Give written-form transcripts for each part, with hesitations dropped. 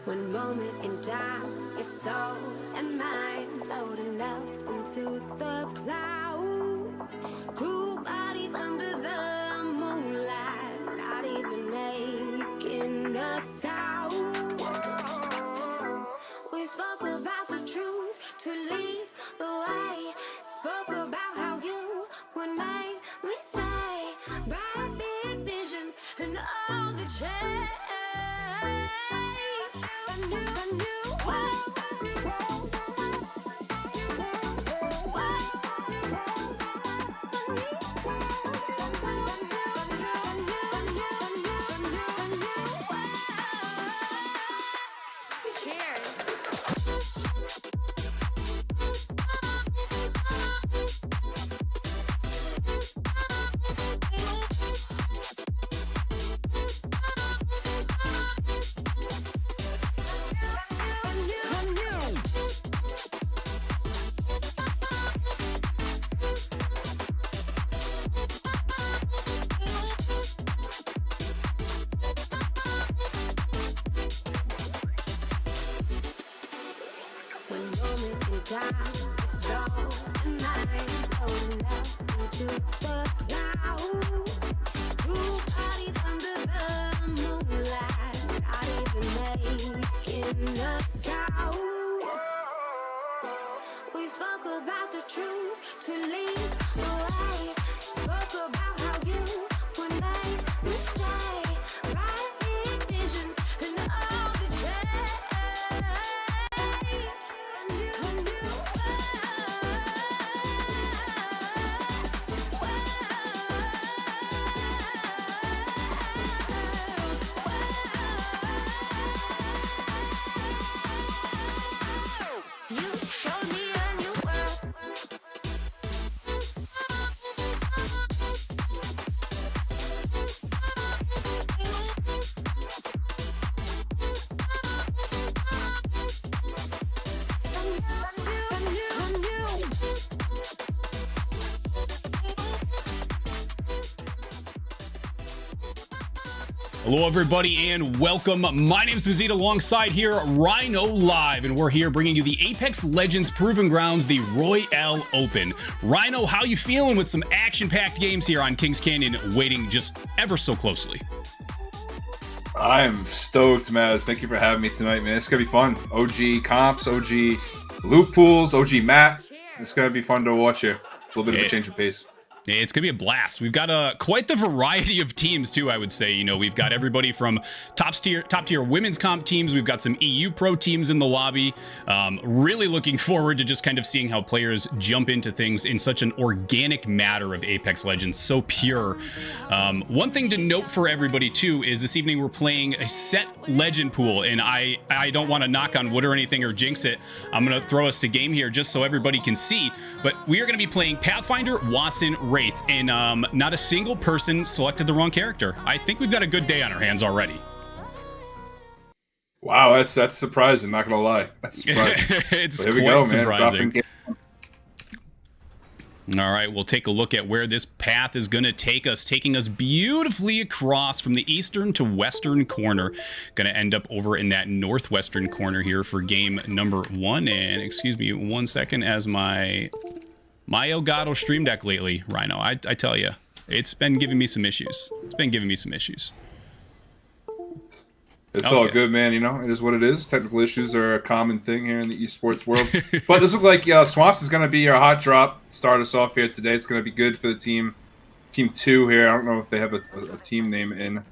One moment in time, your soul and mine floating up into the clouds. Two bodies under the moonlight, not even making a sound. We spoke about the truth to lead the way. Spoke about how you would make me stay. Bright big visions and all the change. A new world. Cheers. One moment in time, your soul and mine floating up into the clouds. Two bodies under the moonlight, not even making a sound. We spoke about the truth to lead the way. Spoke about how you would make me stay. Right big visions and all the change. You showed me a new world. Hello, everybody, and welcome. My name's Mazita, alongside here, Rhino Live, and we're here bringing you the Apex Legends Proving Grounds, the Royale Open. Rhino, how you feeling with some action-packed games here on Kings Canyon, waiting just ever so closely? I'm stoked, Maz. Thank you for having me tonight, man. It's gonna be fun. OG comps, OG loot pools, OG map. It's gonna be fun to watch here. A little bit of a change of pace. It's going to be a blast. We've got quite the variety of teams, too, I would say. You know, we've got everybody from top tier women's comp teams. We've got some EU pro teams in the lobby. Really looking forward to just kind of seeing how players jump into things in such an organic matter of Apex Legends. So pure. One thing to note for everybody, too, is this evening we're playing a set legend pool. And I don't want to knock on wood or anything or jinx it. I'm going to throw us to game here just so everybody can see. But we are going to be playing Pathfinder, Watson, Wraith, and not a single person selected the wrong character. I think we've got a good day on our hands already. Wow, that's surprising. Not gonna lie, that's surprising. It's here we quite go, surprising. Man. All right, we'll take a look at where this path is going to take us, taking us beautifully across from the eastern to western corner. Going to end up over in that northwestern corner here for game number 1. And excuse me 1 second, as my Elgato Stream Deck lately, Rhino, I tell you, it's been giving me some issues. It's all good, man. You know, it is what it is. Technical issues are a common thing here in the esports world. But this looks like Swamps is going to be our hot drop. Start us off here today. It's going to be good for the team 2 here. I don't know if they have a team name in.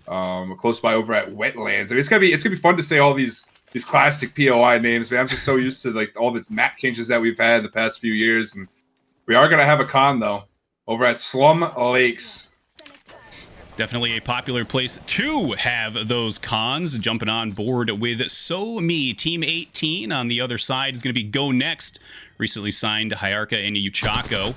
Close by over at Wetlands. I mean, it's gonna be fun to say all these classic POI names, man. I'm just so used to like all the map changes that we've had the past few years, and we are gonna have a con though over at Slum Lakes. Definitely a popular place to have those cons. Jumping on board with So Me. Team 18 on the other side is going to be Go Next. Recently signed Hyarka and Uchako.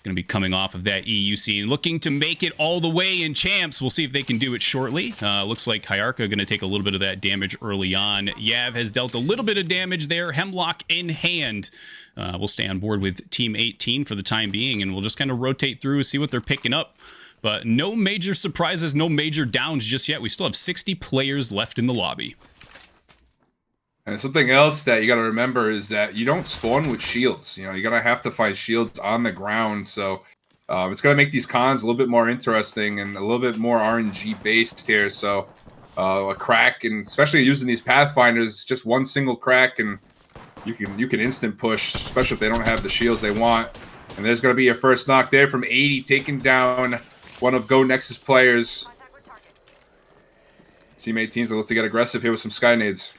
Going to be coming off of that EU scene. Looking to make it all the way in Champs. We'll see if they can do it shortly. Looks like Hyarka going to take a little bit of that damage early on. Yav has dealt a little bit of damage there. Hemlock in hand. We'll stay on board with Team 18 for the time being, and we'll just kind of rotate through, see what they're picking up. But no major surprises, no major downs just yet. We still have 60 players left in the lobby. And something else that you got to remember is that you don't spawn with shields. You know, you're going to have to find shields on the ground. So it's going to make these cons a little bit more interesting and a little bit more RNG based here. So a crack, and especially using these Pathfinders, just one single crack and you can instant push, especially if they don't have the shields they want. And there's going to be your first knock there from 80, taking down one of Go Nexus players. Team 18's will look to get aggressive here with some sky nades.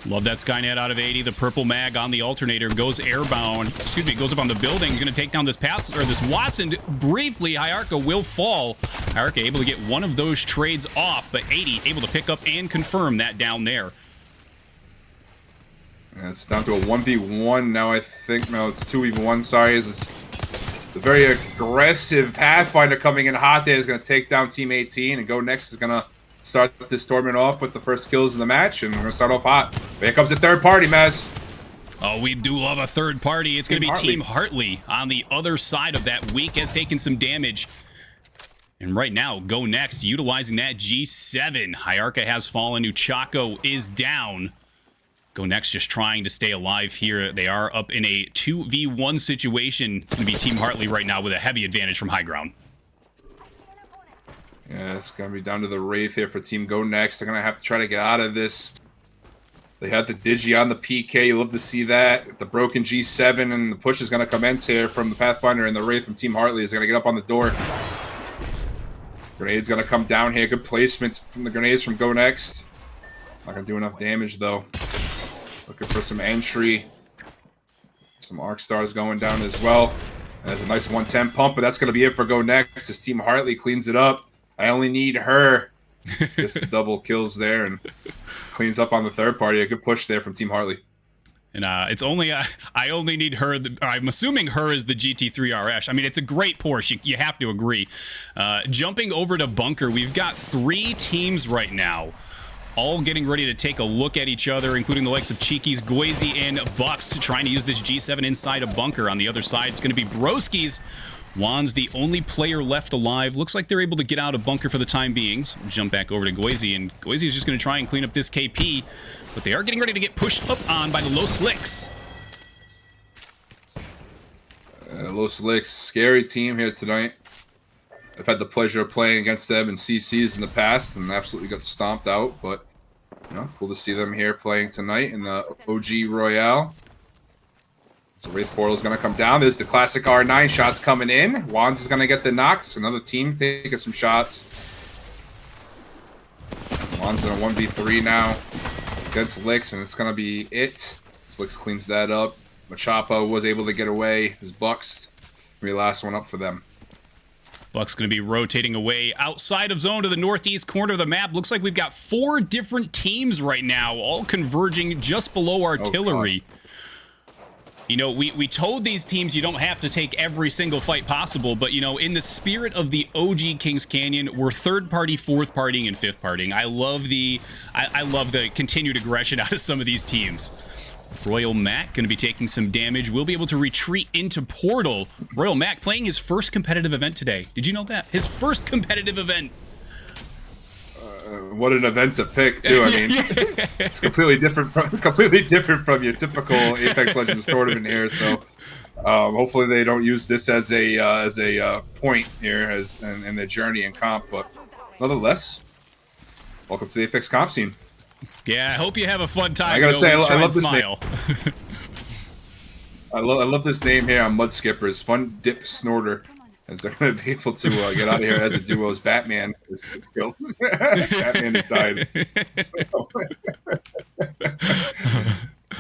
Love that Skynet out of 80. The purple mag on the alternator goes airbound. Excuse me, goes up on the building. He's going to take down this path, or this Watson. Briefly, Hyarka will fall. Hyarka able to get one of those trades off, but 80 able to pick up and confirm that down there. Yeah, it's down to a 1v1 now, I think. No, it's 2v1, sorry. It's the very aggressive Pathfinder coming in hot there is going to take down Team 18, and Go Next is going to start this tournament off with the first kills in the match, and we're going to start off hot. But here comes the third party, Maz. Oh, we do love a third party. It's going to be Team Hartley on the other side of that. Weak has taken some damage. And right now, Go Next, utilizing that G7. Hyarka has fallen. Uchako is down. Go Next just trying to stay alive here. They are up in a 2v1 situation. It's going to be Team Hartley right now with a heavy advantage from high ground. Yeah, it's going to be down to the Wraith here for Team Go Next. They're going to have to try to get out of this. They had the Digi on the PK. You love to see that. The broken G7, and the push is going to commence here from the Pathfinder, and the Wraith from Team Hartley is going to get up on the door. Grenade's going to come down here. Good placements from the grenades from Go Next. Not going to do enough damage, though. Looking for some entry. Some Arc Stars going down as well. There's a nice 110 pump, but that's going to be it for Go Next as Team Hartley cleans it up. I only need her. Just double kills there and cleans up on the third party. A good push there from Team Hartley. And it's only, I only need her. I'm assuming her is the GT3 RS. I mean, it's a great Porsche. You have to agree. Jumping over to Bunker, we've got 3 teams right now, all getting ready to take a look at each other, including the likes of Cheekies, Goizy, and Bucks, to trying to use this G7 inside a bunker. On the other side, it's going to be Broski's. Juan's the only player left alive. Looks like they're able to get out of bunker for the time being. So jump back over to Goizy, and Goizy is just going to try and clean up this KP, but they are getting ready to get pushed up on by the Los Licks. Los Licks, scary team here tonight. I've had the pleasure of playing against them in CCs in the past and absolutely got stomped out, but you know, cool to see them here playing tonight in the OG Royale. So Wraith Portal is going to come down. There's the classic R9 shots coming in. Wands is going to get the knocks. Another team taking some shots. Wands in a 1v3 now against Licks, and it's going to be it. Licks cleans that up. Machapa was able to get away. His Bucks will be the last one up for them. Buck's going to be rotating away outside of zone to the northeast corner of the map. Looks like we've got 4 different teams right now, all converging just below artillery. Oh, you know, we told these teams you don't have to take every single fight possible, but, you know, in the spirit of the OG Kings Canyon, we're third party, fourth partying, and fifth partying. I love the continued aggression out of some of these teams. Royal Mac going to be taking some damage. We'll be able to retreat into Portal. Royal Mac playing his first competitive event today. Did you know that? His first competitive event. What an event to pick, too. I mean, it's completely different from your typical Apex Legends tournament here. So hopefully they don't use this as a point here in their journey in comp. But nonetheless, welcome to the Apex comp scene. Yeah, I hope you have a fun time. I gotta say, I love this smile. name. I love this name here on Mud Skippers. Fun Dip Snorter. As they're going to be able to get out of here as a duo as Batman is killed. Batman has died.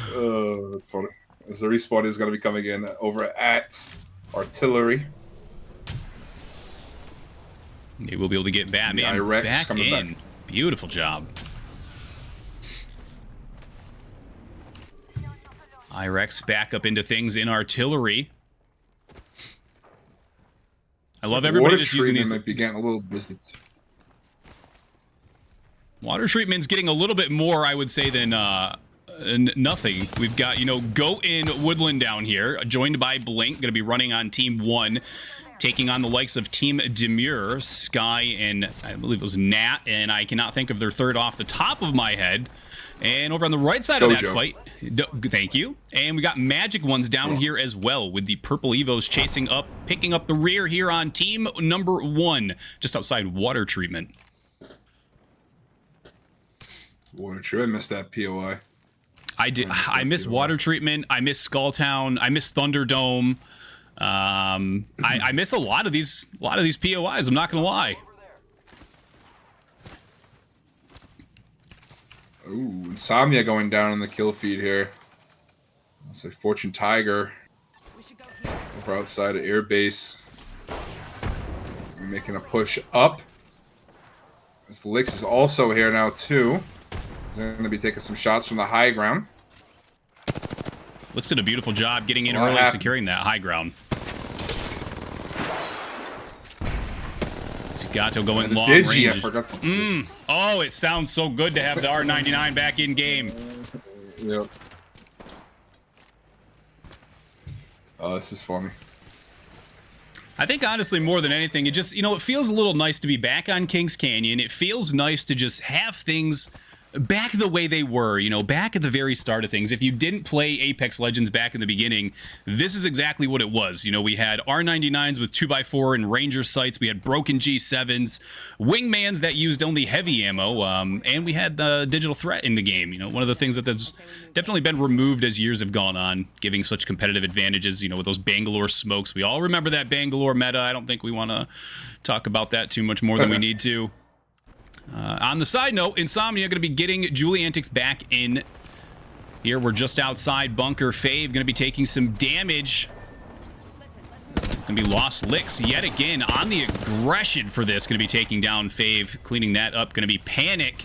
Oh, that's funny. As the respawn is going to be coming in over at Artillery. They will be able to get Batman back in. Beautiful job. Irex back up into things in Artillery. I love everybody just using these. Might be getting a little busy. Water treatment's getting a little bit more, I would say, than nothing. We've got, you know, Goat in Woodland down here, joined by Blink, going to be running on Team 1. taking on the likes of Team Demure, Sky, and I believe it was Nat, and I cannot think of their third off the top of my head. And over on the right side of that fight, thank you. And we got Magic Ones down here as well, with the Purple Evos chasing up, picking up the rear here on team number 1, just outside Water Treatment. Water Treatment, I missed that POI. I did. I miss Water Treatment. I miss Skulltown. I miss Thunderdome. I miss a lot of these POIs. I'm not gonna lie. Ooh, Insomnia going down in the kill feed here. Looks like Fortune Tiger over outside of air base. Making a push up. This Lix is also here now too. He's going to be taking some shots from the high ground. Lix did a beautiful job getting in early, securing that high ground. Gato going long range. Oh, it sounds so good to have the R99 back in game. Yep. Oh, this is funny. I think honestly, more than anything, it just, it feels a little nice to be back on Kings Canyon. It feels nice to just have things back the way they were, back at the very start of things. If you didn't play Apex Legends back in the beginning, this is exactly what it was. We had R99s with 2x4 and Ranger sights. We had broken G7s, wingmans that used only heavy ammo, and we had the digital threat in the game. One of the things that's definitely been removed as years have gone on, giving such competitive advantages, with those Bangalore smokes. We all remember that Bangalore meta. I don't think we want to talk about that too much more than we need to. On the side note, Insomnia going to be getting Julie Antics back in. Here we're just outside bunker. Fave going to be taking some damage. Going to be Lost Licks yet again on the aggression for this. Going to be taking down Fave. Cleaning that up. Going to be Panic.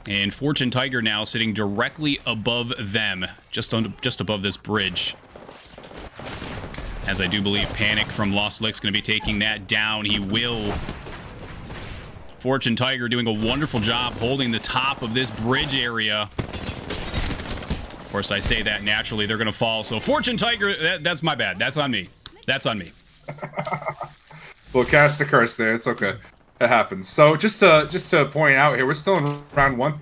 And Fortune Tiger now sitting directly above them. Just above this bridge. As I do believe Panic from Lost Licks going to be taking that down. He will. Fortune Tiger doing a wonderful job holding the top of this bridge area. Of course, I say that naturally. They're going to fall. So Fortune Tiger, that's my bad. That's on me. That's on me. We'll cast the curse there. It's okay. It happens. So just to point out here, we're still in round 1.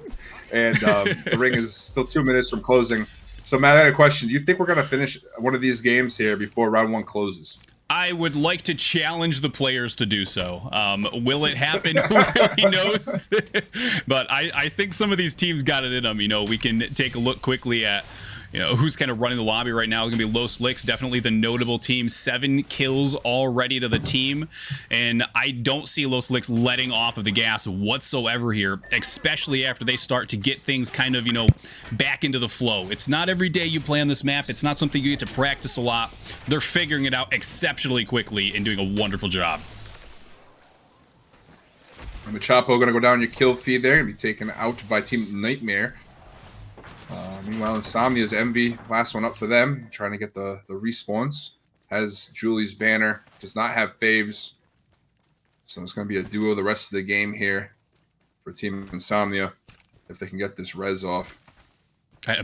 And the ring is still 2 minutes from closing. So Matt, I had a question. Do you think we're going to finish one of these games here before round 1 closes? I would like to challenge the players to do so. Will it happen? Who really knows? But I think some of these teams got it in them. We can take a look quickly at who's kind of running the lobby right now. It's going to be Los Licks, definitely the notable team. 7 kills already to the team. And I don't see Los Licks letting off of the gas whatsoever here, especially after they start to get things kind of, back into the flow. It's not every day you play on this map. It's not something you get to practice a lot. They're figuring it out exceptionally quickly and doing a wonderful job. And the Chapo going to go down your kill feed there and be taken out by Team Nightmare. Meanwhile, Insomnia's Envy, last one up for them, trying to get the respawns. Has Julie's banner, does not have faves. So it's going to be a duo the rest of the game here for Team Insomnia if they can get this res off.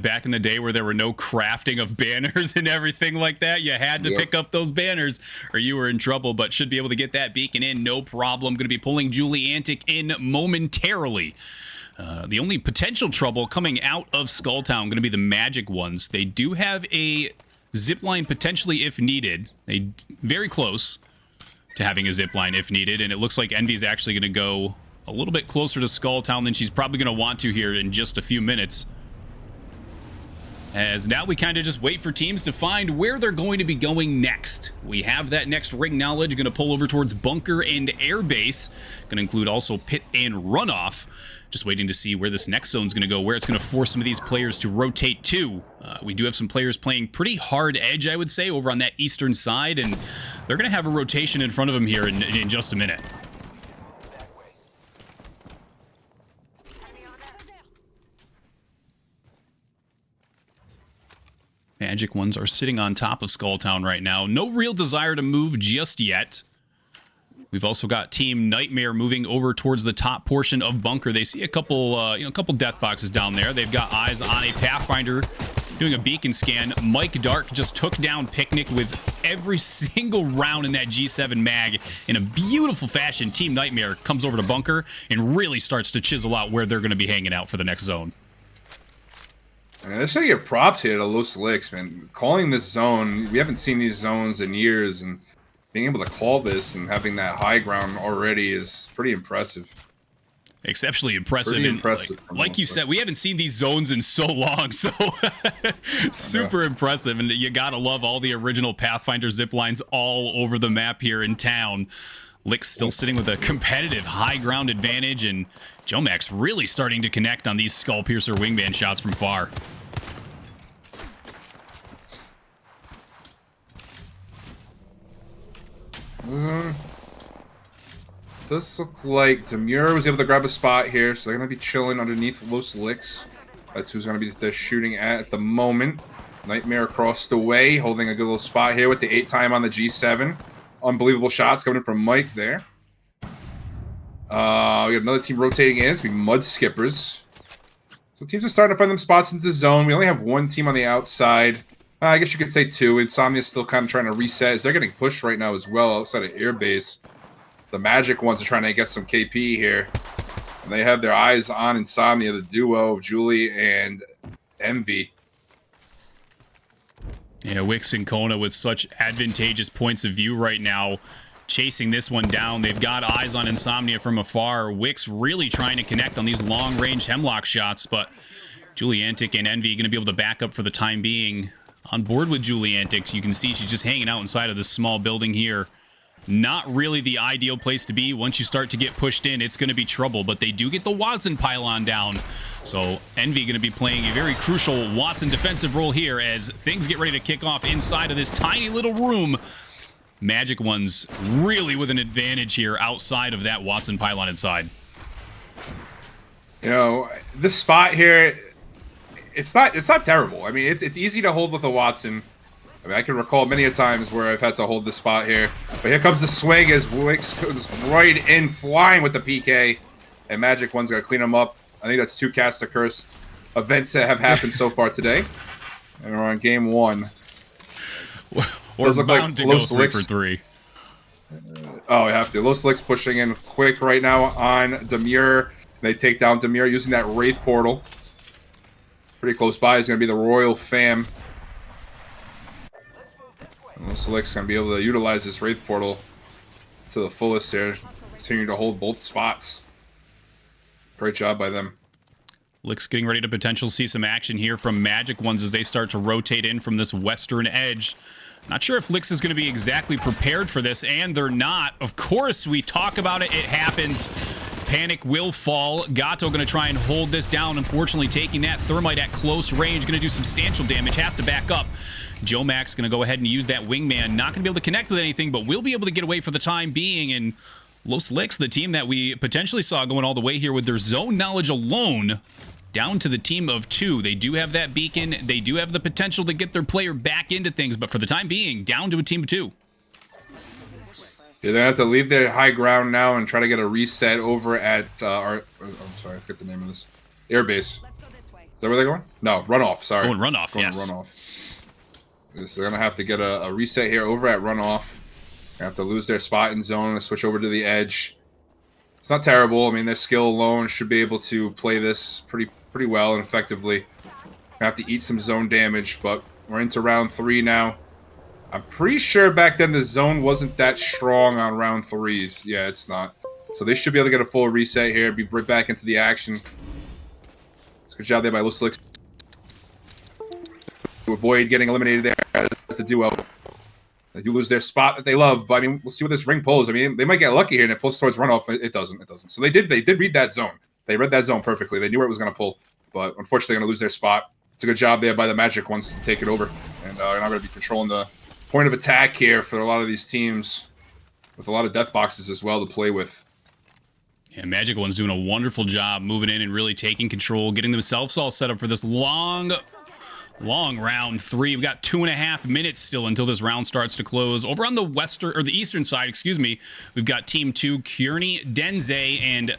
Back in the day where there were no crafting of banners and everything like that, you had to pick up those banners or you were in trouble, but should be able to get that beacon in, no problem. Going to be pulling Julie Antic in momentarily. The only potential trouble coming out of Skulltown going to be the Magic Ones. They do have a zipline potentially if needed. They very close to having a zipline if needed, and it looks like Envy's actually going to go a little bit closer to Skulltown than she's probably going to want to here in just a few minutes. As now we kind of just wait for teams to find where they're going to be going next. We have that next ring knowledge, going to pull over towards bunker and airbase. Going to include also pit and runoff. Just waiting to see where this next zone is going to go, where it's going to force some of these players to rotate to. We do have some players playing pretty hard edge, I would say, over on that eastern side, and they're going to have a rotation in front of them here in just a minute. Magic Ones are sitting on top of Skulltown right now. No real desire to move just yet. We've also got Team Nightmare moving over towards the top portion of bunker. They see a couple death boxes down there. They've got eyes on a Pathfinder doing a beacon scan. Mike Dark just took down Picnic with every single round in that G7 mag in a beautiful fashion. Team Nightmare comes over to bunker and really starts to chisel out where they're going to be hanging out for the next zone. Let's should give props here to Los Licks, man. Calling this zone, we haven't seen these zones in years, and being able to call this and having that high ground already is pretty impressive. Exceptionally impressive. Pretty and impressive. like you said, we haven't seen these zones in so long, so super impressive. And you gotta love all the original Pathfinder zip lines all over the map here in town. Lick's still sitting with a competitive high ground advantage, and Jomax really starting to connect on these Skull Piercer wingman shots from far. Does look like Demure was able to grab a spot here, so they're going to be chilling underneath Los Licks. That's who's going to be they're shooting at the moment. Nightmare across the way, holding a good little spot here with the 8 time on the G7. Unbelievable shots coming in from Mike there. We got another team rotating in. It's going to be Mud Skippers. So teams are starting to find them spots into the zone. We only have one team on the outside. I guess you could say 2. Insomnia's still kind of trying to reset as they're getting pushed right now as well outside of airbase. The Magic ones are trying to get some KP here. And they have their eyes on Insomnia, the duo of Julie and Envy. Yeah, Wix and Kona with such advantageous points of view right now, chasing this one down. They've got eyes on Insomnia from afar. Wix really trying to connect on these long-range Hemlock shots, but Juliantic and Envy going to be able to back up for the time being. On board with Juliantic, you can see she's just hanging out inside of this small building here. Not really the ideal place to be. Once you start to get pushed in, it's going to be trouble, but they do get the Watson pylon down. So Envy going to be playing a very crucial Watson defensive role here as things get ready to kick off inside of this tiny little room. Magic One's really with an advantage here outside of that Watson pylon inside. You know, this spot here, it's not terrible. I mean, it's easy to hold with a Watson. I mean, I can recall many a times where I've had to hold this spot here. But here comes the swing as Wix goes right in, flying with the PK. And Magic One's going to clean him up. I think that's 2 Cast a Curse events that have happened so far today. And we're on game 1. We're bound to go 3 for 3. Oh, we have to. Los Licks pushing in quick right now on Demure. They take down Demure using that Wraith Portal. Pretty close by is going to be the Royal Fam. Los Licks going to be able to utilize this Wraith Portal to the fullest here. Continue to hold both spots. Great job by them. Licks getting ready to potentially see some action here from Magic Ones as they start to rotate in from this western edge. Not sure if Licks is going to be exactly prepared for this, and they're not. Of course, we talk about it. It happens. Panic will fall. Gato going to try and hold this down. Unfortunately, taking that Thermite at close range. Going to do substantial damage. Has to back up. Joe Max going to go ahead and use that wingman. Not going to be able to connect with anything, but will be able to get away for the time being. And Los Licks, the team that we potentially saw going all the way here with their zone knowledge alone, down to the team of 2. They do have that beacon. They do have the potential to get their player back into things, but for the time being, down to a team of 2. Yeah, they have to leave their high ground now and try to get a reset over at I'm sorry, I forget the name of this. Airbase. Is that where they're going? No, runoff, sorry. Going runoff, yes. Runoff. So they're going to have to get a reset here over at runoff. They have to lose their spot in zone and switch over to the edge. It's not terrible. I mean, their skill alone should be able to play this pretty well and effectively. Have to eat some zone damage, but we're into round 3 now. I'm pretty sure back then the zone wasn't that strong on round 3s. Yeah, it's not. So they should be able to get a full reset here, be right back into the action. It's a good job there by Los Licks to avoid getting eliminated there as the duo. They do lose their spot that they love, but I mean, we'll see what this ring pulls. I mean, they might get lucky here and it pulls towards runoff. It doesn't. So they did read that zone. They read that zone perfectly. They knew where it was going to pull, but unfortunately, they're going to lose their spot. It's a good job there by the Magic Ones to take it over, and they're not going to be controlling the point of attack here for a lot of these teams, with a lot of death boxes as well to play with. Yeah, Magic One's doing a wonderful job moving in and really taking control, getting themselves all set up for this long Long round 3. We've got 2.5 minutes still until this round starts to close. Over on the western or the eastern side, excuse me, we've got Team 2, Kearney, Denze, and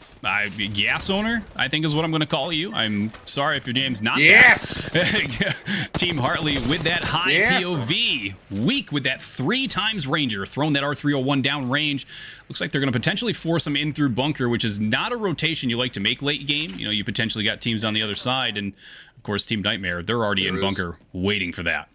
Gas Owner, I think is what I'm going to call you. I'm sorry if your name's not that. Team Hartley with that high POV. Weak with that 3 times Ranger, throwing that R301 down range. Looks like they're going to potentially force them in through bunker, which is not a rotation you like to make late game. You know, you potentially got teams on the other side, and of course, Team Nightmare, they're already in bunker waiting for that.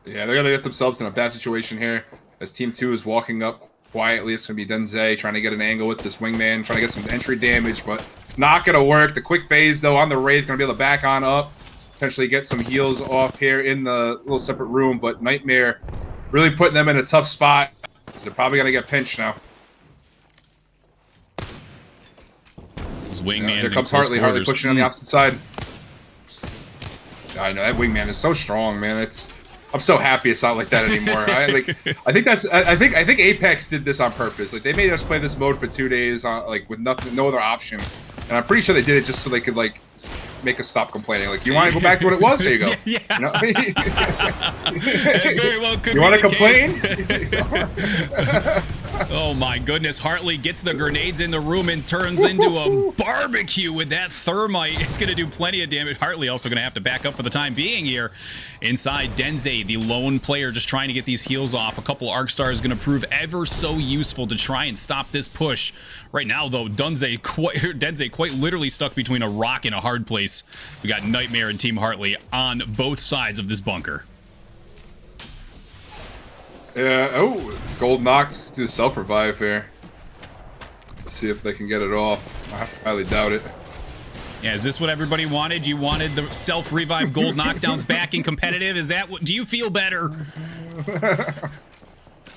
Yeah, they're going to get themselves in a bad situation here as Team 2 is walking up quietly. It's going to be Denze trying to get an angle with this wingman, trying to get some entry damage, but not going to work. The quick phase, though, on the Wraith, going to be able to back on up, potentially get some heals off here in the little separate room, but Nightmare really putting them in a tough spot. So they're probably going to get pinched now. Here comes Hartley. Hartley pushing on the opposite side. I know that wingman is so strong, man. I'm so happy it's not like that anymore. I think Apex did this on purpose. Like they made us play this mode for 2 days, like with no other option. And I'm pretty sure they did it just so they could like make us stop complaining. Like, you want to go back to what it was? There you go. Yeah. You know? Very well could you want to complain? Oh my goodness, Hartley gets the grenades in the room and turns into a barbecue with that thermite. It's going to do plenty of damage. Hartley also going to have to back up for the time being here. Inside, Denze, the lone player, just trying to get these heals off. A couple Arc Stars going to prove ever so useful to try and stop this push. Right now, though, Denze quite literally stuck between a rock and a hard place. We got Nightmare and Team Hartley on both sides of this bunker. Yeah, oh, Gold Knox do self-revive here. Let's see if they can get it off. I highly doubt it. Yeah, is this what everybody wanted? You wanted the self-revive gold knockdowns back in competitive? Is that what, do you feel better?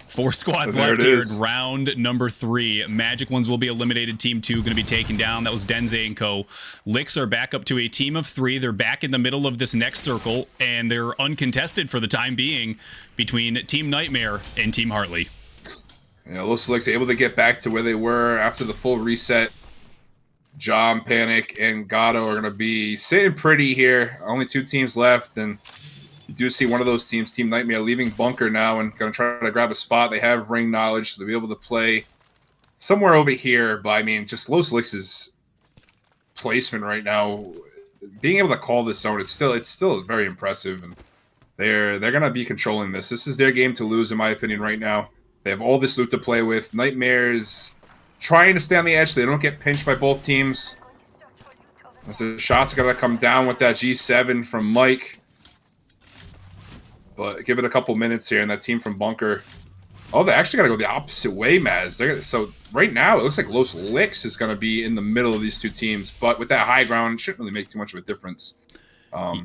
4 squads left here in round number 3. Magic Ones will be eliminated. Team 2 going to be taken down. That was Denze and co. Licks are back up to a team of 3. They're back in the middle of this next circle, and they're uncontested for the time being between Team Nightmare and Team Hartley. Yeah, Los Licks able to get back to where they were after the full reset. John, Panic, and Gatto are going to be sitting pretty here. Only 2 teams left, and you do see one of those teams, Team Nightmare, leaving bunker now and going to try to grab a spot. They have ring knowledge, so they'll be able to play somewhere over here. But, I mean, just Los Licks' placement right now, being able to call this zone, it's still very impressive. And they're going to be controlling this. This is their game to lose, in my opinion, right now. They have all this loot to play with. Nightmare's trying to stay on the edge so they don't get pinched by both teams. As the shots are going to come down with that G7 from Mike. But give it a couple minutes here, and that team from bunker. Oh, they actually got to go the opposite way, Maz. So right now, it looks like Los Licks is going to be in the middle of these 2 teams. But with that high ground, it shouldn't really make too much of a difference. Yeah.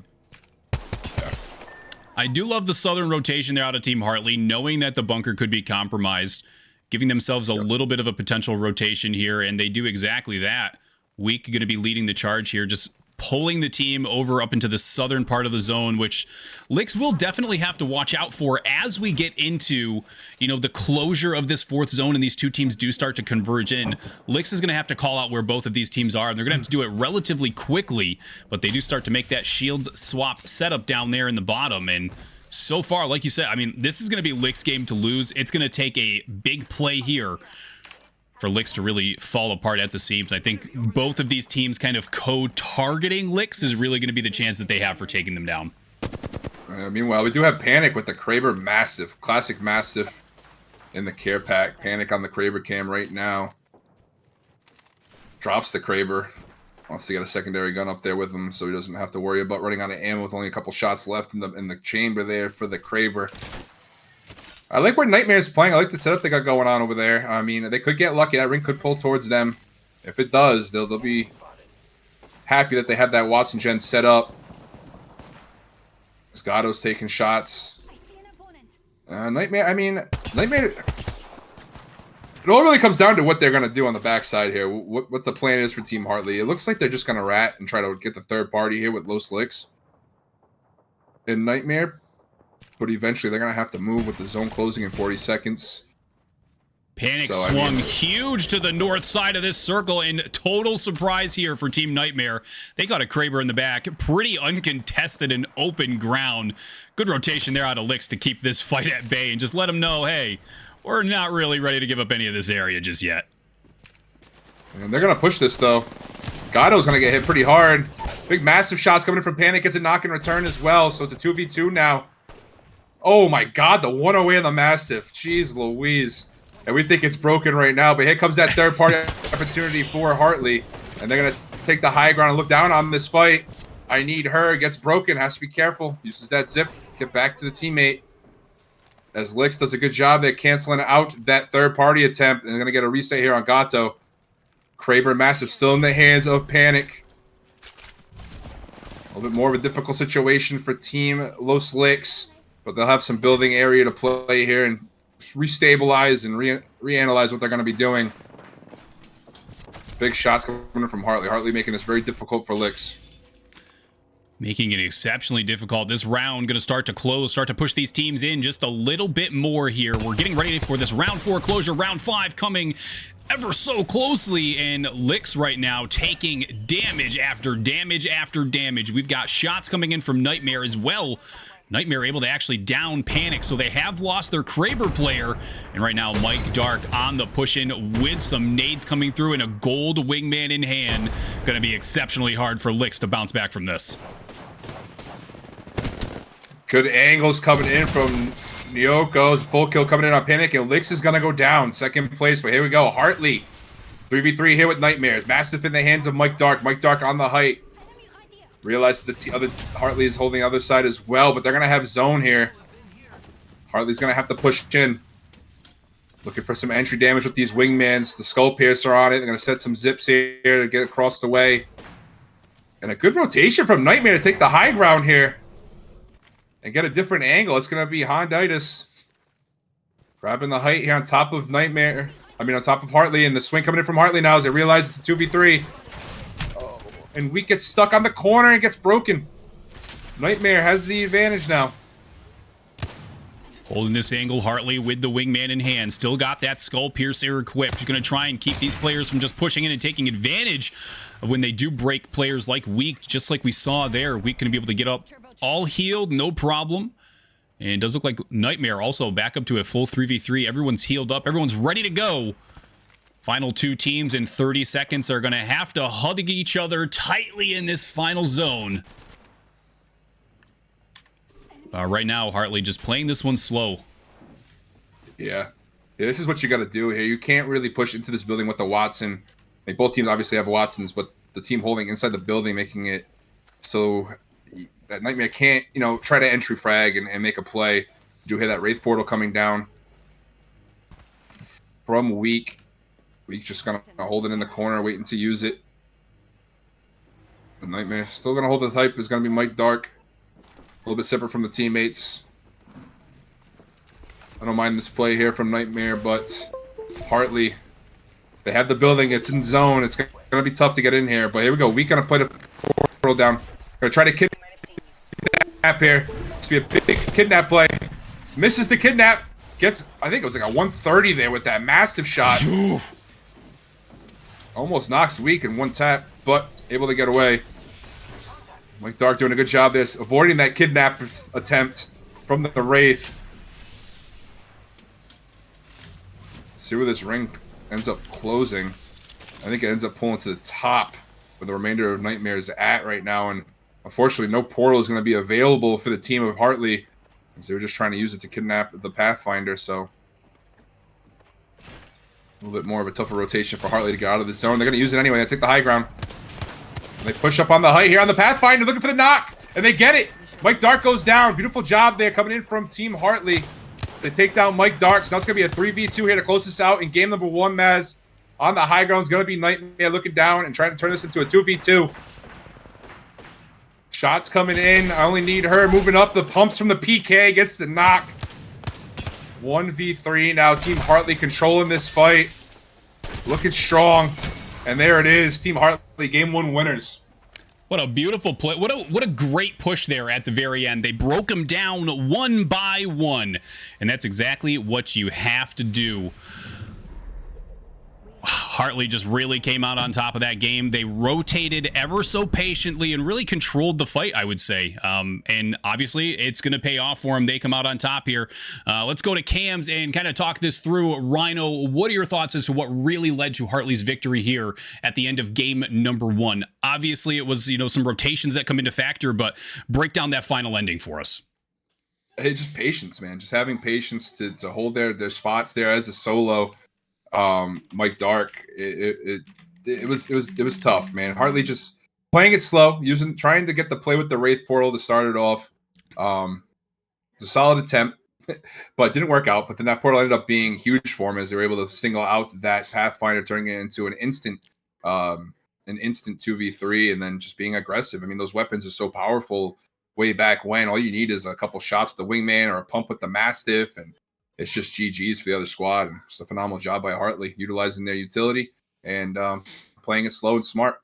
I do love the southern rotation there out of Team Hartley, knowing that the bunker could be compromised, giving themselves a little bit of a potential rotation here, and they do exactly that. Weak going to be leading the charge here, just pulling the team over up into the southern part of the zone, which Licks will definitely have to watch out for as we get into, you know, the closure of this 4th zone and these 2 teams do start to converge in. Licks is going to have to call out where both of these teams are, and they're going to have to do it relatively quickly, but they do start to make that shield swap setup down there in the bottom, and so far, like you said, I mean, this is going to be Licks' game to lose. It's going to take a big play here for Licks to really fall apart at the seams. I think both of these teams kind of co-targeting Licks is really going to be the chance that they have for taking them down. Meanwhile, we do have Panic with the Kraber Mastiff, classic Mastiff in the care pack. Panic on the Kraber cam right now. Drops the Kraber. Wants to get a secondary gun up there with him so he doesn't have to worry about running out of ammo with only a couple shots left in the chamber there for the Kraber. I like where Nightmare's playing. I like the setup they got going on over there. I mean, they could get lucky. That ring could pull towards them. If it does, they'll be happy that they have that Watson gen set up. Gatto's taking shots. Nightmare, Nightmare... It all really comes down to what they're going to do on the backside here. What the plan is for Team Hartley. It looks like they're just going to rat and try to get the third party here with Los Licks and Nightmare. But eventually they're going to have to move with the zone closing in 40 seconds. Panic swung huge to the north side of this circle, and total surprise here for Team Nightmare. They got a Kraber in the back. Pretty uncontested and open ground. Good rotation there out of Licks to keep this fight at bay and just let them know, hey, we're not really ready to give up any of this area just yet. And they're going to push this, though. Gatto's going to get hit pretty hard. Big, massive shots coming in from Panic. Gets a knock in return as well, so it's a 2v2 now. Oh, my God, the 1-away on the Mastiff. Jeez Louise. And we think it's broken right now, but here comes that third-party opportunity for Hartley. And they're going to take the high ground and look down on this fight. I need her. Gets broken. Has to be careful. Uses that zip. Get back to the teammate. As Licks does a good job there canceling out that third-party attempt. And they're going to get a reset here on Gatto. Kraber Massive still in the hands of Panic. A little bit more of a difficult situation for Team Los Licks. But they'll have some building area to play here and restabilize and reanalyze what they're going to be doing. Big shots coming in from Hartley. Hartley making this very difficult for Licks. Making it exceptionally difficult. This round going to start to close, start to push these teams in just a little bit more here. We're getting ready for this round 4 closure. Round 5 coming ever so closely, and Licks right now taking damage after damage after damage. We've got shots coming in from Nightmare as well. Nightmare able to actually down Panic, so they have lost their Kraber player. And right now, Mike Dark on the push-in with some nades coming through and a gold wingman in hand. Going to be exceptionally hard for Licks to bounce back from this. Good angles coming in from Nyoko's full kill coming in on Panic, and Licks is going to go down. Second place, but here we go. Hartley, 3v3 here with Nightmares. Massive in the hands of Mike Dark. Mike Dark on the height. Realizes the other Hartley is holding the other side as well, but they're going to have zone here. Hartley's going to have to push in. Looking for some entry damage with these wingmans. The Skull Piercer on it. They're going to set some zips here to get across the way. And a good rotation from Nightmare to take the high ground here. And get a different angle. It's going to be Honditis grabbing the height here on top of Nightmare. I mean, on top of Hartley. And the swing coming in from Hartley now as they realize it's a 2v3. And Weak gets stuck on the corner and gets broken. Nightmare has the advantage now. Holding this angle, Hartley with the wingman in hand. Still got that Skull Piercer equipped. He's going to try and keep these players from just pushing in and taking advantage of when they do break players like Weak, just like we saw there. Weak going to be able to get up all healed, no problem. And it does look like Nightmare also back up to a full 3v3. Everyone's healed up. Everyone's ready to go. Final 2 teams in 30 seconds are going to have to hug each other tightly in this final zone. Right now, Hartley just playing this one slow. Yeah, this is what you got to do here. You can't really push into this building with the Watson. Like, both teams obviously have Watsons, but the team holding inside the building, making it so that Nightmare can't, try to entry frag and make a play. You do hear that Wraith portal coming down from Weak. Weak just going to hold it in the corner, waiting to use it. The Nightmare still going to hold the type. Is going to be Mike Dark. A little bit separate from the teammates. I don't mind this play here from Nightmare, but Hartley, they have the building. It's in zone. It's going to be tough to get in here. But here we go. Weak going to play the portal down. Going to try to kidnap here. This will be a big kidnap play. Misses the kidnap. Gets, I think it was like a 130 there with that massive shot. Almost knocks Weak in one tap, but able to get away. Mike Dark doing a good job this, avoiding that kidnap attempt from the Wraith. See where this ring ends up closing. I think it ends up pulling to the top where the remainder of Nightmare is at right now. And unfortunately, no portal is going to be available for the team of Hartley, as they were just trying to use it to kidnap the Pathfinder. So a little bit more of a tougher rotation for Hartley to get out of the zone. They're going to use it anyway. They take the high ground. And they push up on the height here on the Pathfinder, looking for the knock, and they get it. Mike Dark goes down. Beautiful job there coming in from Team Hartley. They take down Mike Dark, so now it's going to be a 3v2 here to close this out. In game number 1, Maz, on the high ground is going to be Nightmare looking down and trying to turn this into a 2v2. Shots coming in. I only need her moving up. The pumps from the PK gets the knock. 1v3 now. Team Hartley controlling this fight. Looking strong. And there it is. Team Hartley, game 1 winners. What a beautiful play. What a great push there at the very end. They broke them down one by one. And that's exactly what you have to do. Hartley just really came out on top of that game. They rotated ever so patiently and really controlled the fight, I would say. And obviously, it's going to pay off for them. They come out on top here. Let's go to Cams and kind of talk this through. Rhino, what are your thoughts as to what really led to Hartley's victory here at the end of game number 1? Obviously, it was, some rotations that come into factor, but break down that final ending for us. Hey, just patience, man. Just having patience to hold their spots there as a solo. Mike Dark, it was tough, man. Hartley just playing it slow, trying to get the play with the Wraith Portal to start it off. It's a solid attempt, but didn't work out. But then that portal ended up being huge for him as they were able to single out that Pathfinder, turning it into an instant 2v3, and then just being aggressive. I mean, those weapons are so powerful way back when. All you need is a couple shots with the Wingman or a pump with the Mastiff, and it's just GG's for the other squad. And it's a phenomenal job by Hartley, utilizing their utility and playing it slow and smart.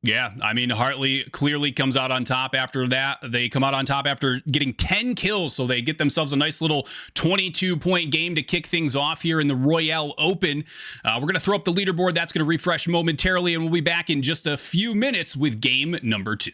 Yeah, I mean, Hartley clearly comes out on top after that. They come out on top after getting 10 kills, so they get themselves a nice little 22-point game to kick things off here in the Royale Open. We're going to throw up the leaderboard. That's going to refresh momentarily, and we'll be back in just a few minutes with game number 2.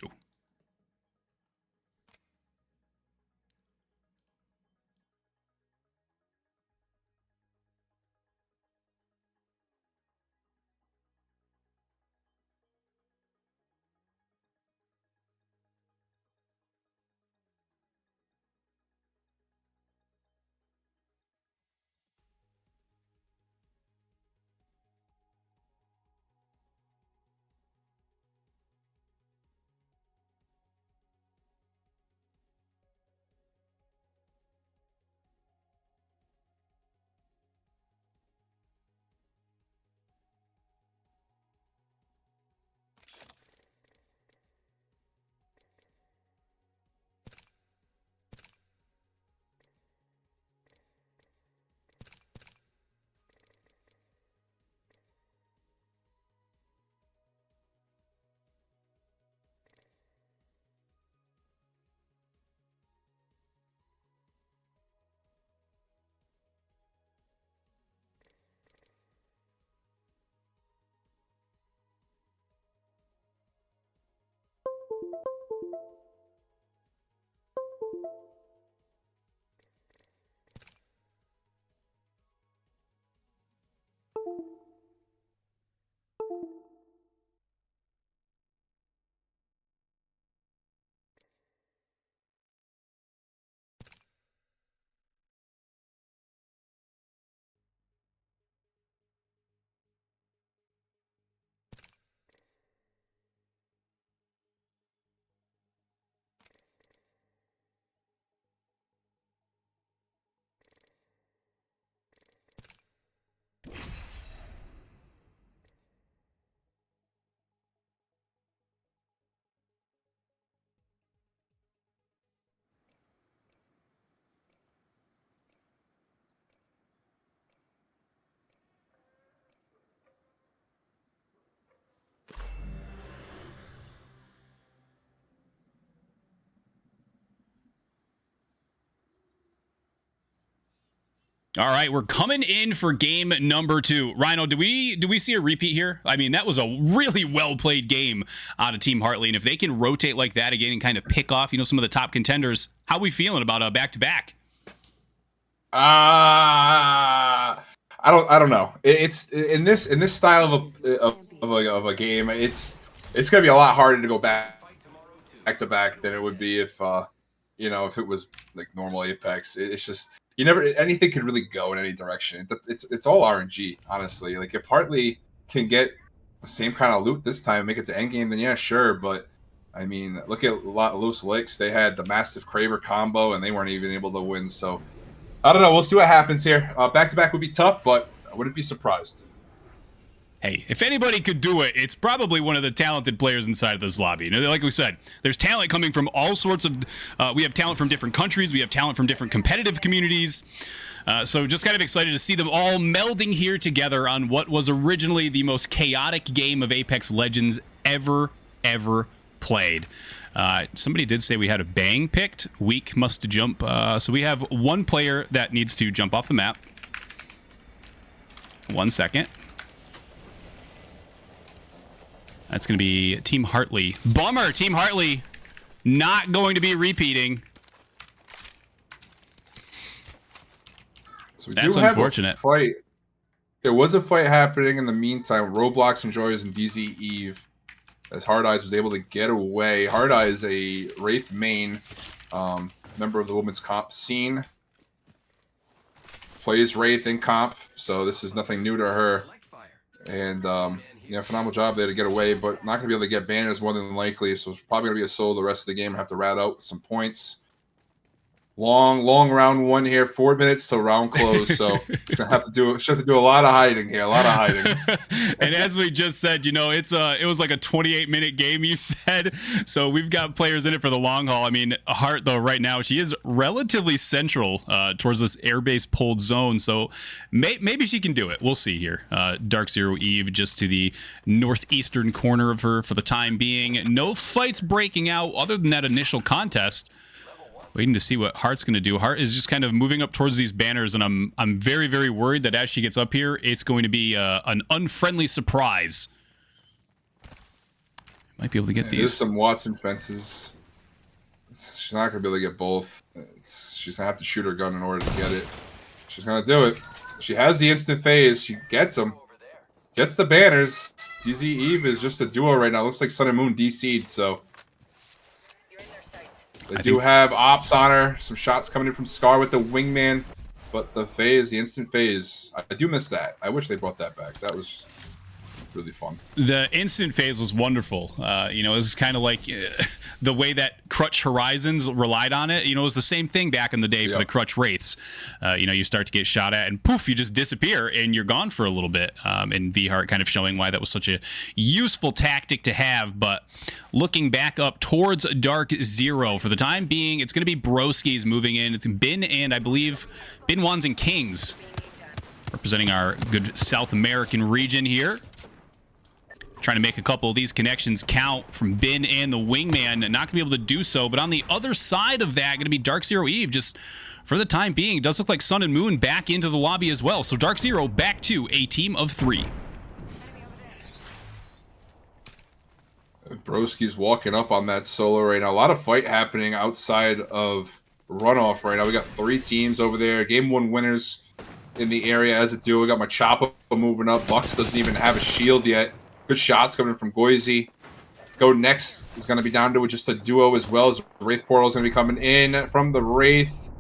All right, we're coming in for game number 2. Rhino, do we see a repeat here? I mean, that was a really well-played game out of Team Hartley, and if they can rotate like that again and kind of pick off, some of the top contenders, how are we feeling about a back-to-back? I don't know. It's in this style of a game. It's gonna be a lot harder to go back to back than it would be if if it was like normal Apex. It's just anything could really go in any direction. It's all RNG, honestly. Like if Hartley can get the same kind of loot this time and make it to endgame, then yeah, sure. But I mean, look at Loose Licks. They had the massive Kraber combo and they weren't even able to win. So I don't know. We'll see what happens here. Back to back would be tough, but I wouldn't be surprised. Hey, if anybody could do it, it's probably one of the talented players inside of this lobby. Like we said, there's talent coming from all sorts of... we have talent from different countries. We have talent from different competitive communities. So just kind of excited to see them all melding here together on what was originally the most chaotic game of Apex Legends ever played. Somebody did say we had a bang picked. Weak must jump. So we have one player that needs to jump off the map. 1 second. That's going to be Team Hartley. Bummer, Team Hartley not going to be repeating. So that's unfortunate. There was a fight happening in the meantime. Roblox Enjoyers and DZ Eve, as Hard Eyes was able to get away. Hard Eye is a Wraith main, member of the women's comp scene. Plays Wraith in comp, so this is nothing new to her. And yeah, phenomenal job there to get away, but not going to be able to get banners more than likely. So it's probably going to be a solo the rest of the game. Have to rat out some points. Long round one here. 4 minutes till round close. So gonna have to do a lot of hiding here. A lot of hiding. And as we just said, it was like a 28-minute game. You said so. We've got players in it for the long haul. I mean, Hart though right now she is relatively central towards this airbase pulled zone. So maybe she can do it. We'll see here. Dark Zero Eve just to the northeastern corner of her for the time being. No fights breaking out other than that initial contest. Waiting to see what Hart's going to do. Hart is just kind of moving up towards these banners, and I'm very, very worried that as she gets up here, it's going to be an unfriendly surprise. Might be able to get these. There's some Watson fences. She's not going to be able to get both. She's going to have to shoot her gun in order to get it. She's going to do it. She has the instant phase. She gets them. Gets the banners. DZ Eve is just a duo right now. Looks like Sun and Moon DC'd, so... They do have ops on her. Some shots coming in from Scar with the wingman. But the phase, the instant phase, I do miss that. I wish they brought that back. That was really fun. The instant phase was wonderful. It was kind of like the way that Crutch Horizons relied on it. It was the same thing back in the day for the Crutch Wraiths. You start to get shot at and poof, you just disappear and you're gone for a little bit. And V-Heart kind of showing why that was such a useful tactic to have. But looking back up towards Dark Zero, for the time being, it's going to be Broski's moving in. It's Bin and I believe Bin Wands and Kings representing our good South American region here. Trying to make a couple of these connections count from Bin and the Wingman. Not going to be able to do so. But on the other side of that, going to be Dark Zero Eve. Just for the time being, it does look like Sun and Moon back into the lobby as well. So Dark Zero back to a team of 3. Broski's walking up on that solo right now. A lot of fight happening outside of runoff right now. We got 3 teams over there. Game 1 winners in the area as a duo. We got Machapa moving up. Bucks doesn't even have a shield yet. Good shots coming from Goizy. Go next is going to be down to just a duo as well as Wraith Portal is going to be coming in from the Wraith.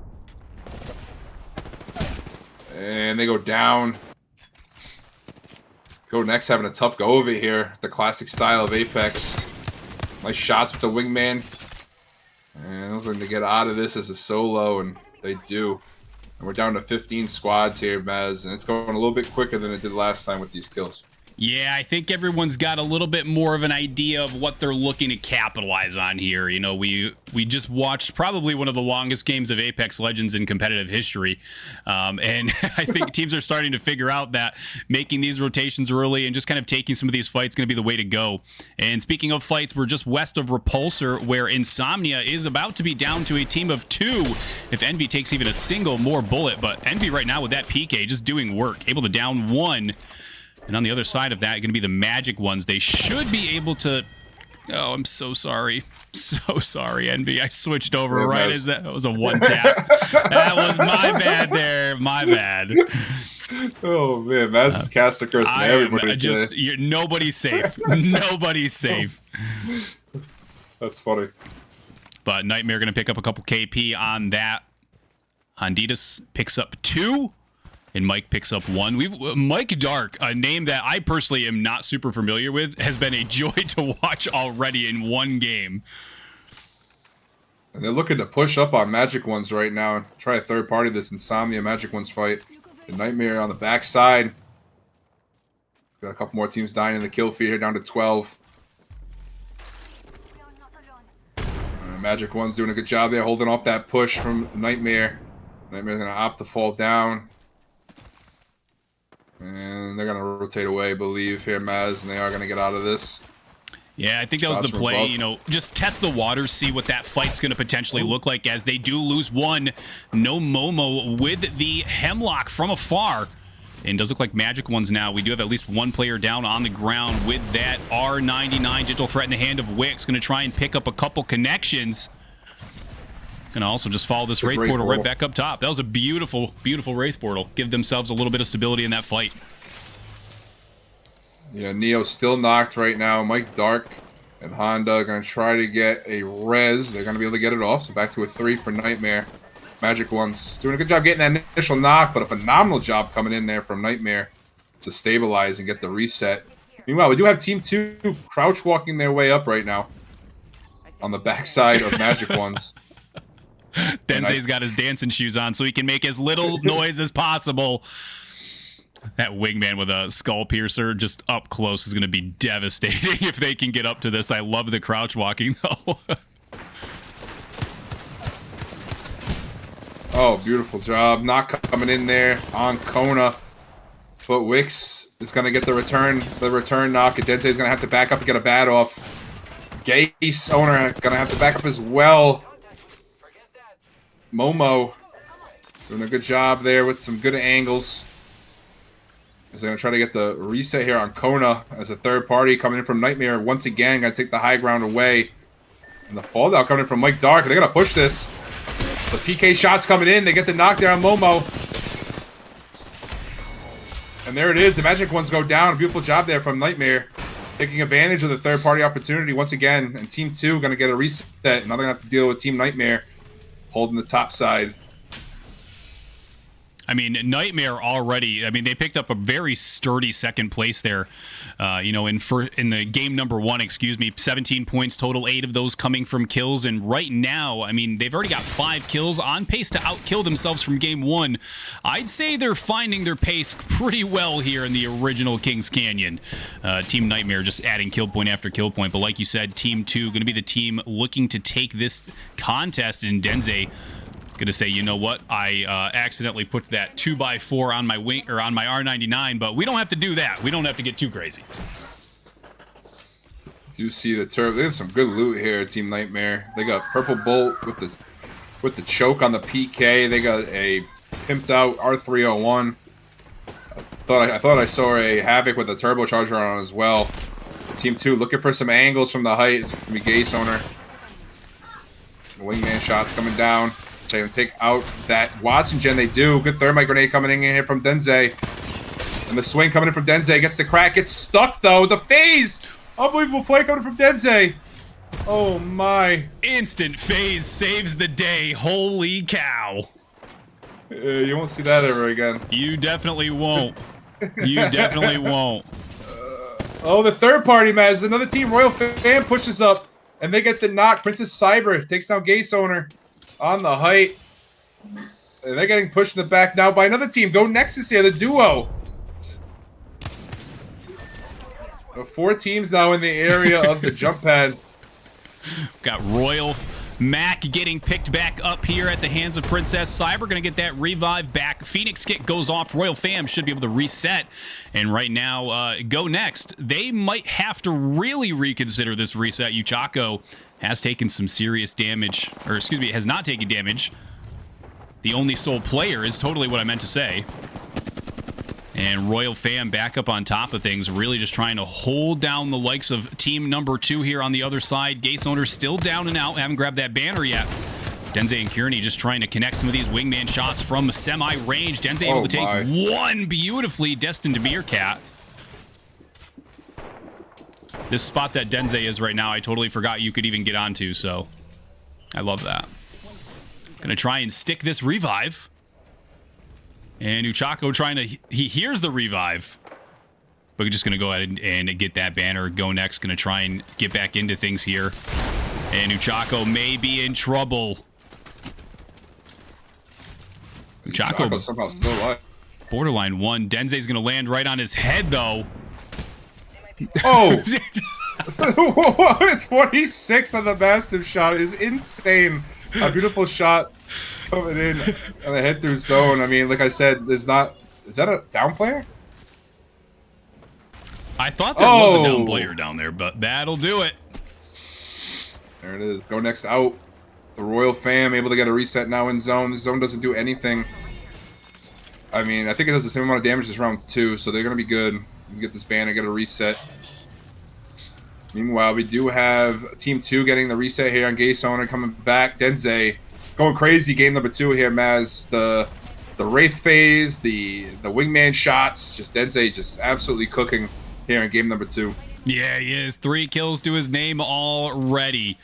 And they go down. Go next having a tough go of it here. The classic style of Apex. Nice shots with the wingman. And looking to get out of this as a solo, and they do. And we're down to 15 squads here, Maz, and it's going a little bit quicker than it did last time with these kills. Yeah, I think everyone's got a little bit more of an idea of what they're looking to capitalize on here. We just watched probably one of the longest games of Apex Legends in competitive history. And I think teams are starting to figure out that making these rotations early and just kind of taking some of these fights is going to be the way to go. And speaking of fights, we're just west of Repulsor, where Insomnia is about to be down to a team of 2 if Envy takes even a single more bullet. But Envy right now with that PK just doing work, able to down 1. And on the other side of that, going to be the Magic ones. They should be able to... Oh, I'm so sorry. So sorry, Envy. I switched over right as that was a 1-tap. That was my bad there. My bad. Oh, man. Maz is cast a curse on everybody today. Nobody's safe. Nobody's safe. That's funny. But Nightmare going to pick up a couple KP on that. Honditas picks up 2. And Mike picks up 1. Mike Dark, a name that I personally am not super familiar with, has been a joy to watch already in 1 game. And they're looking to push up on Magic Ones right now and try a third party this Insomnia Magic Ones fight. The Nightmare on the backside. Got a couple more teams dying in the kill feed here, down to 12. Magic One's doing a good job there, holding off that push from Nightmare. Nightmare's going to opt to fall down. And they're going to rotate away, I believe, here, Maz, and they are going to get out of this. Yeah, I think that was the play. Just test the waters, see what that fight's going to potentially look like as they do lose 1. No Momo with the Hemlock from afar. And does look like Magic ones now. We do have at least one player down on the ground with that R99. Gentle threat in the hand of Wix. Going to try and pick up a couple connections. Going to also just follow this Wraith portal right back up top. That was a beautiful, beautiful Wraith portal. Give themselves a little bit of stability in that fight. Yeah, Neo's still knocked right now. Mike Dark and Honda are going to try to get a res. They're going to be able to get it off. So back to a 3 for Nightmare. Magic one's doing a good job getting that initial knock, but a phenomenal job coming in there from Nightmare to stabilize and get the reset. Meanwhile, we do have Team 2 crouch walking their way up right now on the backside of Magic ones. Denze's got his dancing shoes on so he can make as little noise as possible. That wingman with a skull piercer just up close is going to be devastating if they can get up to this. I love the crouch walking, though. Oh, beautiful job. Not coming in there on Kona. But Wix is going to get the return knock. And Denze's going to have to back up and get a bat off. Gase owner going to have to back up as well. Momo doing a good job there with some good angles. He's going to try to get the reset here on Kona as a third party coming in from Nightmare. Once again, going to take the high ground away. And the fall down coming in from Mike Dark. They're going to push this. The PK shots coming in. They get the knockdown on Momo. And there it is. The Magic ones go down. Beautiful job there from Nightmare. Taking advantage of the third party opportunity once again. And Team 2 going to get a reset. Now they're going to have to deal with Team Nightmare holding the top side. I mean, Nightmare already, I mean, they picked up a very sturdy second place there, in the game number 1, 17 points total, 8 of those coming from kills. And right now, I mean, they've already got 5 kills, on pace to outkill themselves from game 1. I'd say they're finding their pace pretty well here in the original Kings Canyon. Team Nightmare just adding kill point after kill point. But like you said, Team 2 going to be the team looking to take this contest, in Denze gonna say, you know what, I accidentally put that 2x4 on my wing or on my R99, but we don't have to do that. We don't have to get too crazy. Do see the turf? They have some good loot here, Team Nightmare. They got Purple Bolt with the choke on the PK. They got a pimped out R301. I thought I saw a Havoc with a turbocharger on as well. Team 2 looking for some angles from the height. It's gonna be Gase owner. The wingman shots coming down. They're going to take out that Watson gen. They do. Good thermite grenade coming in here from Denze. And the swing coming in from Denze. Gets the crack. Gets stuck, though. The phase. Unbelievable play coming from Denze. Oh, my. Instant phase saves the day. Holy cow. You won't see that ever again. You definitely won't. You definitely won't. Oh, the third party, Maz. Another team, Royal Fan, pushes up. And they get the knock. Princess Cyber takes down Gase owner on the height. And they're getting pushed in the back now by another team. Go Nexus here, the duo. 4 teams now in the area of the jump pad. Got Royal Mac getting picked back up here at the hands of Princess Cyber. Going to get that revive back. Phoenix kick goes off. Royal Fam should be able to reset. And right now, Go Next. They might have to really reconsider this reset. Uchako has taken some serious damage. Or, excuse me, has not taken damage. The only sole player is totally what I meant to say. And Royal Fam back up on top of things, really just trying to hold down the likes of team number 2 here on the other side. Gase owner still down and out, haven't grabbed that banner yet. Denze and Kearney just trying to connect some of these wingman shots from semi-range. Denze able to take one beautifully, destined to be your cat. This spot that Denze is right now, I totally forgot you could even get onto, so I love that. Gonna try and stick this revive. And Uchako trying to... He hears the revive. But we're just going to go ahead and get that banner. Go Next. Going to try and get back into things here. And Uchako may be in trouble. Uchako somehow still alive. Borderline 1. Denze's going to land right on his head, though. Oh! 26 on the massive shot is insane. A beautiful shot. Coming in on a head through zone. I mean, like I said, there's not. Is that a down player? I thought there was a down player down there, but that'll do it. There it is. Go Next out. The Royal Fam able to get a reset now in zone. The zone doesn't do anything. I mean, I think it does the same amount of damage as round 2, so they're going to be good. You can get this banner, get a reset. Meanwhile, we do have Team 2 getting the reset here on Gase Owner coming back. Denze going crazy game number 2 here, Maz. The Wraith phase, the wingman shots, just Denze just absolutely cooking here in game number 2. Yeah, he is. 3 kills to his name already.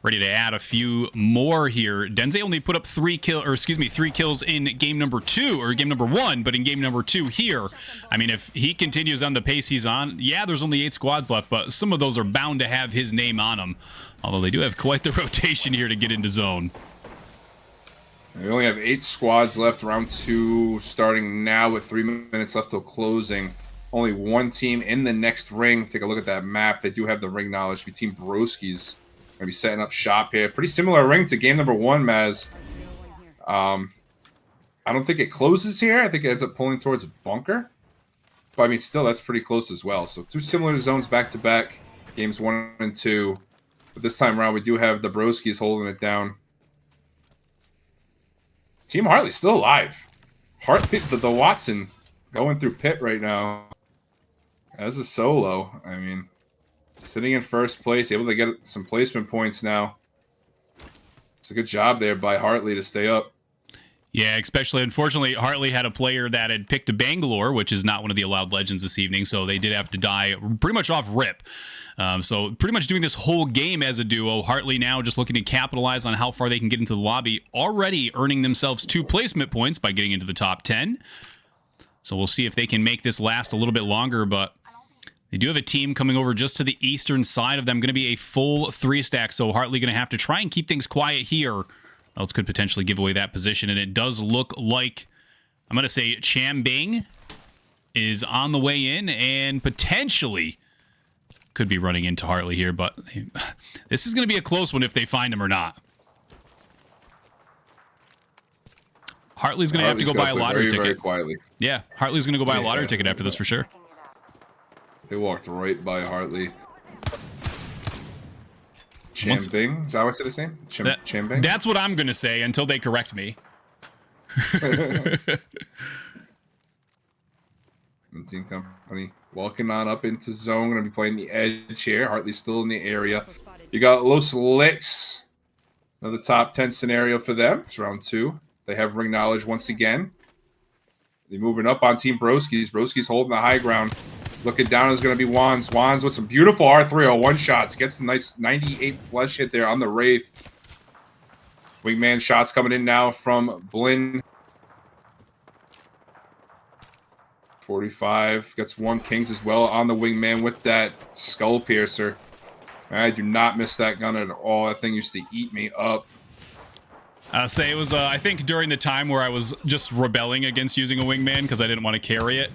Ready to add a few more here. Denze only put up 3 kills in game number 2 or game number 1, but in game number 2 here, I mean, if he continues on the pace he's on, yeah, there's only 8 squads left, but some of those are bound to have his name on them. Although they do have quite the rotation here to get into zone. We only have 8 squads left. Round 2 starting now with 3 minutes left till closing. Only 1 team in the next ring. Take a look at that map. They do have the ring knowledge. Be Team Broski's going to be setting up shop here. Pretty similar ring to game number 1, Maz. I don't think it closes here. I think it ends up pulling towards bunker. But I mean, still, that's pretty close as well. So 2 similar zones back to back. Games 1 and 2. But this time around, we do have the Broski's holding it down. Team Hartley's still alive. Hartley, the Watson going through pit right now as a solo. I mean, sitting in first place, able to get some placement points now. It's a good job there by Hartley to stay up. Yeah, especially, unfortunately, Hartley had a player that had picked a Bangalore, which is not one of the allowed legends this evening, so they did have to die pretty much off rip. So pretty much doing this whole game as a duo. Hartley now just looking to capitalize on how far they can get into the lobby, already earning themselves 2 placement points by getting into the top 10. So we'll see if they can make this last a little bit longer, but they do have a team coming over just to the eastern side of them. Going to be a full 3-stack, so Hartley going to have to try and keep things quiet here. Else could potentially give away that position, and it does look like, I'm going to say, Chambing is on the way in and potentially could be running into Hartley here, but this is going to be a close one if they find him or not. Hartley's going to have to go buy a lottery ticket. Very quietly. Yeah, Hartley's going to go buy a lottery ticket after this for sure. They walked right by Hartley. Chambing? Is that what I said his name? Chambing? That's what I'm going to say until they correct me. Team Company walking on up into zone. Going to be playing the edge here. Hartley's still in the area. You got Los Licks. Another top 10 scenario for them. It's round 2. They have ring knowledge once again. They're moving up on Team Broski's. Broski's holding the high ground. Looking down is going to be Wands. Wands with some beautiful R301 shots. Gets a nice 98 flesh hit there on the Wraith. Wingman shots coming in now from Blinn. 45. Gets 1 Kings as well on the Wingman with that Skull Piercer. I do not miss that gun at all. That thing used to eat me up. Say it was, I think, during the time where I was just rebelling against using a wingman because I didn't want to carry it.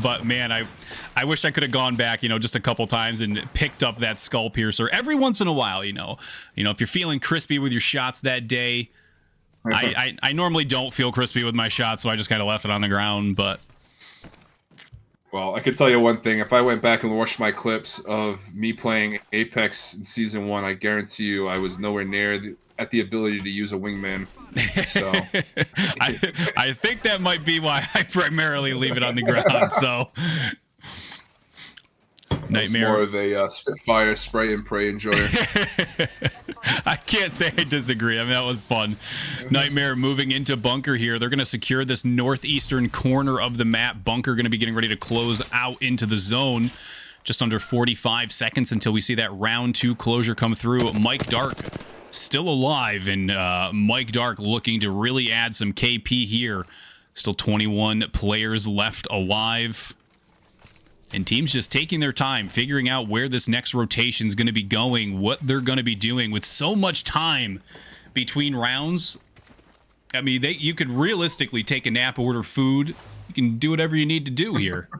But man, I wish I could have gone back, just a couple times and picked up that Skull Piercer every once in a while. If you're feeling crispy with your shots that day, I normally don't feel crispy with my shots, so I just kind of left it on the ground. But well, I can tell you one thing: if I went back and watched my clips of me playing Apex in season 1, I guarantee you I was nowhere near at the ability to use a wingman. So I think that might be why I primarily leave it on the ground. So Nightmare, more of a Spitfire spray and pray enjoyer. I can't say I disagree. I mean, that was fun. Nightmare moving into bunker here. They're going to secure this northeastern corner of the map. Bunker going to be getting ready to close out into the zone. Just under 45 seconds until we see that round 2 closure come through. Mike Dark still alive, and Mike Dark looking to really add some KP here. Still 21 players left alive. And teams just taking their time, figuring out where this next rotation is going to be going, what they're going to be doing. With so much time between rounds, I mean, you could realistically take a nap, order food. You can do whatever you need to do here.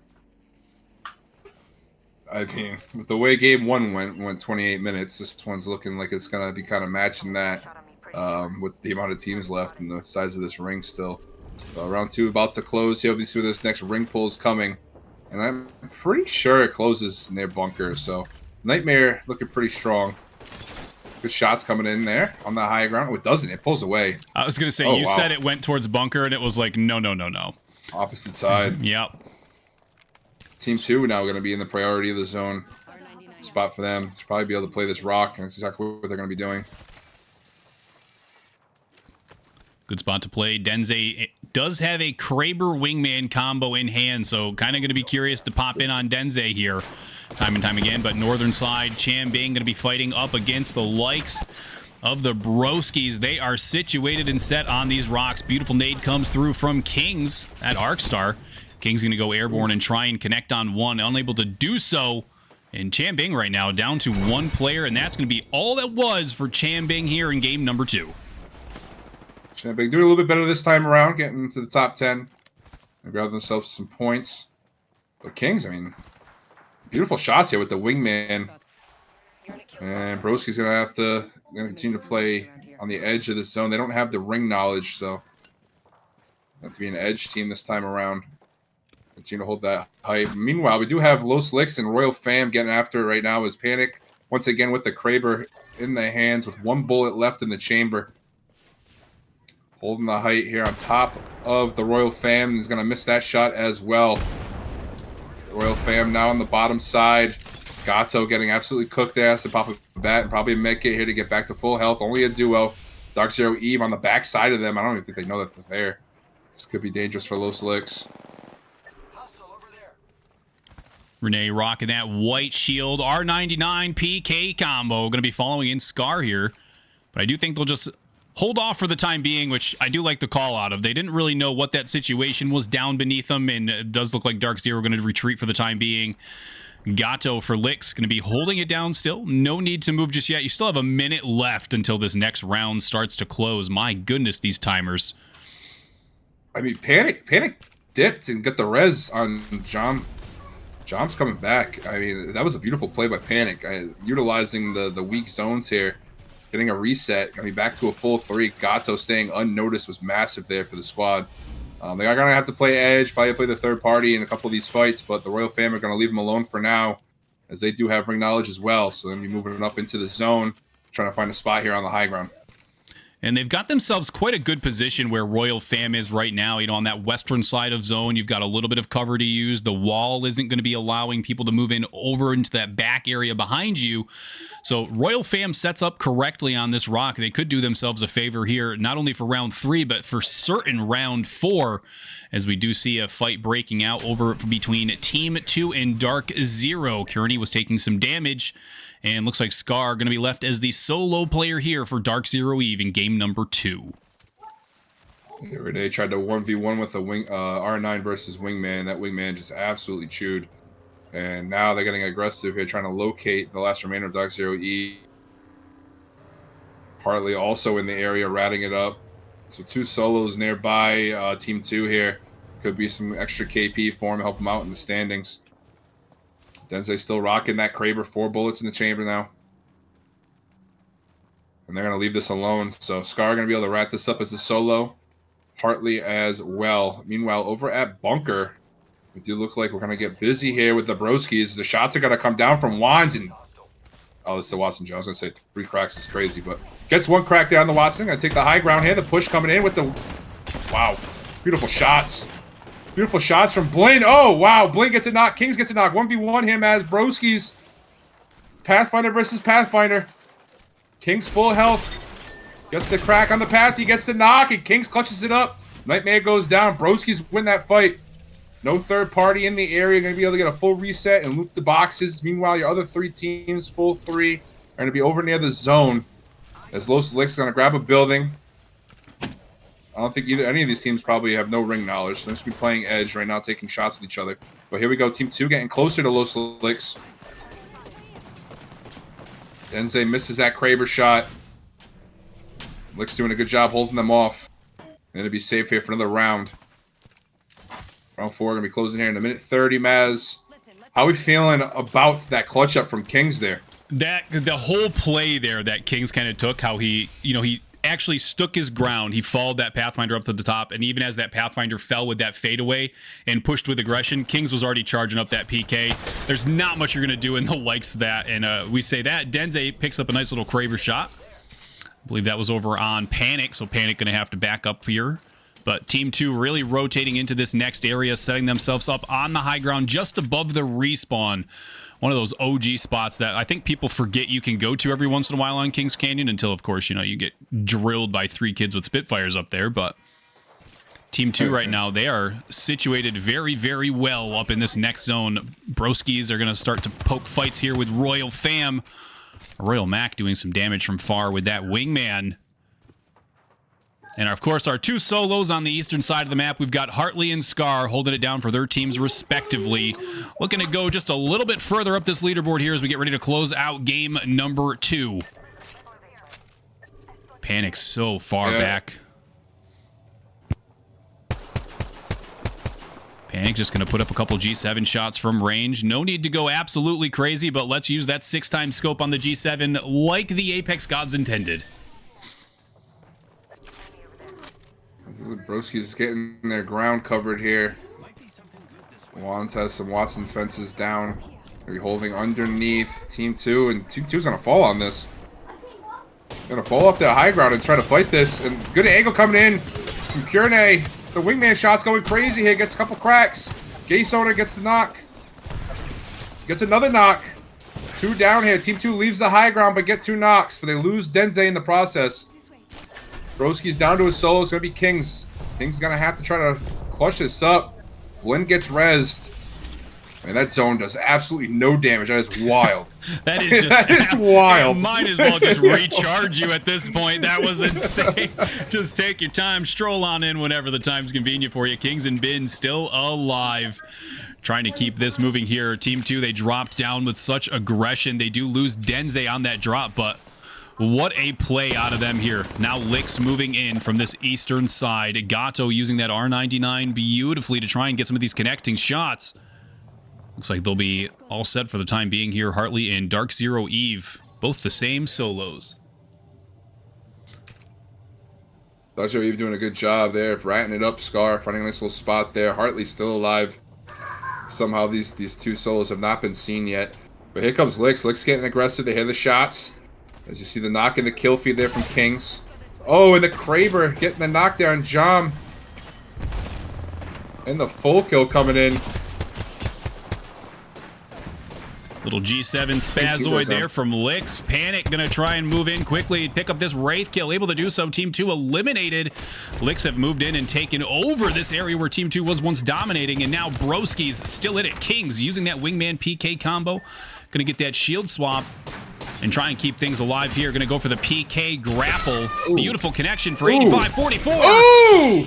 I mean, with the way game 1 went 28 minutes, this one's looking like it's going to be kind of matching that with the amount of teams left and the size of this ring still. So round 2 about to close. Here we see where this next ring pull is coming. And I'm pretty sure it closes near bunker. So Nightmare looking pretty strong. Good shots coming in there on the high ground. Oh, it doesn't. It pulls away. I was going to say, you said it went towards bunker, and it was like, no. Opposite side. Yep. Team 2 now going to be in the priority of the zone spot for them. Should probably be able to play this rock, and that's exactly what they're going to be doing. Good spot to play. Denze does have a Kraber wingman combo in hand, so kind of going to be curious to pop in on Denze here time and time again. But northern side, Chanbing going to be fighting up against the likes of the Broskis. They are situated and set on these rocks. Beautiful nade comes through from Kings at Arcstar. Kings going to go airborne and try and connect on one. Unable to do so. And Chanbing right now down to one player, and that's going to be all that was for Chanbing here in game number 2. Chanbing doing a little bit better this time around, getting into the top 10. They grab themselves some points. But Kings, I mean, beautiful shots here with the wingman. And Broski's going to have to continue to play on the edge of the zone. They don't have the ring knowledge, so they have to be an edge team this time around. Continue to hold that hype. Meanwhile, we do have Los Licks and Royal Fam getting after it right now as Panic, once again with the Kraber in the hands with one bullet left in the chamber. Holding the height here on top of the Royal Fam. He's going to miss that shot as well. Royal Fam now on the bottom side. Gato getting absolutely cooked there. Has to pop a bat and probably make it here to get back to full health. Only a duo. Dark Zero Eve on the back side of them. I don't even think they know that they're there. This could be dangerous for Los Licks. Renee rocking that white shield. R99 PK combo. Going to be following in Scar here. But I do think they'll just hold off for the time being, which I do like the call out of. They didn't really know what that situation was down beneath them, and it does look like Dark Zero going to retreat for the time being. Gato for Licks going to be holding it down still. No need to move just yet. You still have a minute left until this next round starts to close. My goodness, these timers. I mean, Panic dipped and got the res on Jom. Jom's coming back. I mean, that was a beautiful play by Panic. Utilizing the weak zones here. Getting a reset. Going to be back to a full 3. Gato staying unnoticed was massive there for the squad. They are going to have to play edge, probably play the third party in a couple of these fights, but the Royal Fam are going to leave them alone for now, as they do have ring knowledge as well. So they'll be moving up into the zone, trying to find a spot here on the high ground. And they've got themselves quite a good position where Royal Fam is right now. You know, on that western side of zone, you've got a little bit of cover to use. The wall isn't going to be allowing people to move in over into that back area behind you. So Royal Fam sets up correctly on this rock. They could do themselves a favor here, not only for round 3, but for certain round 4, as we do see a fight breaking out over between Team 2 and Dark Zero. Kearney was taking some damage. And looks like Scar going to be left as the solo player here for Dark Zero Eve in game number 2. Renee tried to 1v1 with a R9 versus Wingman. That Wingman just absolutely chewed. And now they're getting aggressive here, trying to locate the last remainder of Dark Zero Eve. Hartley also in the area, ratting it up. So 2 solos nearby. Team 2 here. Could be some extra KP for him, help him out in the standings. Denze still rocking that Kraber, 4 bullets in the chamber now. And they're going to leave this alone. So Scar going to be able to wrap this up as a solo. Hartley as well. Meanwhile, over at Bunker, we do look like we're going to get busy here with the Broskis. The shots are going to come down from Wands. And oh, it's the Watson Jones. I was going to say 3 cracks is crazy, but gets 1 crack down the Watson. Going to take the high ground here. The push coming in with the... Wow. Beautiful shots. Beautiful shots from Blaine. Oh, wow. Blaine gets a knock. Kings gets a knock. 1v1 him as Broski's Pathfinder versus Pathfinder. Kings full health. Gets the crack on the path. He gets the knock, and Kings clutches it up. Nightmare goes down. Broski's win that fight. No third party in the area. Going to be able to get a full reset and loot the boxes. Meanwhile, your other 3 teams, full 3, are going to be over near the zone. As Los Licks is going to grab a building. I don't think any of these teams probably have no ring knowledge. So they're just be playing edge right now, taking shots with each other. But here we go. Team 2 getting closer to Los Licks. Denze misses that Kraber shot. Licks doing a good job holding them off. And it'll be safe here for another round. Round 4 going to be closing here in a minute 30, Maz. How are we feeling about that clutch up from Kings there? The whole play there that Kings kind of took, how he actually stuck his ground. He followed that Pathfinder up to the top, and even as that Pathfinder fell with that fadeaway and pushed with aggression, Kings was already charging up that PK. There's not much you're going to do in the likes of that, and we say that. Denze picks up a nice little Kraber shot. I believe that was over on Panic, so Panic going to have to back up here. But Team 2 really rotating into this next area, setting themselves up on the high ground just above the respawn. One of those OG spots that I think people forget you can go to every once in a while on Kings Canyon until, of course, you get drilled by 3 kids with Spitfires up there. But Team 2 right now, they are situated very, very well up in this next zone. Broskis are going to start to poke fights here with Royal Fam. Royal Mac doing some damage from far with that wingman. And, of course, our 2 solos on the eastern side of the map. We've got Hartley and Scar holding it down for their teams respectively. Looking to go just a little bit further up this leaderboard here as we get ready to close out game number 2. Panic's so far back. Panic just going to put up a couple G7 shots from range. No need to go absolutely crazy, but let's use that 6x scope on the G7 like the Apex gods intended. Broski's getting their ground covered here. Wands has some Watson fences down. They're holding underneath Team 2, and Team 2's gonna fall on this. Gonna fall up that high ground and try to fight this. And good angle coming in from Purene. The wingman shot's going crazy here. Gets a couple cracks. Gase owner gets the knock. Gets another knock. 2 down here. Team 2 leaves the high ground but get 2 knocks, but they lose Denze in the process. Broski's down to his solo. It's going to be Kings. Kings going to have to try to clutch this up. Blinn gets rezzed. And that zone does absolutely no damage. That is wild. That is just that is wild. Might as well just recharge you at this point. That was insane. Just take your time. Stroll on in whenever the time's convenient for you. Kings and Bin still alive. Trying to keep this moving here. Team 2, they dropped down with such aggression. They do lose Denze on that drop, but what a play out of them here. Now Licks moving in from this eastern side. Gato using that R99 beautifully to try and get some of these connecting shots. Looks like they'll be all set for the time being here. Hartley and Dark Zero Eve, both the same solos. Dark Zero Eve doing a good job there, ratting it up. Scar finding a nice little spot there. Hartley's still alive. Somehow these 2 solos have not been seen yet. But here comes Licks. Licks getting aggressive. They hear the shots. As you see the knock and the kill feed there from Kings. Oh, and the Kraber getting the knockdown. Jom. And the full kill coming in. Little G7 Spazoid there from Licks. Panic going to try and move in quickly. Pick up this Wraith kill. Able to do so. Team 2 eliminated. Licks have moved in and taken over this area where Team 2 was once dominating. And now Broski's still in it. Kings using that Wingman PK combo. Going to get that shield swap and try and keep things alive here. Going to go for the PK grapple. Ooh. Beautiful connection for 85-44. Ooh!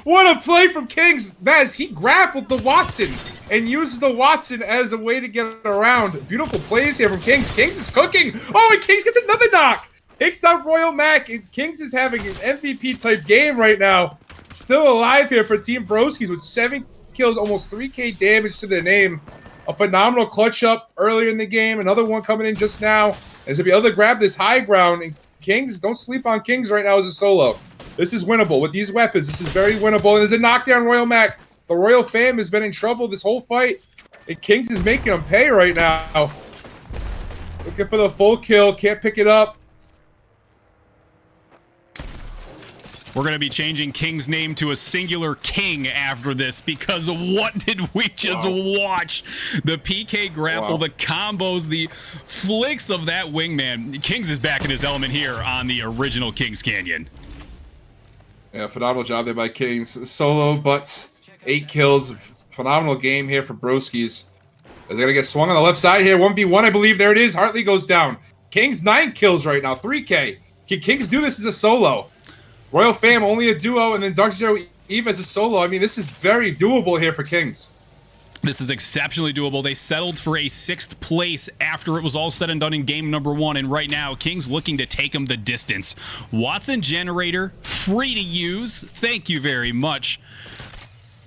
What a play from Kings. That is, he grappled the Watson and uses the Watson as a way to get around. Beautiful plays here from Kings. Kings is cooking. Oh, and Kings gets another knock. Takes out Royal Mac. And Kings is having an MVP-type game right now. Still alive here for Team Broskis with 7 kills, almost 3K damage to their name. A phenomenal clutch up earlier in the game. Another one coming in just now. As if be able to grab this high ground. And Kings, don't sleep on Kings right now as a solo. This is winnable. With these weapons, this is very winnable. And there's a knockdown Royal Mac. The Royal Fam has been in trouble this whole fight. And Kings is making them pay right now. Looking for the full kill. Can't pick it up. We're going to be changing King's name to a singular King after this, because what did we just watch? The PK grapple, the combos, the flicks of that wingman. Kings is back in his element here on the original Kings Canyon. Yeah, phenomenal job there by Kings. Solo, but 8 kills. Phenomenal game here for Broskis. They're going to get swung on the left side here. 1v1, I believe. There it is. Hartley goes down. Kings 9 kills right now. 3K. Can Kings do this as a solo? Royal Fam only a duo, and then Dark Zero Eve as a solo. I mean, this is very doable here for Kings. This is exceptionally doable. They settled for a 6th place after it was all said and done in game number 1, and right now, Kings looking to take them the distance. Watson Generator, free to use. Thank you very much.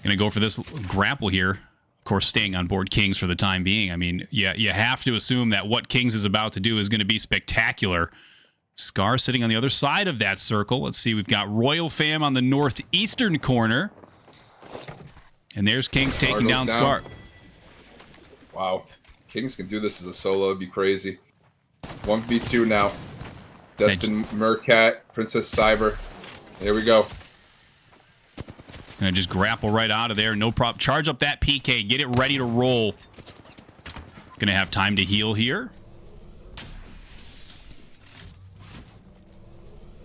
Gonna go for this grapple here. Of course, staying on board Kings for the time being. I mean, yeah, you have to assume that what Kings is about to do is going to be spectacular. Scar sitting on the other side of that circle. Let's see, we've got Royal Fam on the northeastern corner. And there's Kings taking down Scar. Wow. Kings can do this as a solo. It'd be crazy. 1v2 now. Destin Mercat, Princess Cyber. Here we go. Gonna just grapple right out of there. No problem. Charge up that PK. Get it ready to roll. Gonna have time to heal here.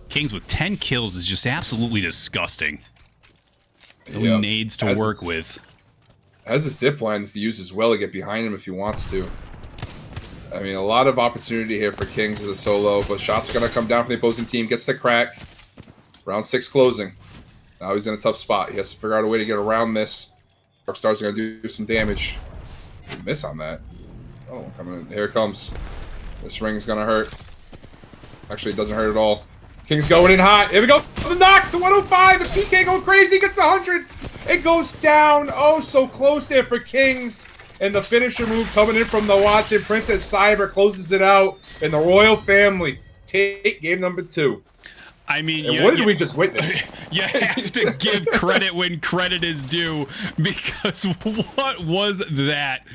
Kings with 10 kills is just absolutely disgusting. No nades to work with. Has a zip line to use as well to get behind him if he wants to. I mean, a lot of opportunity here for Kings as a solo, but shots are going to come down from the opposing team. Gets the crack. Round 6 closing. Now he's in a tough spot. He has to figure out a way to get around this. Darkstar's going to do some damage. Miss on that. Oh, coming in. Here it comes. This ring's going to hurt. Actually, it doesn't hurt at all. King's going in hot. Here we go. The knock. The 105. The PK going crazy. Gets the 100. It goes down. Oh, so close there for Kings. And the finisher move coming in from the Watson. Princess Cyber closes it out. And the Royal family take game number 2. I mean, and what did we just witness? You have to give credit when credit is due, because what was that?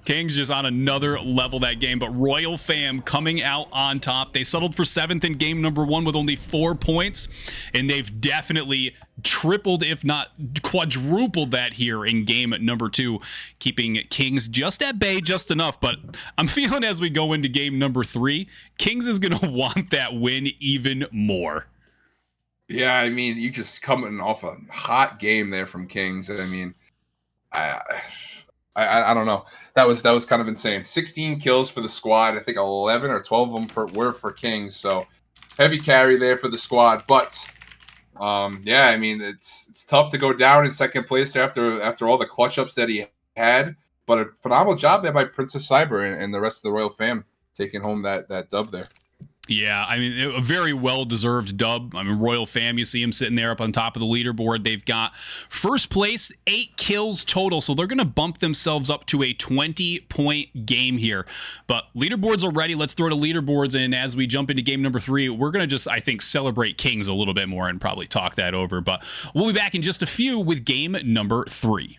Kings just on another level that game, but Royal fam coming out on top. They settled for 7th in game number 1 with only 4 points, and they've definitely tripled, if not quadrupled that here in game number 2, keeping Kings just at bay just enough. But I'm feeling as we go into game number 3, Kings is going to want that win even more. Yeah, I mean, you just coming off a hot game there from Kings. I mean, I don't know. That was kind of insane. 16 kills for the squad. I think 11 or 12 of them were for Kings. So heavy carry there for the squad. But yeah, I mean, it's tough to go down in second place after all the clutch ups that he had. But a phenomenal job there by Princess Cyber and the rest of the Royal fam taking home that dub there. Yeah, I mean, a very well-deserved dub. I mean, Royal fam, you see him sitting there up on top of the leaderboard. They've got first place, 8 kills total, so they're going to bump themselves up to a 20-point game here. But leaderboards are ready. Let's throw the leaderboards in as we jump into game number 3. We're going to just, I think, celebrate Kings a little bit more and probably talk that over. But we'll be back in just a few with game number 3.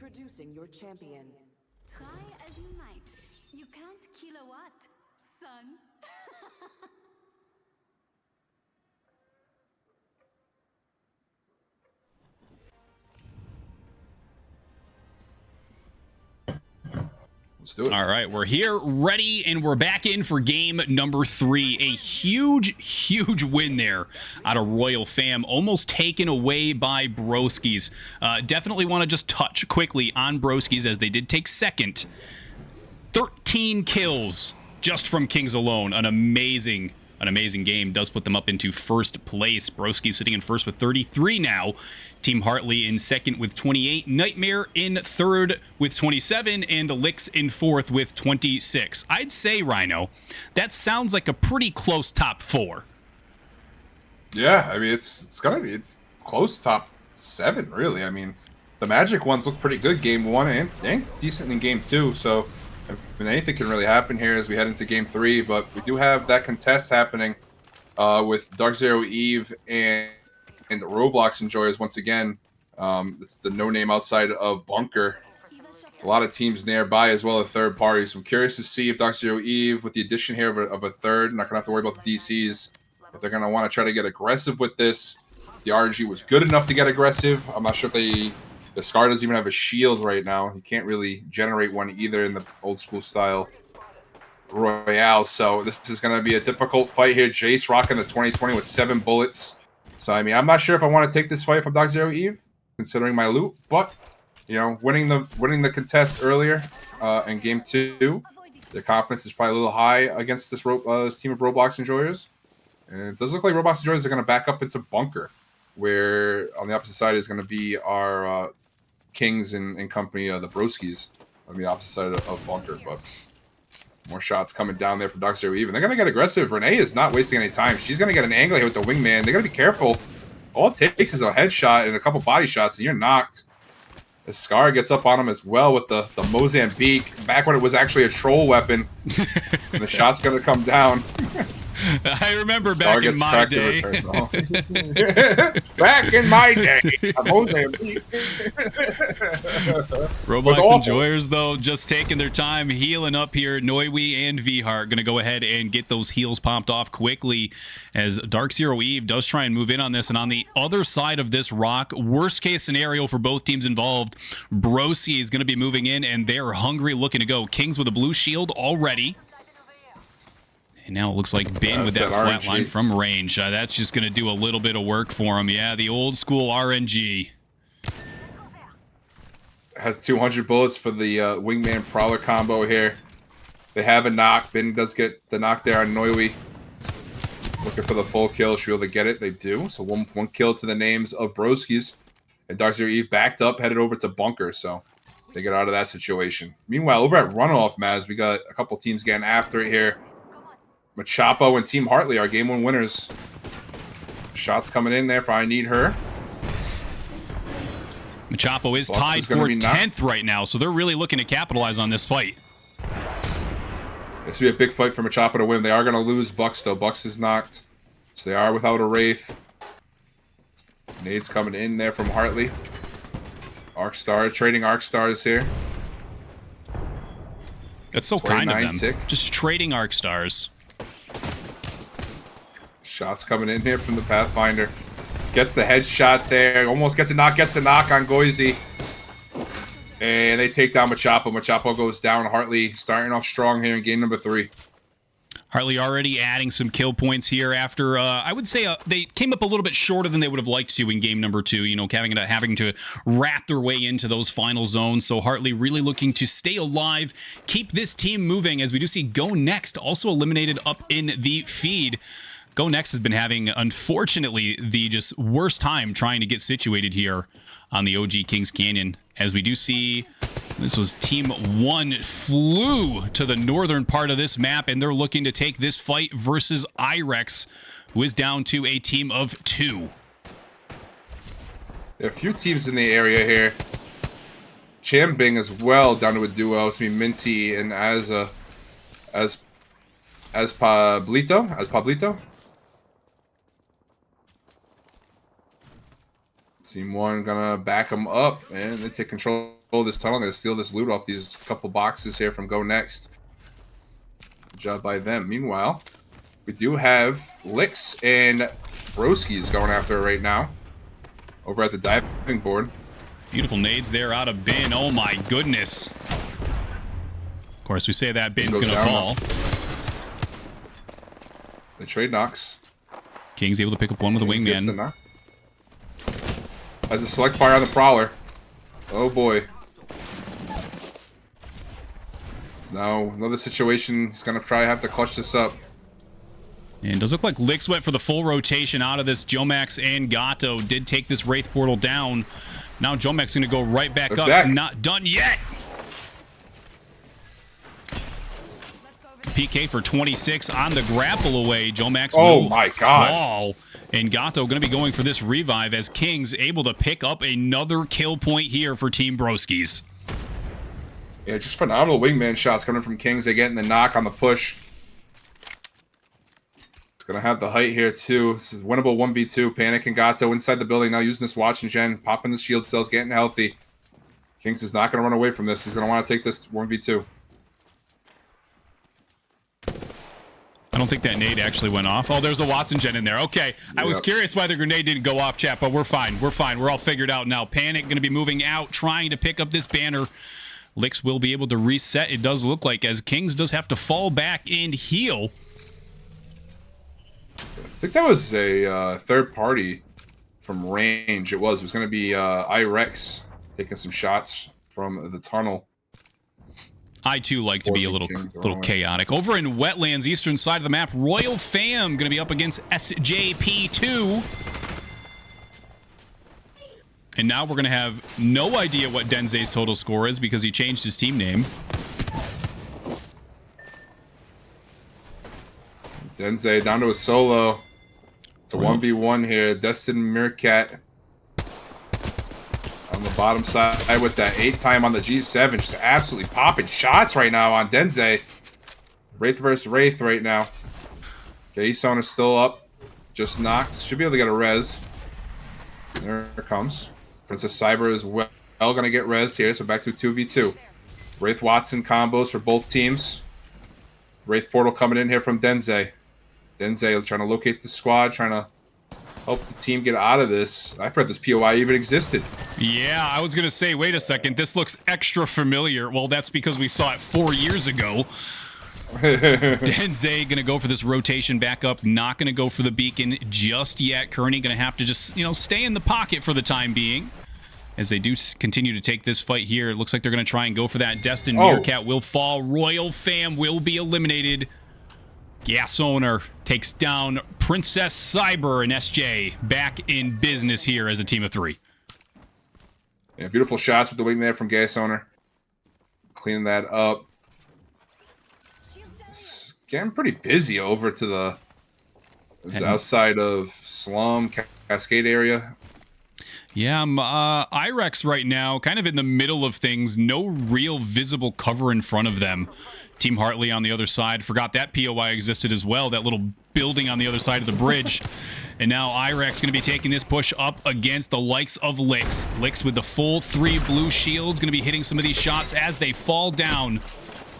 Introducing your champion. Try as you might. You can't kill a what, son? Let's do it. All right, we're here, ready, and we're back in for game number 3. A huge win there out of Royal fam, almost taken away by Broskies. Definitely want to just touch quickly on Broskies as they did take second. 13 kills just from Kings alone. An amazing game. Does put them up into first place. Broski sitting in first with 33 now. Team Hartley in second with 28. Nightmare in third with 27. And Elix in fourth with 26. I'd say, Rhino, that sounds like a pretty close top 4. Yeah, I mean, it's close top 7, really. I mean, the Magic ones look pretty good game 1 and decent in game 2. So, I mean, anything can really happen here as we head into game 3. But we do have that contest happening with Dark Zero Eve and the Roblox enjoyers once again. It's the no name outside of Bunker. A lot of teams nearby as well as third parties. So I'm curious to see if Dark Zero Eve, with the addition here of a third, not going to have to worry about the DCs, if they're going to want to try to get aggressive with this. If the RNG was good enough to get aggressive. I'm not sure if the Scar doesn't even have a shield right now. He can't really generate one either in the old school style Royale. So this is going to be a difficult fight here. Jace rocking the 2020 with 7 bullets. So, I mean, I'm not sure if I want to take this fight from Dark Zero Eve, considering my loot. But, you know, winning the contest earlier in game 2, their confidence is probably a little high against this team of Roblox enjoyers. And it does look like Roblox enjoyers are going to back up into Bunker, where on the opposite side is going to be our Kings and company, the Broskies, on the opposite side of Bunker. But more shots coming down there for Dark Zero Eve. And they're going to get aggressive. Renee is not wasting any time. She's going to get an angle here with the wingman. They got to be careful. All it takes is a headshot and a couple body shots, and you're knocked. The Scar gets up on him as well with the Mozambique. Back when it was actually a troll weapon. And the shot's going to come down. I remember back in my day. Back in my day. Mozambique. Roblox enjoyers, though, just taking their time, healing up here. Noiwi and Vheart going to go ahead and get those heals popped off quickly as Dark Zero Eve does try and move in on this. And on the other side of this rock, worst case scenario for both teams involved, Broski is going to be moving in, and they're hungry, looking to go. Kings with a blue shield already. And now it looks like Bin with that flatline from range. That's just going to do a little bit of work for him. Yeah, the old school RNG. Has 200 bullets for the Wingman Prowler combo here. They have a knock. Bin does get the knock there on Noiwi. Looking for the full kill. Should be able to get it. They do. So one kill to the names of Broskies. And Dark Zero Eve backed up, headed over to Bunker. So they get out of that situation. Meanwhile, over at Runoff, Maz, we got a couple teams getting after it here. Machapo and Team Hartley are game 1 winners. Shots coming in there for I Need Her. Machapo is tied for 10th right now, so they're really looking to capitalize on this fight. This will be a big fight for Machapo to win. They are going to lose Bucks, though. Bucks is knocked, so they are without a Wraith. Nades coming in there from Hartley. Arcstar, trading Arcstars here. That's so kind of them. Tick. Just trading Arcstars. Shots coming in here from the Pathfinder. Gets the headshot there. Almost gets a knock. Gets the knock on Goizy. And they take down Machapo. Machapo goes down. Hartley starting off strong here in game number 3. Hartley already adding some kill points here after, I would say, they came up a little bit shorter than they would have liked to in game number 2, you know, having to wrap their way into those final zones. So Hartley really looking to stay alive, keep this team moving, as we do see Go Next also eliminated up in the feed. Go Next has been having, unfortunately, the just worst time trying to get situated here on the OG Kings Canyon. As we do see, this was Team 1 flew to the northern part of this map, and they're looking to take this fight versus Irex, who is down to a team of 2. There are a few teams in the area here. Chambing as well, down to a duo. It's going to be Minty and as Pablito. Team 1 gonna back them up, and they take control this tunnel. I'm going to steal this loot off these couple boxes here from Go Next. Good job by them. Meanwhile, we do have Licks and Broski's going after it right now. Over at the diving board. Beautiful nades there out of bin. Oh my goodness. Of course, we say that bin's going to fall. The trade knocks. King's able to pick up one with a wingman. Has a select fire on the Prowler. Oh boy. It's now another situation. He's going to try to have to clutch this up. And it does look like Licks went for the full rotation out of this. Jomax and Gato did take this Wraith portal down. Now Jomax going to go right back up. Not done yet. PK for 26 on the grapple away. Jomax will fall. And Gato going to be going for this revive as King's able to pick up another kill point here for Team Broski's. Yeah, just phenomenal wingman shots coming from Kings. They're getting the knock on the push. It's going to have the height here, too. This is winnable 1v2. Panic and Gato inside the building now using this watch and gen. Popping the shield cells, getting healthy. Kings is not going to run away from this. He's going to want to take this 1v2. I don't think that nade actually went off. Oh, there's a Watson gen in there. Okay. Yep. I was curious why the grenade didn't go off, chat, but we're fine. We're fine. We're all figured out now. Panic going to be moving out, trying to pick up this banner. Licks will be able to reset, it does look like, as Kings does have to fall back and heal. I think that was a third party from range. It was going to be Irex taking some shots from the tunnel. I, too, like to be a little chaotic. Over in Wetlands, eastern side of the map, Royal Fam going to be up against SJP2. And now we're going to have no idea what Denze's total score is because he changed his team name. Denze down to a solo. It's a 1v1 here. Destin Meerkat on the bottom side with that 8 time on the G7. Just absolutely popping shots right now on Denze. Wraith versus Wraith right now. Okay, Son is still up. Just knocked. Should be able to get a res. There it comes. Princess Cyber is well going to get rezzed here, so back to a 2v2. Wraith Watson combos for both teams. Wraith Portal coming in here from Denze. Denze trying to locate the squad, trying to help the team get out of this. I forgot this POI even existed. Yeah, I was going to say, wait a second, this looks extra familiar. Well, that's because we saw it 4 years ago. Denze going to go for this rotation back up, not going to go for the beacon just yet. Kearney going to have to just, stay in the pocket for the time being. As they do continue to take this fight here, it looks like they're going to try and go for that. Destin Meerkat will fall. Royal Fam will be eliminated. Gas Owner takes down Princess Cyber and SJ back in business here as a team of 3. Yeah, beautiful shots with the wing there from Gas Owner. Cleaning that up. It's getting pretty busy over to the outside of Slum, Cascade area. Yeah, Irex right now, kind of in the middle of things. No real visible cover in front of them. Team Hartley on the other side. Forgot that POI existed as well. That little building on the other side of the bridge. And now Irex going to be taking this push up against the likes of Licks. Licks with the full 3 blue shields. Going to be hitting some of these shots as they fall down.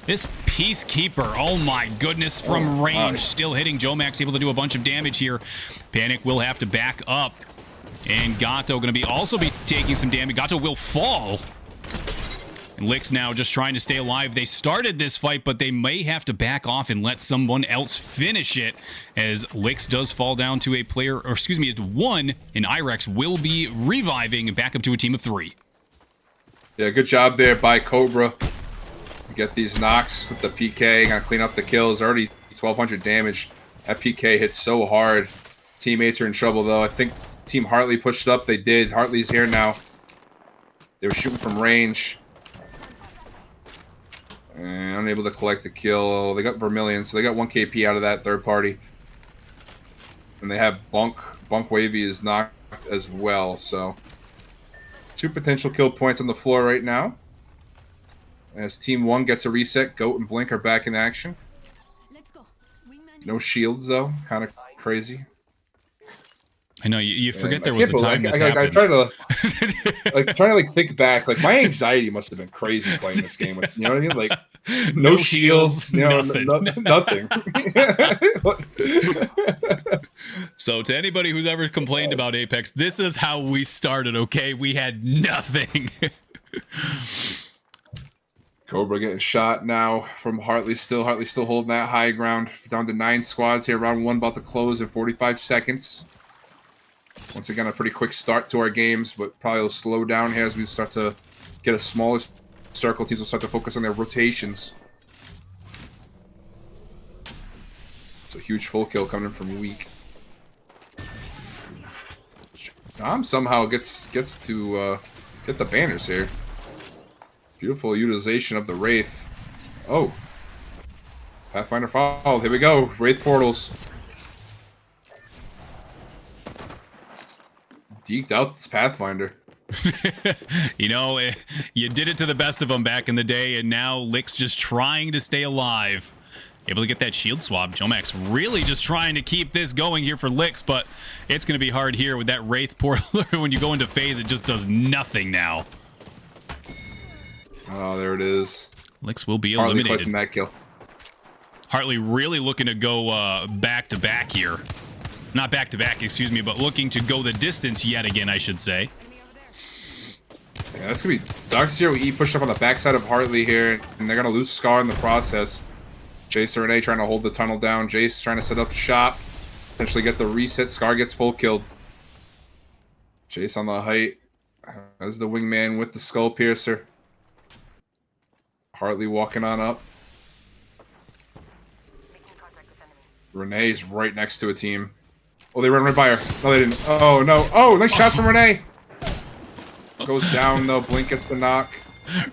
This Peacekeeper, oh my goodness, from range. Still hitting. Jomax able to do a bunch of damage here. Panic will have to back up. And Gato going to be also be taking some damage. Gato will fall. And Licks now just trying to stay alive. They started this fight, but they may have to back off and let someone else finish it, as Licks does fall down to a player, or excuse me, it's 1, and Irex will be reviving back up to a team of 3. Yeah, good job there by Cobra. Get these knocks with the PK. Gonna clean up the kills. Already 1,200 damage. That PK hits so hard. Teammates are in trouble, though. I think Team Hartley pushed it up. They did. Hartley's here now. They were shooting from range. And unable to collect a kill. They got Vermilion, so they got 1 KP out of that third party. And they have Bunk. Bunk Wavy is knocked as well, so 2 potential kill points on the floor right now. As Team 1 gets a reset, Goat and Blink are back in action. No shields, though. Kind of crazy. I know you forget And there was a time this happened. I try to think back. Like my anxiety must have been crazy playing this game. Like, you know what I mean? Like no shields, nothing. Nothing. So to anybody who's ever complained about Apex, this is how we started. Okay, we had nothing. Cobra getting shot now from Hartley. Hartley still holding that high ground. Down to 9 squads here. Round 1 about to close in 45 seconds. Once again, a pretty quick start to our games, but probably will slow down here as we start to get a smaller circle. Teams will start to focus on their rotations. It's a huge full kill coming from Weak. Dom somehow gets to get the banners here. Beautiful utilization of the Wraith. Oh. Pathfinder fouled. Here we go. Wraith portals. Deked out this Pathfinder. You know, you did it to the best of them back in the day, and now Lick's just trying to stay alive. Able to get that shield swap. Jomax really just trying to keep this going here for Licks, but it's going to be hard here with that Wraith portal. When you go into phase, it just does nothing now. Oh, there it is. Licks will be Hartley eliminated. collecting that kill. Hartley really looking to go back-to-back here. Not back-to-back, excuse me, but looking to go the distance yet again, I should say. Yeah, that's going to be Dark Zero E pushed up on the backside of Hartley here, and they're going to lose Scar in the process. Jace and Renee trying to hold the tunnel down. Jace trying to set up shop. Potentially get the reset. Scar gets full killed. Jace on the height. As the wingman with the skull piercer. Hartley walking on up. Renee's right next to a team. Oh, they ran right by her. No, they didn't. Oh, no. Oh, nice shots from Renee. Goes down, though. Blink gets the knock.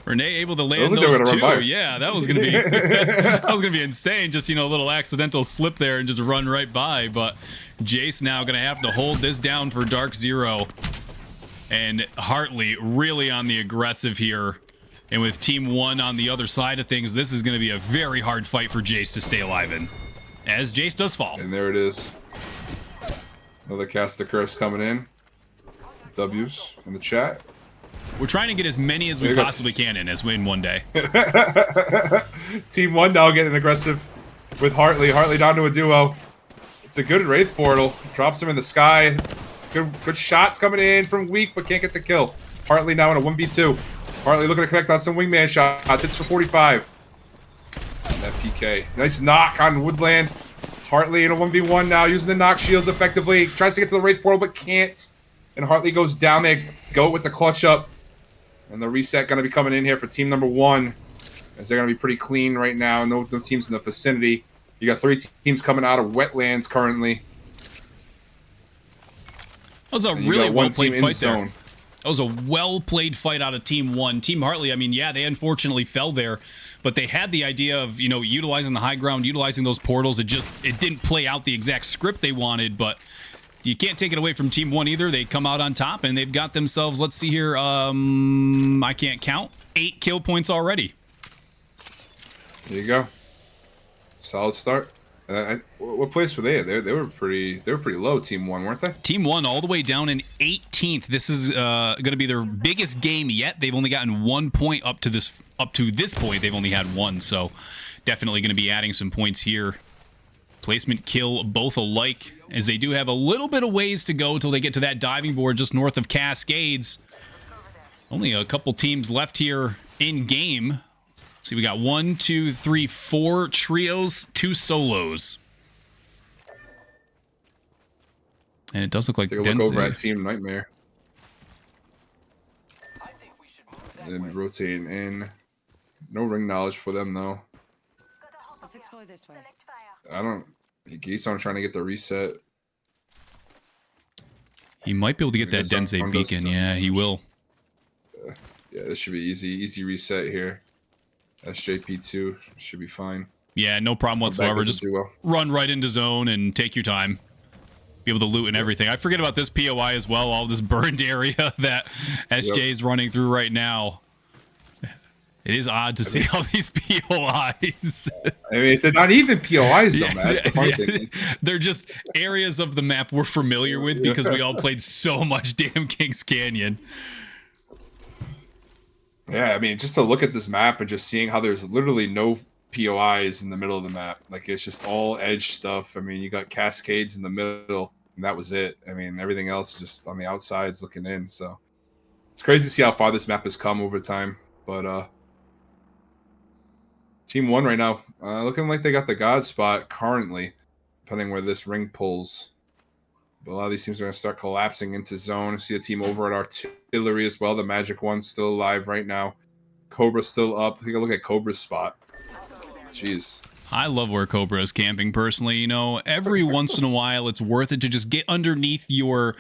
Renee able to land those two. Yeah, that was gonna be that was gonna be insane. Just, you know, a little accidental slip there and just run right by. But Jace now gonna have to hold this down for Dark Zero. And Hartley really on the aggressive here. And with Team 1 on the other side of things, this is gonna be a very hard fight for Jace to stay alive in. As Jace does fall. And there it is. Another cast of curse coming in. W's in the chat. We're trying to get as many as we possibly can in one day. Team 1 now getting aggressive with Hartley. Hartley down to a duo. It's a good Wraith portal. Drops him in the sky. Good shots coming in from Weak, but can't get the kill. Hartley now in a 1v2. Hartley looking to connect on some wingman shots. Hits for 45. And that PK. Nice knock on Woodland. Hartley in a 1v1 now, using the knock shields effectively. Tries to get to the Wraith portal, but can't. And Hartley goes down there. Go with the clutch up. And the reset going to be coming in here for team number 1. As they're going to be pretty clean right now. No teams in the vicinity. You got 3 teams coming out of wetlands currently. That was a really well-played fight there. That was a well-played fight out of Team 1. Team Hartley, I mean, yeah, they unfortunately fell there. But they had the idea of, you know, utilizing the high ground, utilizing those portals. It didn't play out the exact script they wanted, but you can't take it away from Team 1 either. They come out on top, and they've got themselves, let's see here, I can't count, 8 kill points already. There you go. Solid start. What place were they at? They were pretty low, Team 1, weren't they? Team 1 all the way down in 18th. This is going to be their biggest game yet. They've only gotten 1 point up to this point. They've only had 1, so definitely going to be adding some points here. Placement kill both alike, as they do have a little bit of ways to go till they get to that diving board just north of Cascades. Only a couple teams left here in game. See, we got 1, 2, 3, 4 trios, 2 solos. And it does look like Take a look over at Team Nightmare. And rotating in. No ring knowledge for them, though. Let's explore this way. He's on trying to get the reset. He might be able to get that Densei beacon. Yeah, he will. Yeah, this should be easy reset here. SJP2 should be fine. Yeah, no problem whatsoever. Just run right into zone and take your time. Be able to loot and everything. I forget about this POI as well, all this burned area that SJ is running through right now. It is odd to see all these POIs. I mean, they're not even POIs, though, man. That's the funny thing. They're just areas of the map we're familiar with because we all played so much damn Kings Canyon. Yeah, I mean, just to look at this map and just seeing how there's literally no POIs in the middle of the map. Like, it's just all edge stuff. I mean, you got cascades in the middle, and that was it. I mean, everything else is just on the outsides looking in. So it's crazy to see how far this map has come over time. But Team 1 right now, looking like they got the God spot currently, depending where this ring pulls. But a lot of these teams are going to start collapsing into zone. See a team over at Artillery as well. The Magic One's still alive right now. Cobra's still up. Take a look at Cobra's spot. Jeez. I love where Cobra is camping personally. You know, every once in a while, it's worth it to just get underneath your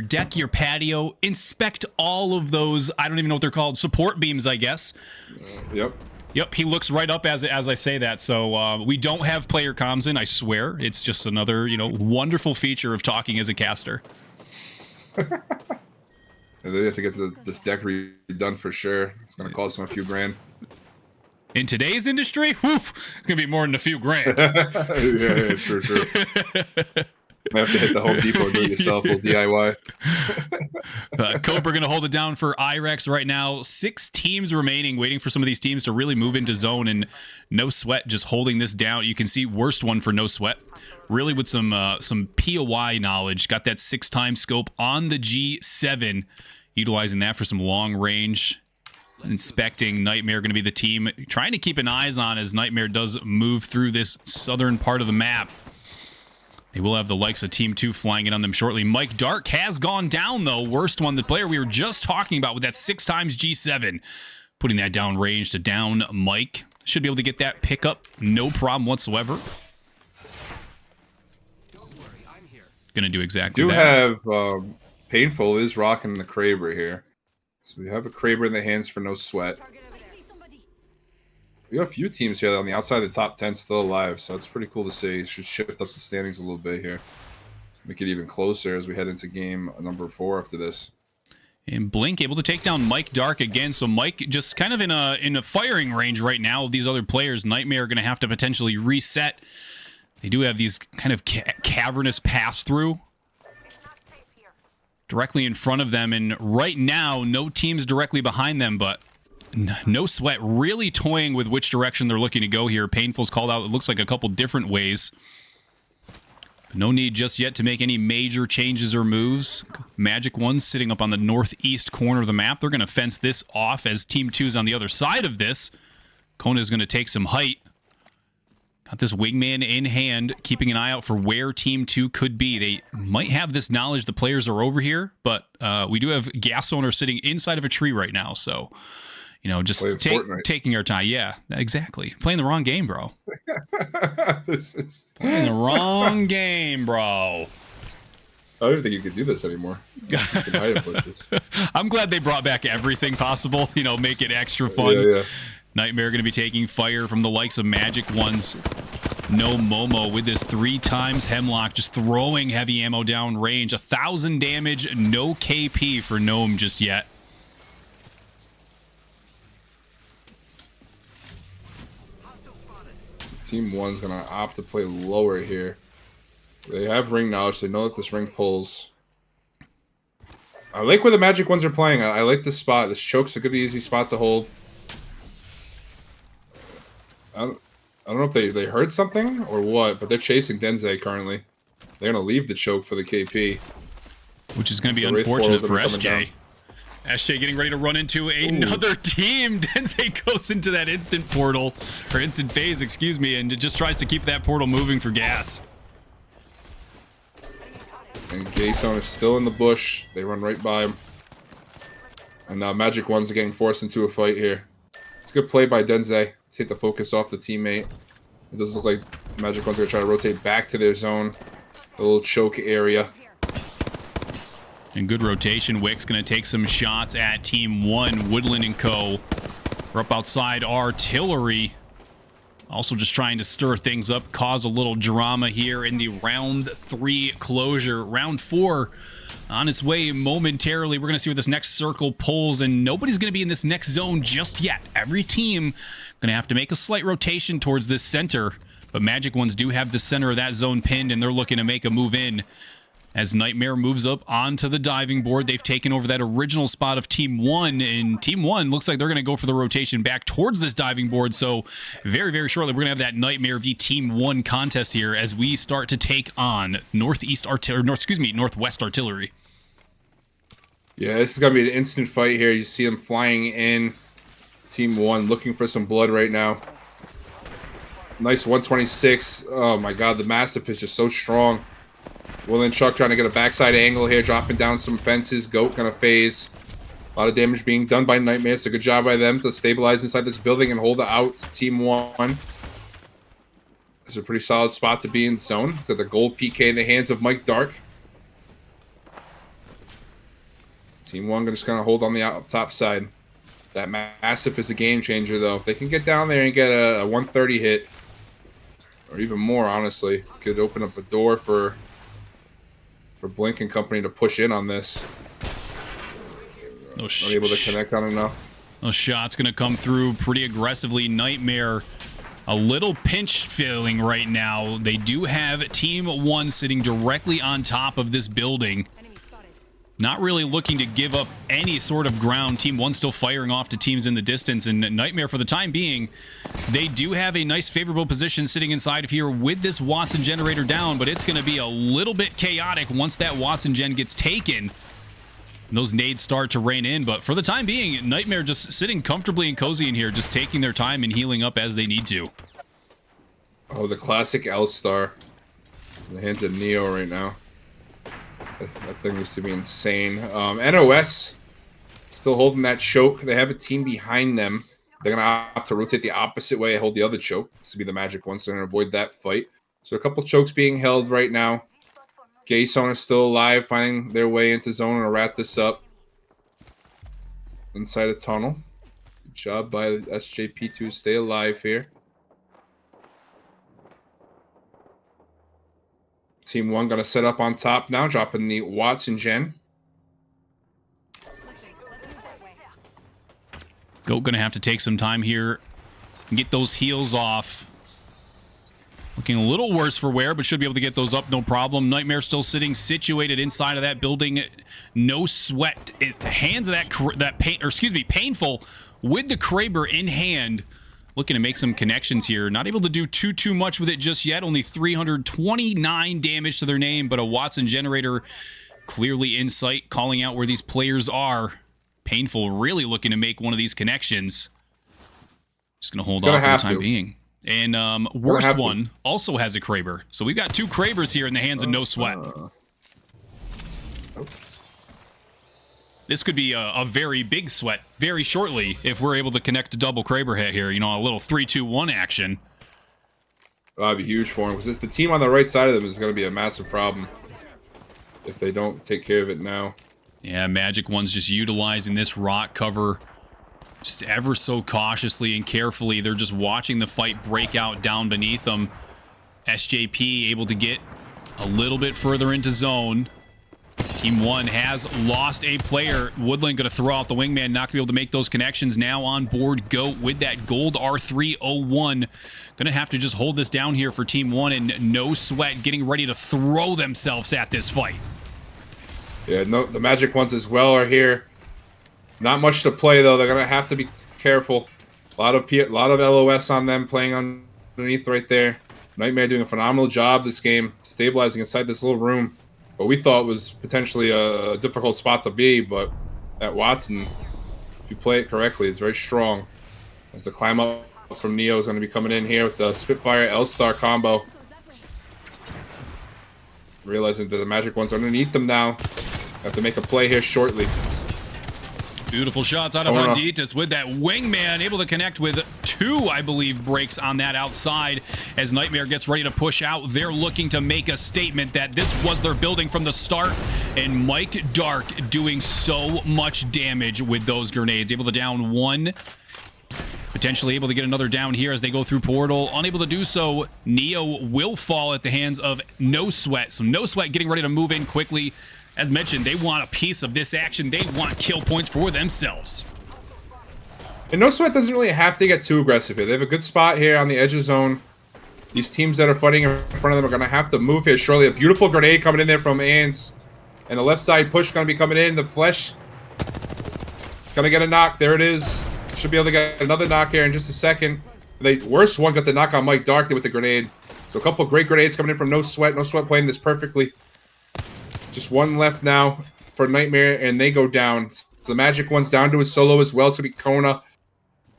deck, your patio, inspect all of those, I don't even know what they're called, support beams, I guess. Yep. Yep, he looks right up as I say that. So we don't have player comms in, I swear. It's just another, you know, wonderful feature of talking as a caster. And they have to get this deck redone for sure. It's going to cost them a few grand. In today's industry, woof, it's going to be more than a few grand. yeah, sure. Might have to hit the Home Depot and do it yourself, little DIY. Cobra going to hold it down for IREX right now. 6 teams remaining, waiting for some of these teams to really move into zone, and No Sweat just holding this down. You can see worst one for No Sweat. Really with some POI knowledge. Got that 6x scope on the G7, utilizing that for some long range. Inspecting Nightmare, going to be the team trying to keep an eyes on as Nightmare does move through this southern part of the map. They will have the likes of Team 2 flying in on them shortly. Mike Dark has gone down, though. Worst one, the player we were just talking about with that 6x G7. Putting that down range to down Mike. Should be able to get that pickup. No problem whatsoever. Going to do exactly that. Have Painful is rocking the Kraber here. So we have a Kraber in the hands for No Sweat. We have a few teams here on the outside of the top 10 still alive, so it's pretty cool to see. Should shift up the standings a little bit here. Make it even closer as we head into game number 4 after this. And Blink able to take down Mike Dark again. So Mike just kind of in a firing range right now of these other players. Nightmare are going to have to potentially reset. They do have these kind of cavernous pass-through directly in front of them. And right now, no teams directly behind them, but No Sweat really toying with which direction they're looking to go here. Painful's called out, it looks like a couple different ways. But no need just yet to make any major changes or moves. Magic One's sitting up on the northeast corner of the map. They're going to fence this off as Team 2's on the other side of this. Kona's going to take some height. Got this wingman in hand, keeping an eye out for where Team 2 could be. They might have this knowledge the players are over here, but we do have Gas Owner sitting inside of a tree right now, so... You know, just taking our time. Yeah, exactly. Playing the wrong game, bro. Playing the wrong game, bro. I don't even think you could do this anymore. I'm glad they brought back everything possible. You know, make it extra fun. Yeah. Nightmare going to be taking fire from the likes of Magic Ones. No Momo with this 3x Hemlock, just throwing heavy ammo down range. 1,000 damage, no KP for Gnome just yet. Team 1's going to opt to play lower here. They have ring knowledge. They know that this ring pulls. I like where the Magic Ones are playing. I like this spot. This choke's a good, easy spot to hold. I don't know if they heard something or what, but they're chasing Denze currently. They're going to leave the choke for the KP. Which is going to be unfortunate for SJ. SJ getting ready to run into another team. Denze goes into that instant portal, or instant phase, excuse me, and it just tries to keep that portal moving for gas. And Gayson is still in the bush. They run right by him. And now Magic Ones are getting forced into a fight here. It's a good play by Denze. Take the focus off the teammate. It does look like Magic Ones are going to try to rotate back to their zone. The little choke area. And good rotation. Wick's going to take some shots at Team 1. Woodland and Co. We're up outside Artillery. Also just trying to stir things up, cause a little drama here in the round 3 closure. Round 4 on its way momentarily. We're going to see where this next circle pulls, and nobody's going to be in this next zone just yet. Every team going to have to make a slight rotation towards this center, but Magic Ones do have the center of that zone pinned, and they're looking to make a move in. As Nightmare moves up onto the diving board, they've taken over that original spot of Team 1, and Team 1 looks like they're going to go for the rotation back towards this diving board, so very, very shortly we're going to have that Nightmare v Team 1 contest here as we start to take on Northwest Artillery. Yeah, this is going to be an instant fight here. You see them flying in. Team 1 looking for some blood right now. Nice 126. Oh my god, the Mastiff is just so strong. Will and Chuck trying to get a backside angle here, dropping down some fences. Goat gonna phase. A lot of damage being done by Nightmare. So good job by them to stabilize inside this building and hold it out. Team 1. This is a pretty solid spot to be in zone. Got the gold PK in the hands of Mike Dark. Team 1 just gonna hold on the top side. That Mastiff is a game changer though. If they can get down there and get a 130 hit, or even more, honestly, could open up a door for Blink and company to push in on this. Not able to connect on enough. Those shots going to come through pretty aggressively. Nightmare a little pinch feeling right now. They do have Team 1 sitting directly on top of this building. Not really looking to give up any sort of ground. Team 1 still firing off to teams in the distance, and Nightmare, for the time being, they do have a nice favorable position sitting inside of here with this Watson generator down, but it's going to be a little bit chaotic once that Watson gen gets taken. Those nades start to rain in, but for the time being, Nightmare just sitting comfortably and cozy in here, just taking their time and healing up as they need to. Oh, the classic L-Star in the hands of Neo right now. That thing used to be insane. NOS still holding that choke. They have a team behind them. They're going to opt to rotate the opposite way, hold the other choke. This will be the Magic Ones. They're going to avoid that fight. So a couple chokes being held right now. Gayson is still alive, finding their way into zone and wrap this up. Inside a tunnel. Good job by SJP to stay alive here. Team 1 going to set up on top now, dropping the Watson gen. Goat going to have to take some time here and get those heals off. Looking a little worse for wear, but should be able to get those up, no problem. Nightmare still sitting situated inside of that building. No sweat. Hands of Painful with the Kraber in hand. Looking to make some connections here. Not able to do too much with it just yet. Only 329 damage to their name, but a Watson generator clearly in sight, calling out where these players are. Painful really looking to make one of these connections. Just going to hold off for the time being. And Worst One also has a Kraber. So we've got 2 Krabers here in the hands of No Sweat. This could be a very big sweat very shortly if we're able to connect a double Kraber hit here. You know, a little 3-2-1 action. That'd be huge for him, because the team on the right side of them is going to be a massive problem if they don't take care of it now. Yeah, Magic One's just utilizing this rock cover just ever so cautiously and carefully. They're just watching the fight break out down beneath them. SJP able to get a little bit further into zone. Team 1 has lost a player. Woodland going to throw out the wingman, not going to be able to make those connections. Now on board Goat with that gold R301. Going to have to just hold this down here for Team 1, and No Sweat getting ready to throw themselves at this fight. Yeah, the Magic Ones as well are here. Not much to play, though. They're going to have to be careful. A lot of LOS on them playing underneath right there. Nightmare doing a phenomenal job this game, stabilizing inside this little room. What we thought was potentially a difficult spot to be, but that Watson, if you play it correctly, is very strong. As the climb up from Neo is going to be coming in here with the Spitfire L-Star combo. Realizing that the Magic Ones are underneath them now. Have to make a play here shortly. Beautiful shots out of Banditas with that wingman, able to connect with 2, I believe, breaks on that outside as Nightmare gets ready to push out. They're looking to make a statement that this was their building from the start, and Mike Dark doing so much damage with those grenades. Able to down 1, potentially able to get another down here as they go through portal. Unable to do so, Neo will fall at the hands of No Sweat. So No Sweat getting ready to move in quickly. As mentioned, they want a piece of this action. They want kill points for themselves. And No Sweat doesn't really have to get too aggressive here. They have a good spot here on the edge of zone. These teams that are fighting in front of them are going to have to move here shortly. A beautiful grenade coming in there from Ants. And the left side push going to be coming in. The Flesh going to get a knock. There it is. Should be able to get another knock here in just a second. The worst one got the knock on Mike Dark there with the grenade. So a couple of great grenades coming in from No Sweat. No Sweat playing this perfectly. Just one left now for Nightmare, and they go down. So the Magic one's down to his solo as well. It's going to be Kona.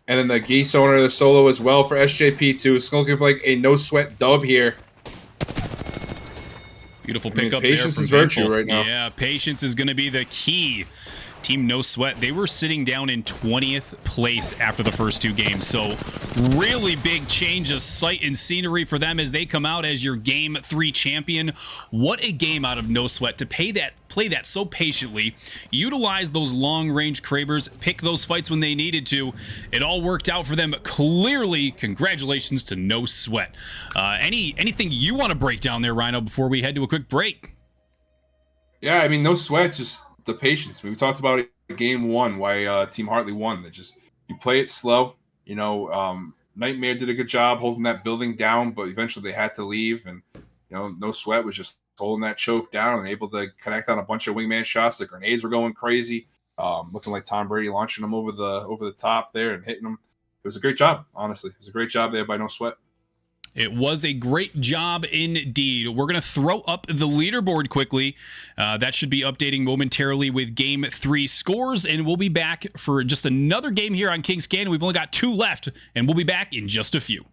And then the Geese owner, the solo as well for SJP2. It's looking like a No Sweat dub here. Beautiful pickup patience there. Patience is virtue right now. Yeah, patience is going to be the key. Team No Sweat, they were sitting down in 20th place after the first 2 games. So really big change of sight and scenery for them as they come out as your Game 3 champion. What a game out of No Sweat to play that so patiently, utilize those long-range Krabers, pick those fights when they needed to. It all worked out for them. Clearly, congratulations to No Sweat. Anything you want to break down there, Rhino, before we head to a quick break? Yeah, I mean, No Sweat, just the patience. We talked about it in game 1, why Team Hartley won. That just, you play it slow. You know, Nightmare did a good job holding that building down, but eventually they had to leave. And, you know, No Sweat was just holding that choke down and able to connect on a bunch of wingman shots. The grenades were going crazy, looking like Tom Brady launching them over the top there and hitting them. It was a great job, honestly. It was a great job there by No Sweat. It was a great job indeed. We're going to throw up the leaderboard quickly. That should be updating momentarily with Game 3 scores, and we'll be back for just another game here on King's Canyon. We've only got 2 left, and we'll be back in just a few.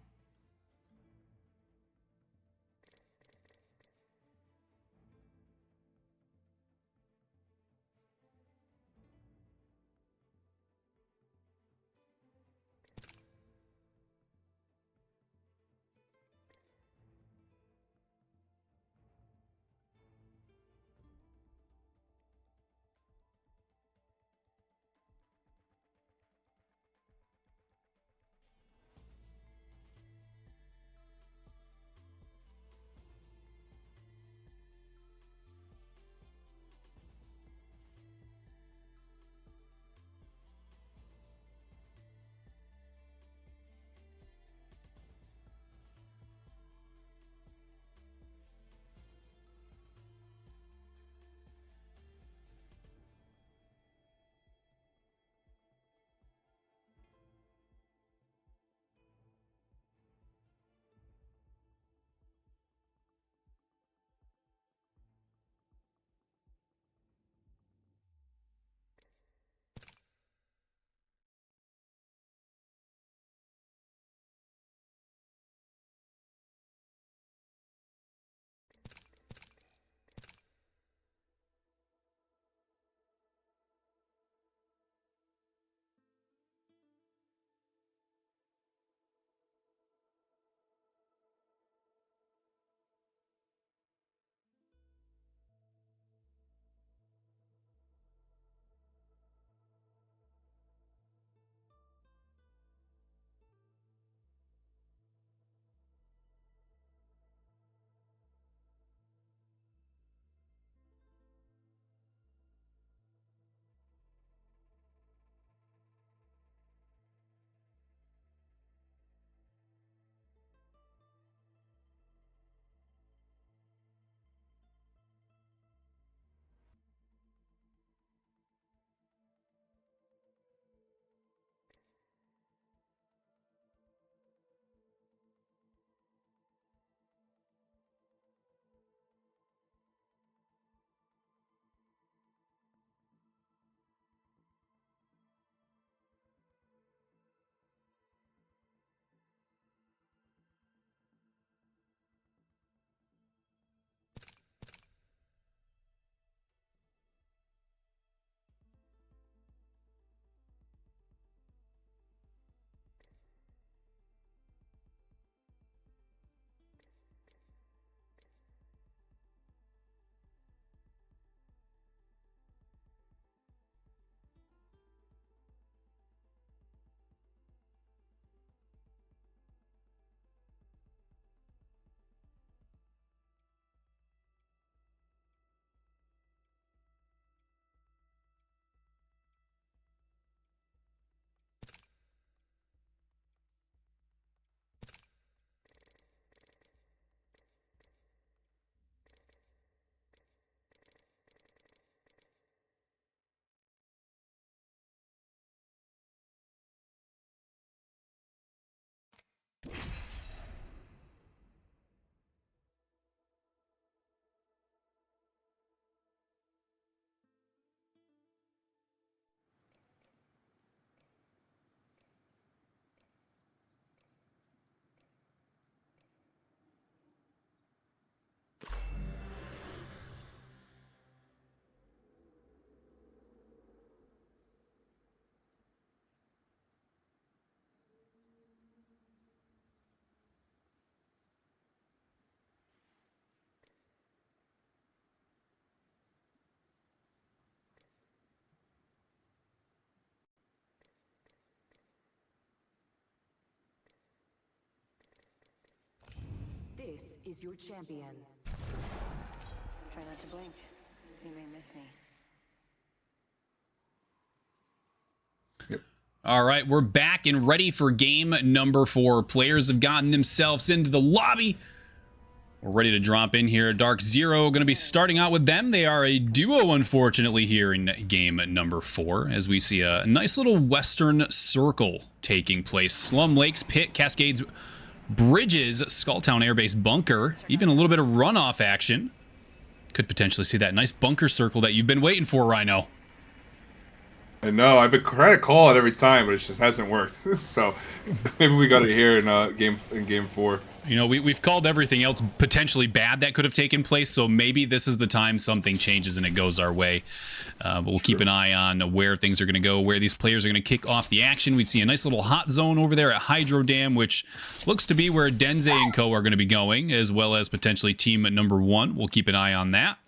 is your champion. Try not to blink. You may miss me. All right, we're back and ready for game number 4. Players have gotten themselves into the lobby. We're ready to drop in here. Dark Zero going to be starting out with them. They are a duo, unfortunately, here in game number 4, as we see a nice little western circle taking place. Slum Lakes, Pit, Cascades, Bridges, Skulltown Air Base Bunker, even a little bit of runoff action. Could potentially see that nice bunker circle that you've been waiting for, Rhino. I know. I've been trying to call it every time, but it just hasn't worked. So maybe we got it here in game 4. You know, we've called everything else potentially bad that could have taken place, so maybe this is the time something changes and it goes our way. But we'll keep an eye on where things are going to go, where these players are going to kick off the action. We'd see a nice little hot zone over there at Hydro Dam, which looks to be where Denze and co are going to be going, as well as potentially team number 1. We'll keep an eye on that.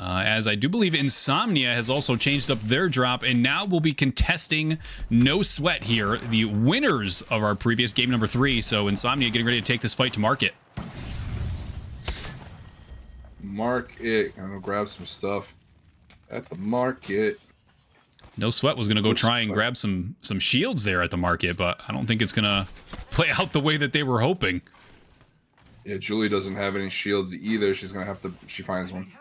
As I do believe Insomnia has also changed up their drop, and now we'll be contesting No Sweat here, the winners of our previous game number 3. So Insomnia getting ready to take this fight to market. Market. I'm going to grab some stuff at the market. No Sweat was going to go try and grab some shields there at the market, but I don't think it's going to play out the way that they were hoping. Yeah, Julie doesn't have any shields either. She's going to have to... She finds one.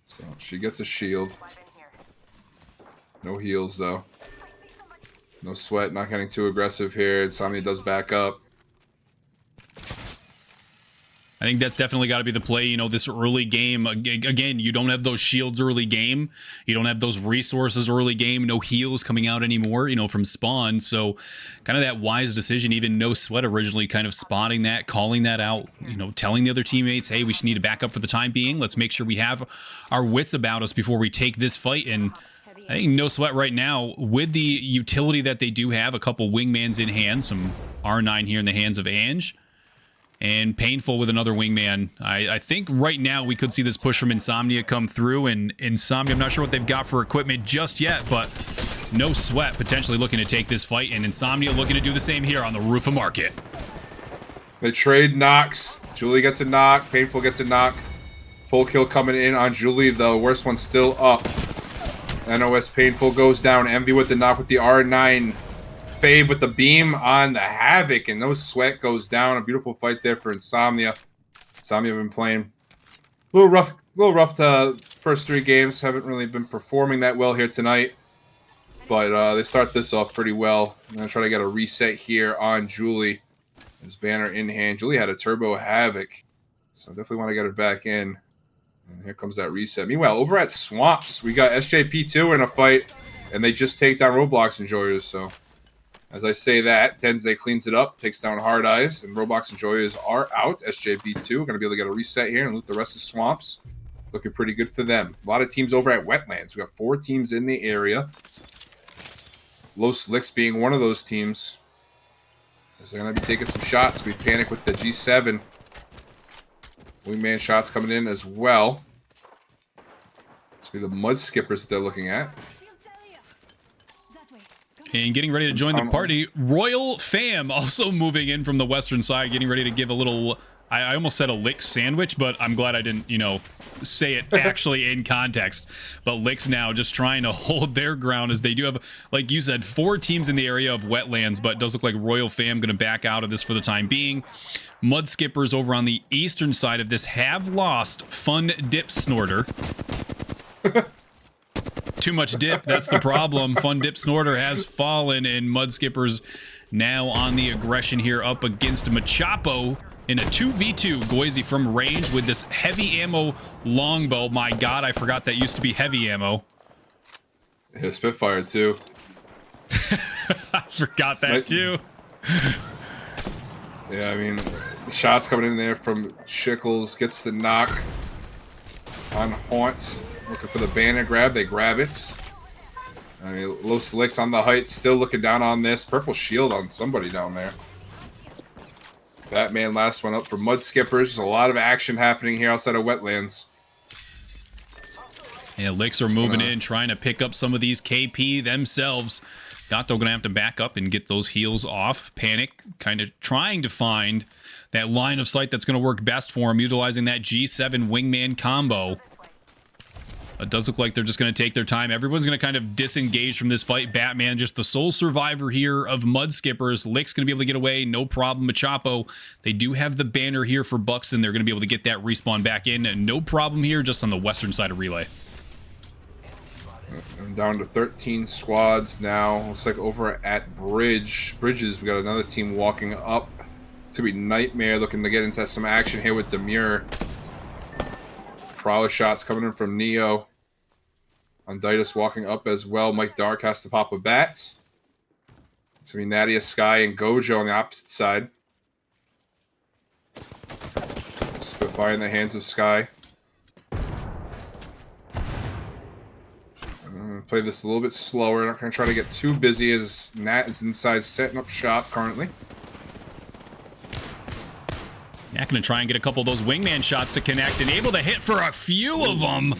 So she gets a shield. No heals though. No Sweat, not getting too aggressive here. Insomnia does back up. I think that's definitely got to be the play. You know, this early game, again, you don't have those shields early game. You don't have those resources early game. No heals coming out anymore, you know, from spawn. So kind of that wise decision, even No Sweat originally kind of spotting that, calling that out, you know, telling the other teammates, hey, we should need to back up for the time being. Let's make sure we have our wits about us before we take this fight. And I think No Sweat right now, with the utility that they do have, a couple wingmans in hand, some R9 here in the hands of Ange, and Painful with another wingman. I think right now we could see this push from Insomnia come through, and Insomnia, I'm not sure what they've got for equipment just yet, but No Sweat potentially looking to take this fight, and Insomnia looking to do the same here on the roof of Market. They trade knocks. Julie gets a knock. Painful gets a knock. Full kill coming in on Julie, though. Worst one still up. NOS Painful goes down. Envy with the knock with the R9. Fave with the beam on the Havoc, and No Sweat goes down. A beautiful fight there for Insomnia. Insomnia have been playing a little rough to first 3 games. Haven't really been performing that well here tonight, but they start this off pretty well. I'm gonna try to get a reset here on Julie. His banner in hand. Julie had a turbo Havoc, so definitely want to get her back in. And here comes that reset. Meanwhile, over at Swamps, we got SJP2 in a fight, and they just take down Roblox Enjoyers, so... As I say that, Denze cleans it up, takes down Hard Eyes, and Roblox Enjoyers are out. SJB2 going to be able to get a reset here and loot the rest of Swamps. Looking pretty good for them. A lot of teams over at Wetlands. We got 4 teams in the area. Los Licks being one of those teams. As they're going to be taking some shots. We panic with the G7. Wingman shots coming in as well. It's going to be the Mud Skippers that they're looking at. And getting ready to join the party, Royal Fam also moving in from the western side, getting ready to give a little, I almost said a lick sandwich, but I'm glad I didn't, you know, say it actually in context. But Licks now just trying to hold their ground, as they do have, like you said, 4 teams in the area of Wetlands, but it does look like Royal Fam going to back out of this for the time being. Mud Skippers over on the eastern side of this have lost Fun Dip Snorter. Too much dip, that's the problem. Fun Dip Snorter has fallen, and Mud Skippers now on the aggression here up against Machapo in a 2v2. Goizy from range with this heavy ammo longbow. My god, I forgot that used to be heavy ammo. Yeah, Spitfire too. I forgot that too. Yeah, I mean, the shots coming in there from Shickles, gets the knock on Haunt. Looking for the banner grab. They grab it. I mean, Los Licks on the heights, still looking down on this. Purple shield on somebody down there. Batman last one up for Mud Skippers. There's a lot of action happening here outside of Wetlands. Yeah, Licks are moving in, trying to pick up some of these KP themselves. Gato going to have to back up and get those heals off. Panic kind of trying to find that line of sight that's going to work best for him, utilizing that G7 wingman combo. It does look like they're just going to take their time. Everyone's going to kind of disengage from this fight. Batman, just the sole survivor here of Mud Skippers. Lick's going to be able to get away. No problem. Machapo, they do have the banner here for Buxton. They're going to be able to get that respawn back in. No problem here, just on the western side of Relay. I'm down to 13 squads now. Looks like over at Bridges, we got another team walking up. It's going to be Nightmare looking to get into some action here with Demure. Prowler shots coming in from Neo. Onditus walking up as well. Mike Dark has to pop a bat. It's going to be Nadia, Sky, and Gojo on the opposite side. Spitfire in the hands of Sky. Play this a little bit slower. Not going to try to get too busy as Nat is inside setting up shop currently. Nat going to try and get a couple of those wingman shots to connect and able to hit for a few of them.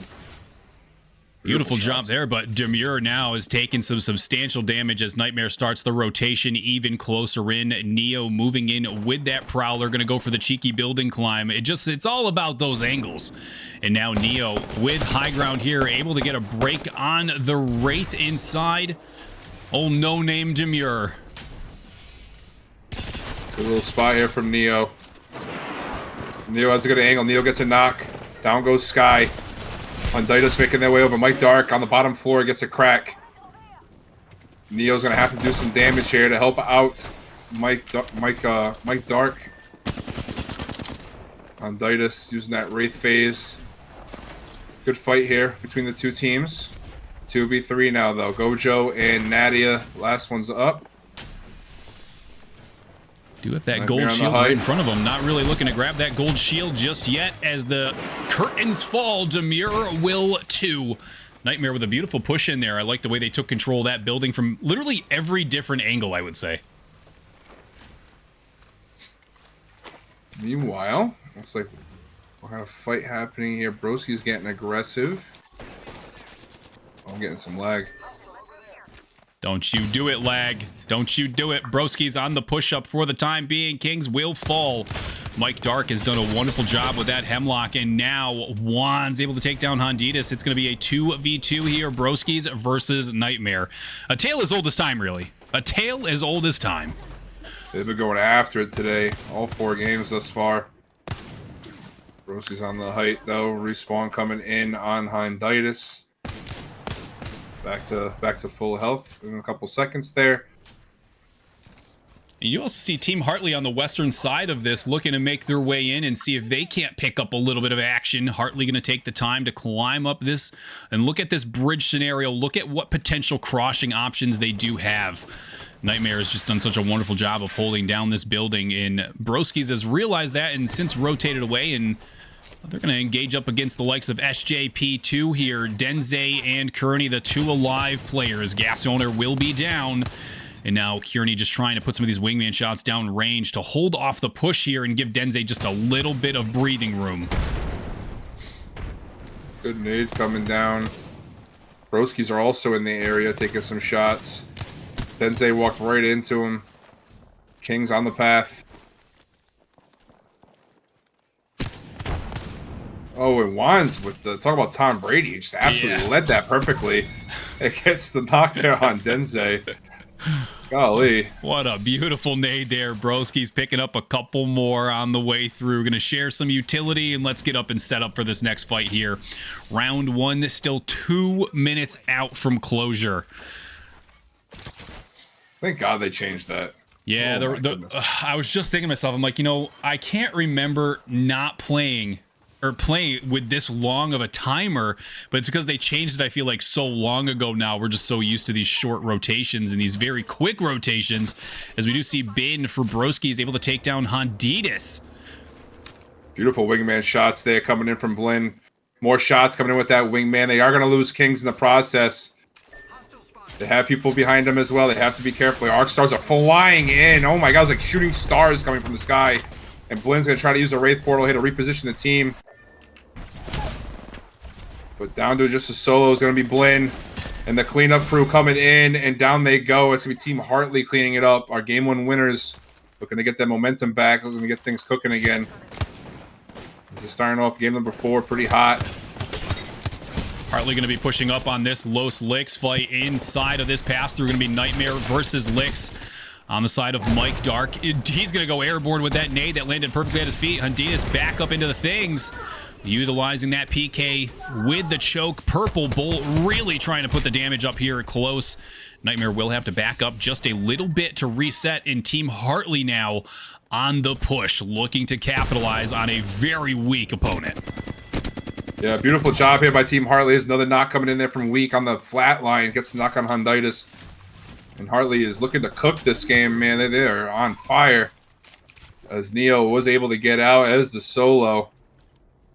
Beautiful job there, but Demure now is taking some substantial damage as Nightmare starts the rotation even closer in. Neo moving in with that Prowler, going to go for the cheeky building climb. It's all about those angles. And now Neo with high ground here, able to get a break on the Wraith inside. Oh, no-name Demure. Good little spot here from Neo. Neo has a good angle. Neo gets a knock. Down goes Sky. Onditus making their way over. Mike Dark on the bottom floor gets a crack. Neo's gonna have to do some damage here to help out Mike Dark. Onditus using that Wraith phase. Good fight here between the two teams. 2v3 now though. Gojo and Nadia. Last one's up. Do have that gold shield right in front of him. Not really looking to grab that gold shield just yet as the curtains fall. Demure will too. Nightmare with a beautiful push in there. I like the way they took control of that building from literally every different angle, I would say. Meanwhile, looks like we'll have a fight happening here. Broski's getting aggressive. Oh, I'm getting some lag. Don't you do it, lag. Don't you do it. Broski's on the push-up for the time being. Kings will fall. Mike Dark has done a wonderful job with that Hemlock, and now Juan's able to take down Honditas. It's going to be a 2v2 here. Broski's versus Nightmare. A tale as old as time, really. A tale as old as time. They've been going after it today. All 4 games thus far. Broski's on the height, though. Respawn coming in on Honditas. Back to full health in a couple seconds there. And you also see Team Hartley on the western side of this looking to make their way in and see if they can't pick up a little bit of action. Hartley going to take the time to climb up this and look at this bridge scenario. Look at what potential crossing options they do have. Nightmare has just done such a wonderful job of holding down this building, and Broski's has realized that and since rotated away, and they're going to engage up against the likes of SJP2 here. Denze and Kearney, the 2 alive players. Gas owner will be down. And now Kearney just trying to put some of these wingman shots down range to hold off the push here and give Denze just a little bit of breathing room. Good nade coming down. Broski's are also in the area taking some shots. Denze walked right into him. King's on the path. Oh, and Juan's with the talk about Tom Brady. Just absolutely led that perfectly. It gets the knock there on Denze. Golly. What a beautiful nade there. Broski's picking up a couple more on the way through. Going to share some utility, and let's get up and set up for this next fight here. Round 1, still 2 minutes out from closure. Thank God they changed that. Yeah, I was just thinking to myself, I'm like, you know, I can't remember not playing or playing with this long of a timer, but it's because they changed it, I feel like, so long ago now. We're just so used to these short rotations and these very quick rotations, as we do see Bin for Broski is able to take down Honditas. Beautiful wingman shots there coming in from Blinn. More shots coming in with that wingman. They are going to lose Kings in the process. They have people behind them as well. They have to be careful. The arc stars are flying in. Oh my God, it's like shooting stars coming from the sky. And Blinn's going to try to use a Wraith portal here to reposition the team. But down to just a solo is going to be Blinn. And the cleanup crew coming in, and down they go. It's going to be Team Hartley cleaning it up. Our Game 1 winners looking to get that momentum back, looking to get things cooking again. This is starting off game number 4, pretty hot. Hartley going to be pushing up on this Los Licks fight inside of this pass-through. Going to be Nightmare versus Licks on the side of Mike Dark. He's going to go airborne with that nade that landed perfectly at his feet. Hundinas back up into the things, utilizing that PK with the choke. Purple Bolt really trying to put the damage up here close. Nightmare will have to back up just a little bit to reset, and Team Hartley now on the push, looking to capitalize on a very weak opponent. Yeah, beautiful job here by Team Hartley. There's another knock coming in there from Weak on the flat line. Gets the knock on Honditis. And Hartley is looking to cook this game, man. They are on fire. As Neo was able to get out as the solo.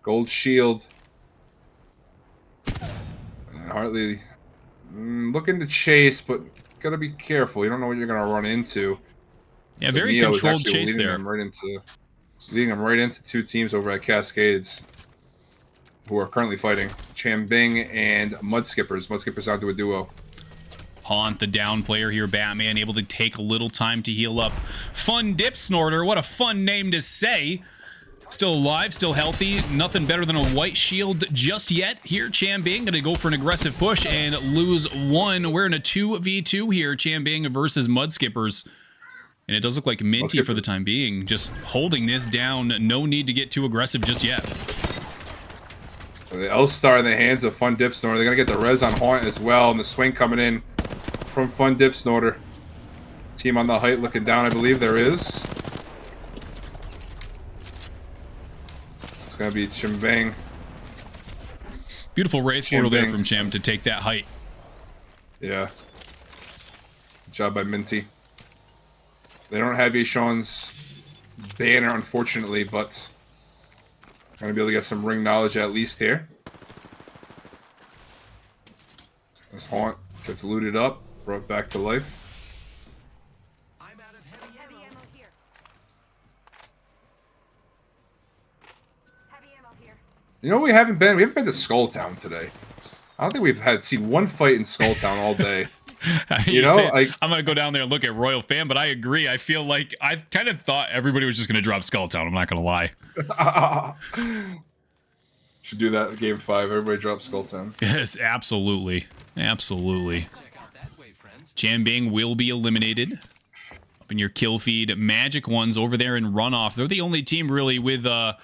Gold shield. And Hartley looking to chase, but got to be careful. You don't know what you're going to run into. Yeah, so very Neo controlled chase there. Leading him right into 2 teams over at Cascades, who are currently fighting Chambing and Mud Skippers. Mud Skippers out to a duo. Haunt, the down player here, Batman, able to take a little time to heal up. Fun Dip Snorter, what a fun name to say. Still alive, still healthy. Nothing better than a white shield just yet. Here, Chambing gonna go for an aggressive push and lose 1. We're in a 2v2 here, Chambing versus Mud Skippers. And it does look like Minty for the time being, just holding this down. No need to get too aggressive just yet. The L-Star in the hands of Fun Dip Snorter. They're going to get the res on Haunt as well. And the swing coming in from Fun Dip Snorter. Team on the height looking down, I believe there is. It's going to be Chimbang. Beautiful Wraith portal there from Chim to take that height. Yeah. Good job by Minty. They don't have Yeshon's banner, unfortunately, but going to be able to get some ring knowledge at least here. This Haunt gets looted up, brought back to life. I'm out of heavy ammo here. Heavy ammo here. You know, we haven't been to Skulltown today. I don't think we've seen one fight in Skulltown all day. You know, like, I'm gonna go down there and look at Royal Fan, but I agree. I feel like I kind of thought everybody was just gonna drop Skulltown. I'm not gonna lie. Should do that in game 5. Everybody drop Skulltown. Yes, absolutely, absolutely. Chambing will be eliminated. Up in your kill feed, Magic Ones over there in runoff. They're the only team really with I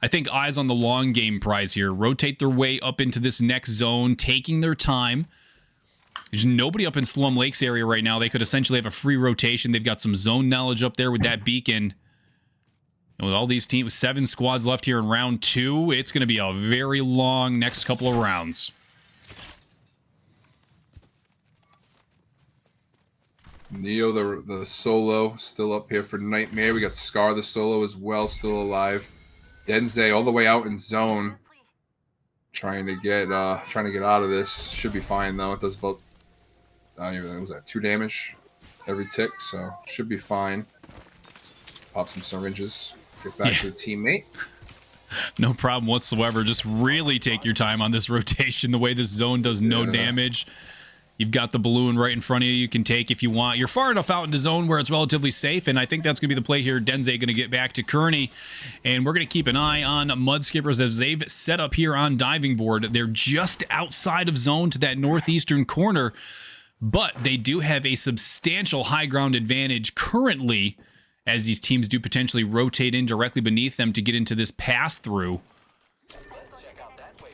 think eyes on the long game prize here. Rotate their way up into this next zone, taking their time. There's nobody up in Slum Lakes area right now. They could essentially have a free rotation. They've got some zone knowledge up there with that beacon. And with all these teams, 7 squads left here in round 2, it's going to be a very long next couple of rounds. Neo, the solo, still up here for Nightmare. We got Scar, the solo, as well, still alive. Denze all the way out in zone, trying to get out of this. Should be fine though. It does about, I don't even know, was that 2 damage every tick, so should be fine. Pop some syringes, get back to the teammate. No problem whatsoever. Just really take your time on this rotation. The way this zone does no damage. You've got the balloon right in front of you. You can take if you want. You're far enough out into zone where it's relatively safe, and I think that's going to be the play here. Denze going to get back to Kearney, and we're going to keep an eye on Mud Skippers as they've set up here on diving board. They're just outside of zone to that northeastern corner, but they do have a substantial high ground advantage currently as these teams do potentially rotate in directly beneath them to get into this pass-through.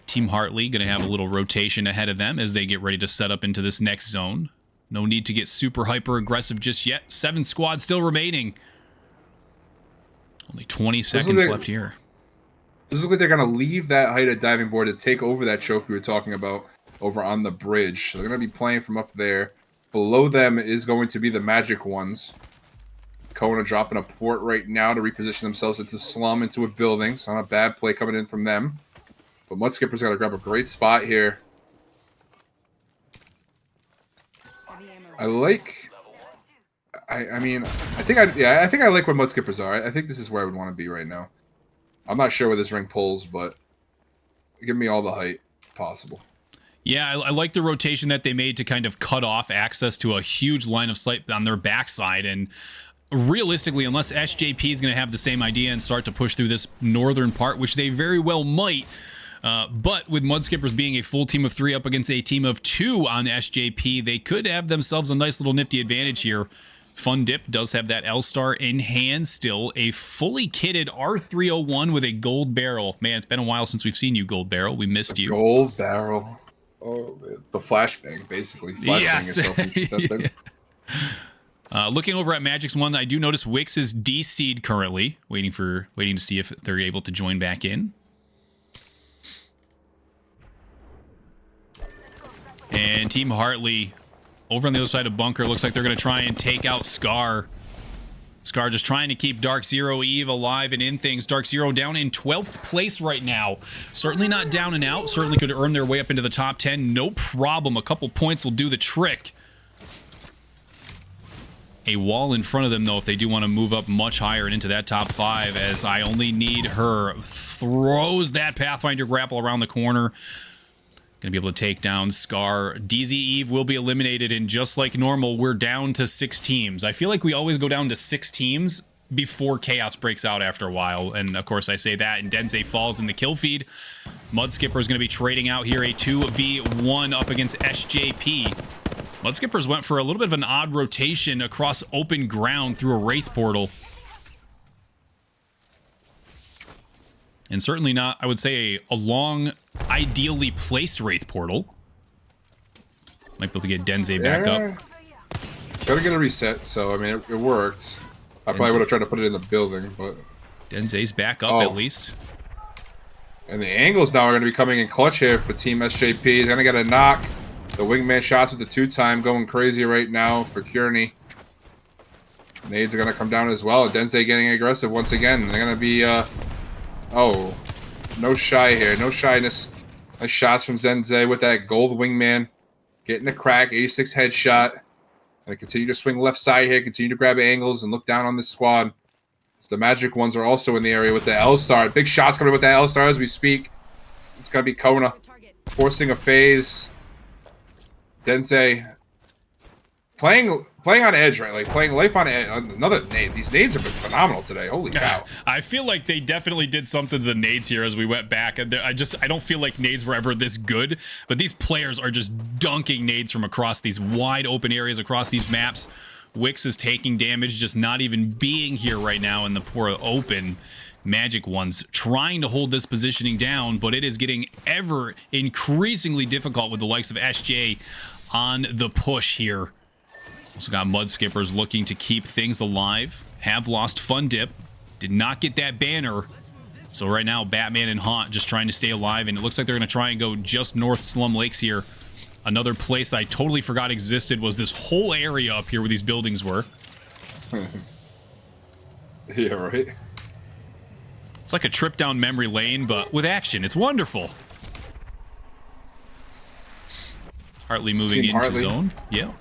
Team Hartley going to have a little rotation ahead of them as they get ready to set up into this next zone. No need to get super hyper aggressive just yet. 7 squads still remaining. Only 20 seconds left here. Does look like they're going to leave that height at diving board to take over that choke we were talking about over on the bridge. So they're going to be playing from up there. Below them is going to be the Magic Ones. Kona dropping a port right now to reposition themselves into slum, into a building. So not a bad play coming in from them. But Mud Skipper's got to grab a great spot here. I like... I mean, I think I like where Mud Skippers are. I think this is where I would want to be right now. I'm not sure where this ring pulls, but give me all the height possible. Yeah, I like the rotation that they made to kind of cut off access to a huge line of sight on their backside. And realistically, unless SJP is going to have the same idea and start to push through this northern part, which they very well might, but with Mudskippers being a full team of 3 up against a team of 2 on SJP, they could have themselves a nice little nifty advantage here. Fun Dip does have that L-Star in hand still. A fully kitted R301 with a gold barrel. Man, it's been a while since we've seen you, Gold Barrel. We missed you. Gold barrel. Oh, the flashbang, basically. Yes. Flashbang Looking over at Magic's one, I do notice Wix is DC'd currently, waiting to see if they're able to join back in. And Team Hartley over on the other side of Bunker, looks like they're going to try and take out Scar. Scar just trying to keep Dark Zero Eve alive and in things. Dark Zero down in 12th place right now. Certainly not down and out. Certainly could earn their way up into the top 10. No problem. A couple points will do the trick. A wall in front of them, though, if they do want to move up much higher and into that top 5, as I only need her. Throws that Pathfinder grapple around the corner. Going to be able to take down Scar. DZ Eve will be eliminated, and just like normal, we're down to 6 teams. I feel like we always go down to 6 teams before Chaos breaks out after a while, and of course I say that, and Denze falls in the kill feed. Mudskipper is going to be trading out here a 2v1 up against SJP. Mudskippers went for a little bit of an odd rotation across open ground through a Wraith portal. And certainly not, I would say, a long, ideally placed Wraith portal. Might be able to get Denze back up. Gotta get a reset, so, I mean, it worked. I probably would have tried to put it in the building, but... Denze's back up, at least. And the angles now are going to be coming in clutch here for Team SJP. He's going to get a knock. The wingman shots with the 2-time going crazy right now for Kearney. Nades are going to come down as well. Denze getting aggressive once again. They're going to be... Oh, no shy here. No shyness. Nice shots from Denze with that gold wingman. Getting the crack. 86 headshot. And continue to swing left side here. Continue to grab angles and look down on this squad. As the Magic ones are also in the area with the L-Star. Big shots coming with that L-Star as we speak. It's going to be Kona. Forcing a phase. Denze playing on edge, right? Like playing life on edge. Another nade. These nades have been phenomenal today. Holy cow! I feel like they definitely did something to the nades here as we went back. I don't feel like nades were ever this good, but these players are just dunking nades from across these wide open areas across these maps. Wix is taking damage, just not even being here right now in the poor open. Magic ones trying to hold this positioning down, but it is getting ever increasingly difficult with the likes of SJ on the push here. Also got Mudskippers looking to keep things alive. Have lost Fun Dip. Did not get that banner. So right now, Batman and Haunt just trying to stay alive, and it looks like they're going to try and go just north Slum Lakes here. Another place that I totally forgot existed was this whole area up here where these buildings were. Yeah, right? It's like a trip down memory lane, but with action. It's wonderful. Hartley moving into zone. Yeah.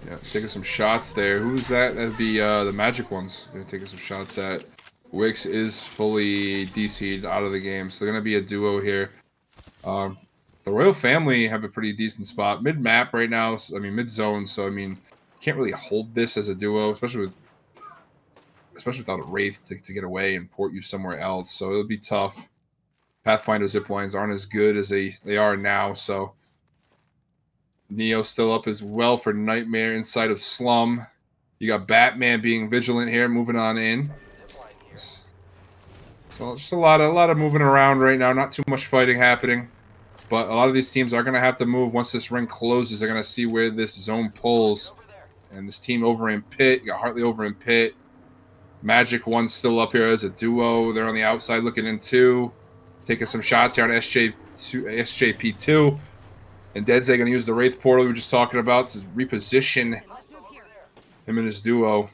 Yeah, taking some shots there. Who's that? That'd be the Magic ones. They're taking some shots at. Wix is fully DC'd out of the game, so they're going to be a duo here. The Royal family have a pretty decent spot. Mid-map right now, I mean, mid-zone, so, I mean, you can't really hold this as a duo, especially without a Wraith to get away and port you somewhere else, so it'll be tough. Pathfinder ziplines aren't as good as they are now, so... Neo still up as well for Nightmare inside of Slum. You got Batman being vigilant here, moving on in. So just a lot of moving around right now. Not too much fighting happening. But a lot of these teams are going to have to move once this ring closes. They're going to see where this zone pulls. And this team over in Pit. You got Hartley over in Pit. Magic one's still up here as a duo. They're on the outside looking in too. Taking some shots here on SJP2. And Denze going to use the Wraith portal we were just talking about to reposition him and his duo.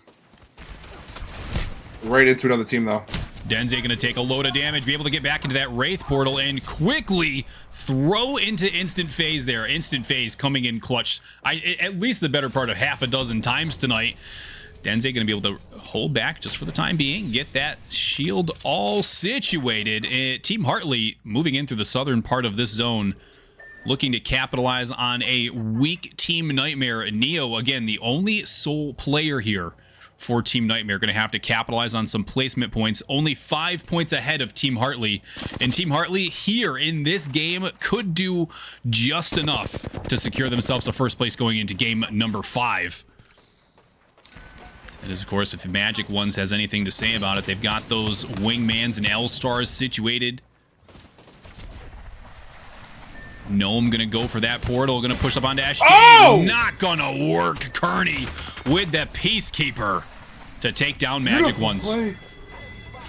Right into another team, though. Denze going to take a load of damage, be able to get back into that Wraith portal, and quickly throw into instant phase there. Instant phase coming in clutch. At least the better part of half a dozen times tonight. Denze going to be able to hold back just for the time being. Get that shield all situated. Team Hartley moving in through the southern part of this zone. looking to capitalize on a weak Team Nightmare. Neo, again, the only sole player here for Team Nightmare, going to have to capitalize on some placement points. Only 5 points ahead of Team Hartley. And Team Hartley here in this game could do just enough to secure themselves a first place going into game number 5. And of course, if Magic Ones has anything to say about it, they've got those Wingmans and L-Stars situated. Gnome gonna go for that portal, gonna push up onto Ash. Oh! Not gonna work. Kearney with the Peacekeeper to take down Magic Ones.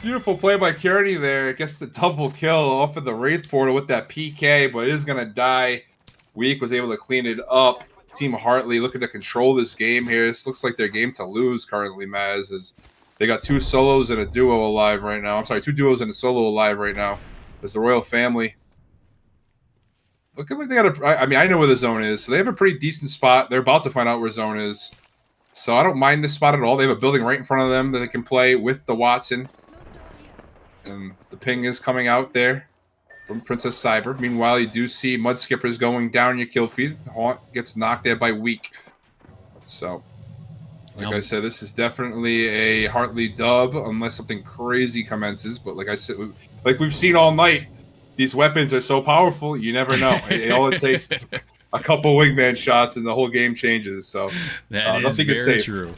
Beautiful play by Kearney there. Gets the double kill off of the Wraith portal with that PK, but it is gonna die. Weak was able to clean it up. Team Hartley looking to control this game here. This looks like their game to lose currently, Maz, as they got 2 solos and a duo alive right now. I'm sorry, 2 duos and a solo alive right now. There's the Royal family. Looking like they got a... I mean, I know where the zone is, so they have a pretty decent spot. They're about to find out where zone is. So I don't mind this spot at all. They have a building right in front of them that they can play with the Watson. And the ping is coming out there from Princess Cyber. Meanwhile, you do see Mud Skippers going down your kill feed. Haunt gets knocked there by Weak. So, like I said, this is definitely a Hartley dub unless something crazy commences. But like I said, like we've seen all night, these weapons are so powerful, you never know. All it takes is a couple wingman shots and the whole game changes. So that is very true.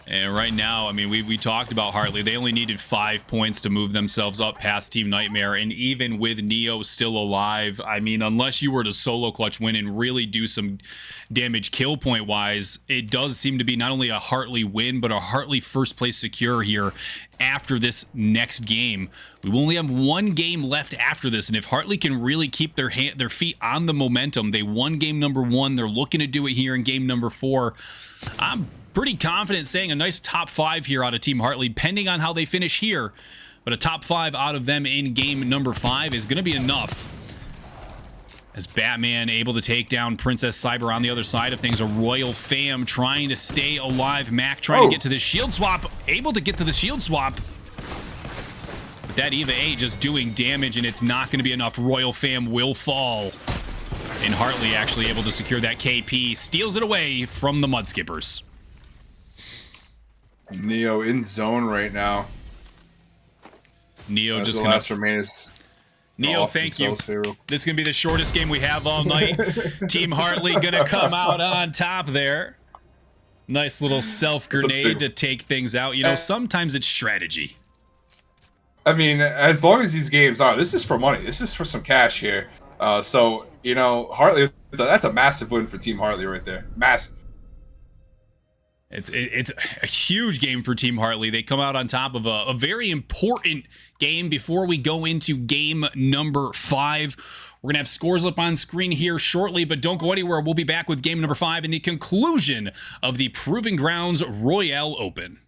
And right now, I mean, we talked about Hartley. They only needed 5 points to move themselves up past Team Nightmare. And even with Neo still alive, I mean, unless you were to solo clutch win and really do some damage kill point wise, it does seem to be not only a Hartley win, but a Hartley first place secure here after this next game. We will only have 1 game left after this. And if Hartley can really keep their feet on the momentum, they won game number 1. They're looking to do it here in game number 4. I'm pretty confident saying a nice top 5 here out of Team Hartley, pending on how they finish here. But a top 5 out of them in game number 5 is going to be enough. As Batman able to take down Princess Cyber on the other side of things. A Royal fam trying to stay alive. Mac trying to get to the shield swap. Able to get to the shield swap. But that Eva A just doing damage, and it's not going to be enough. Royal fam will fall. And Hartley actually able to secure that KP. Steals it away from the Mudskippers. Neo in zone right now. Neo just the gonna... last remainers. Neo, thank you. This is going to be the shortest game we have all night. Team Hartley going to come out on top there. Nice little self-grenade to take things out. You know, sometimes it's strategy. I mean, as long as these games are, this is for money. This is for some cash here. So, you know, Hartley, that's a massive win for Team Hartley right there. Massive. It's a huge game for Team Hartley. They come out on top of a very important game before we go into game number 5. We're going to have scores up on screen here shortly, but don't go anywhere. We'll be back with game number 5 and the conclusion of the Proving Grounds Royale Open.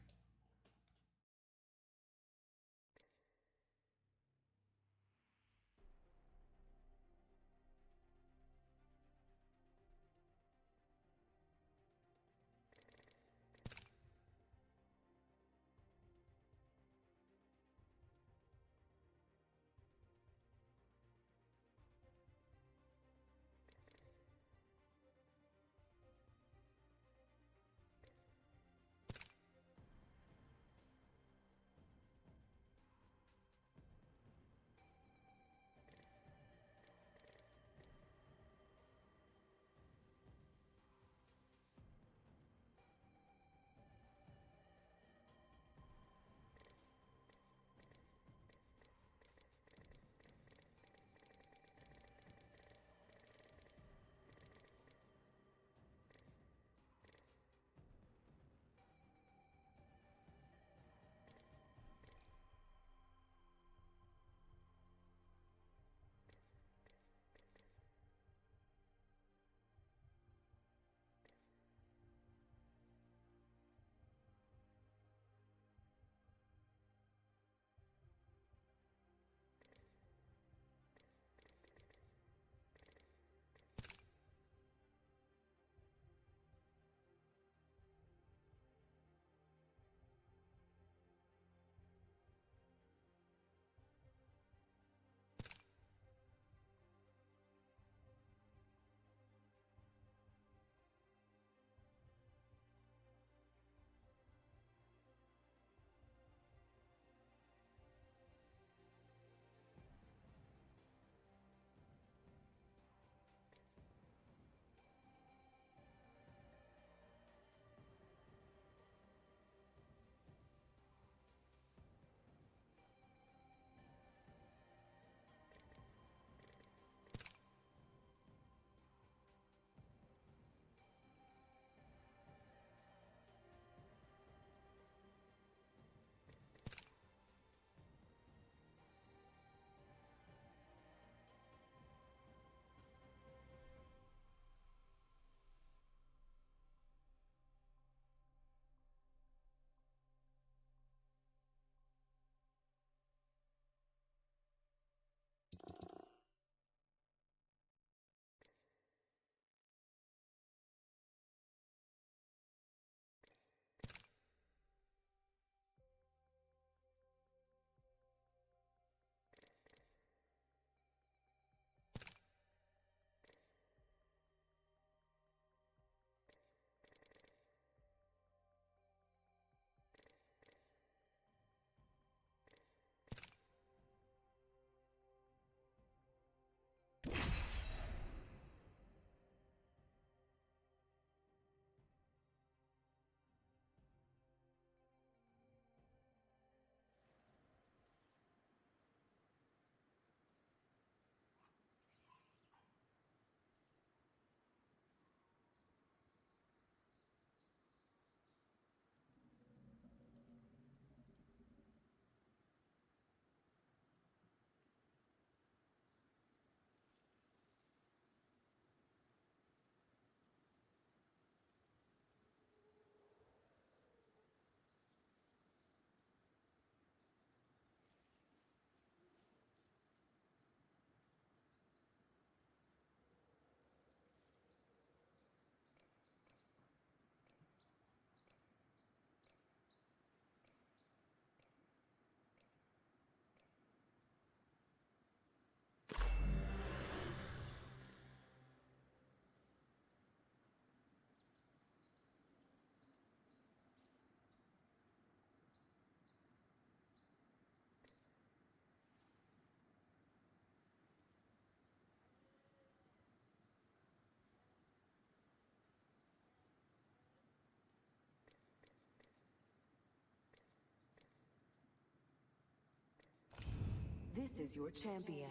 This is your champion.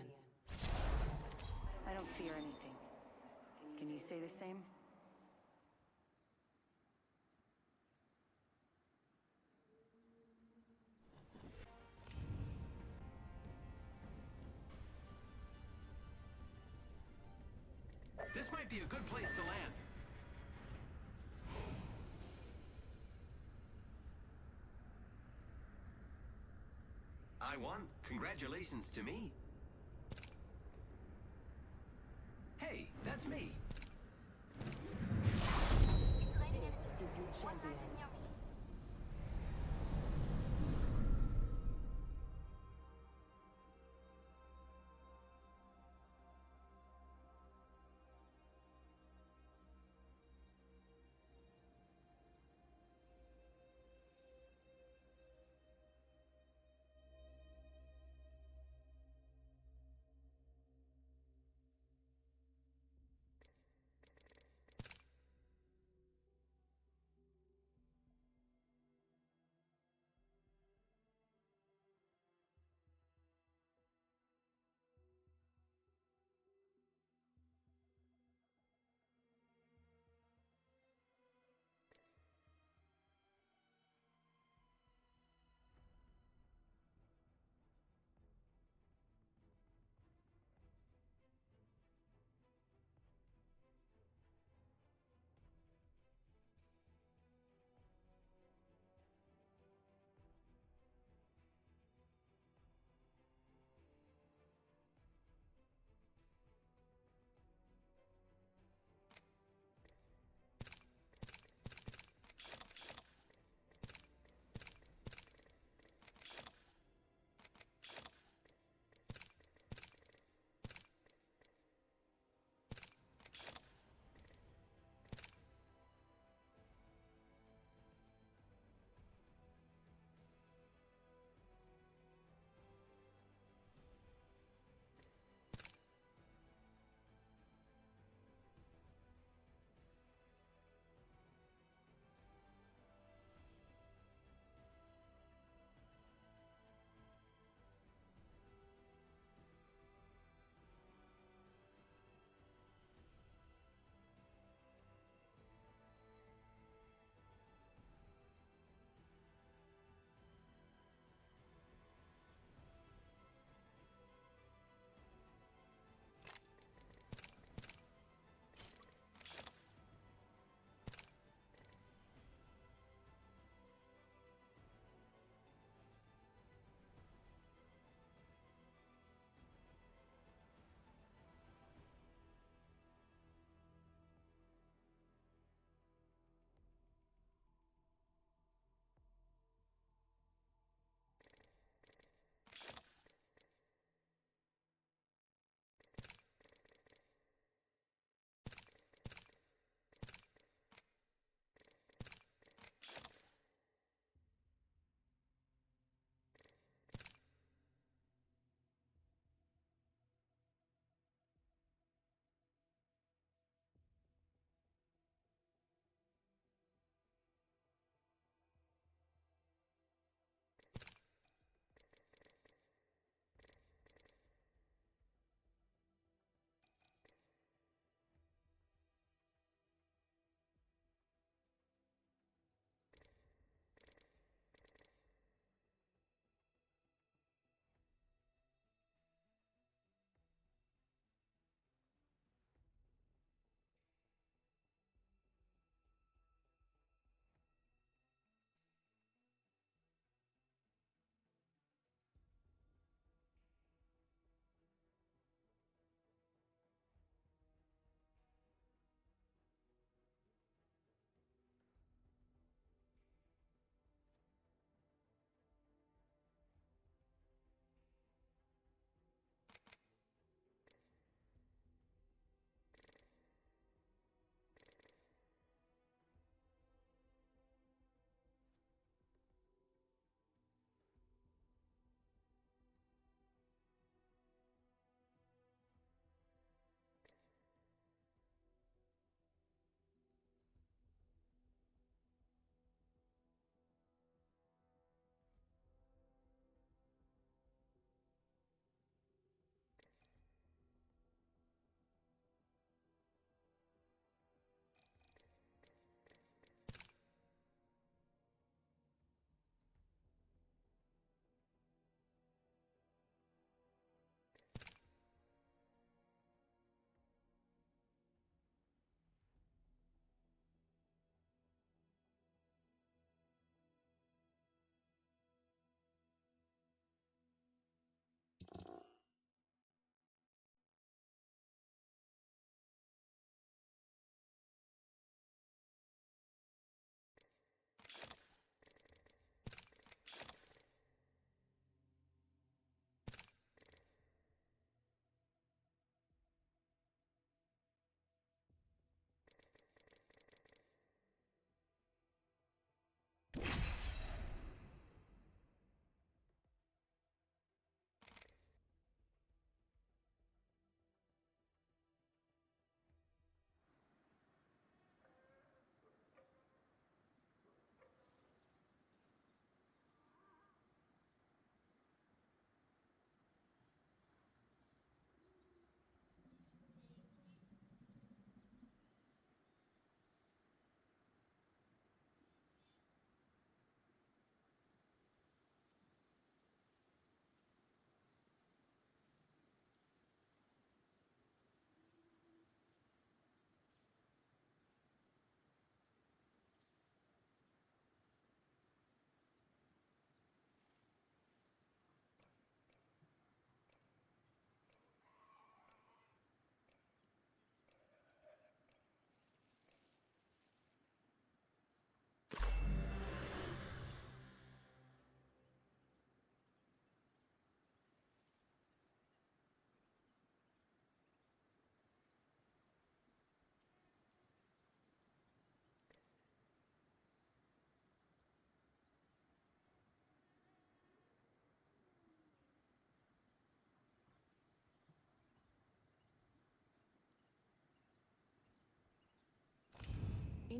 I don't fear anything. Can you say the same? This might be a good place to land. I won. Congratulations to me. Hey, that's me. This is your champion.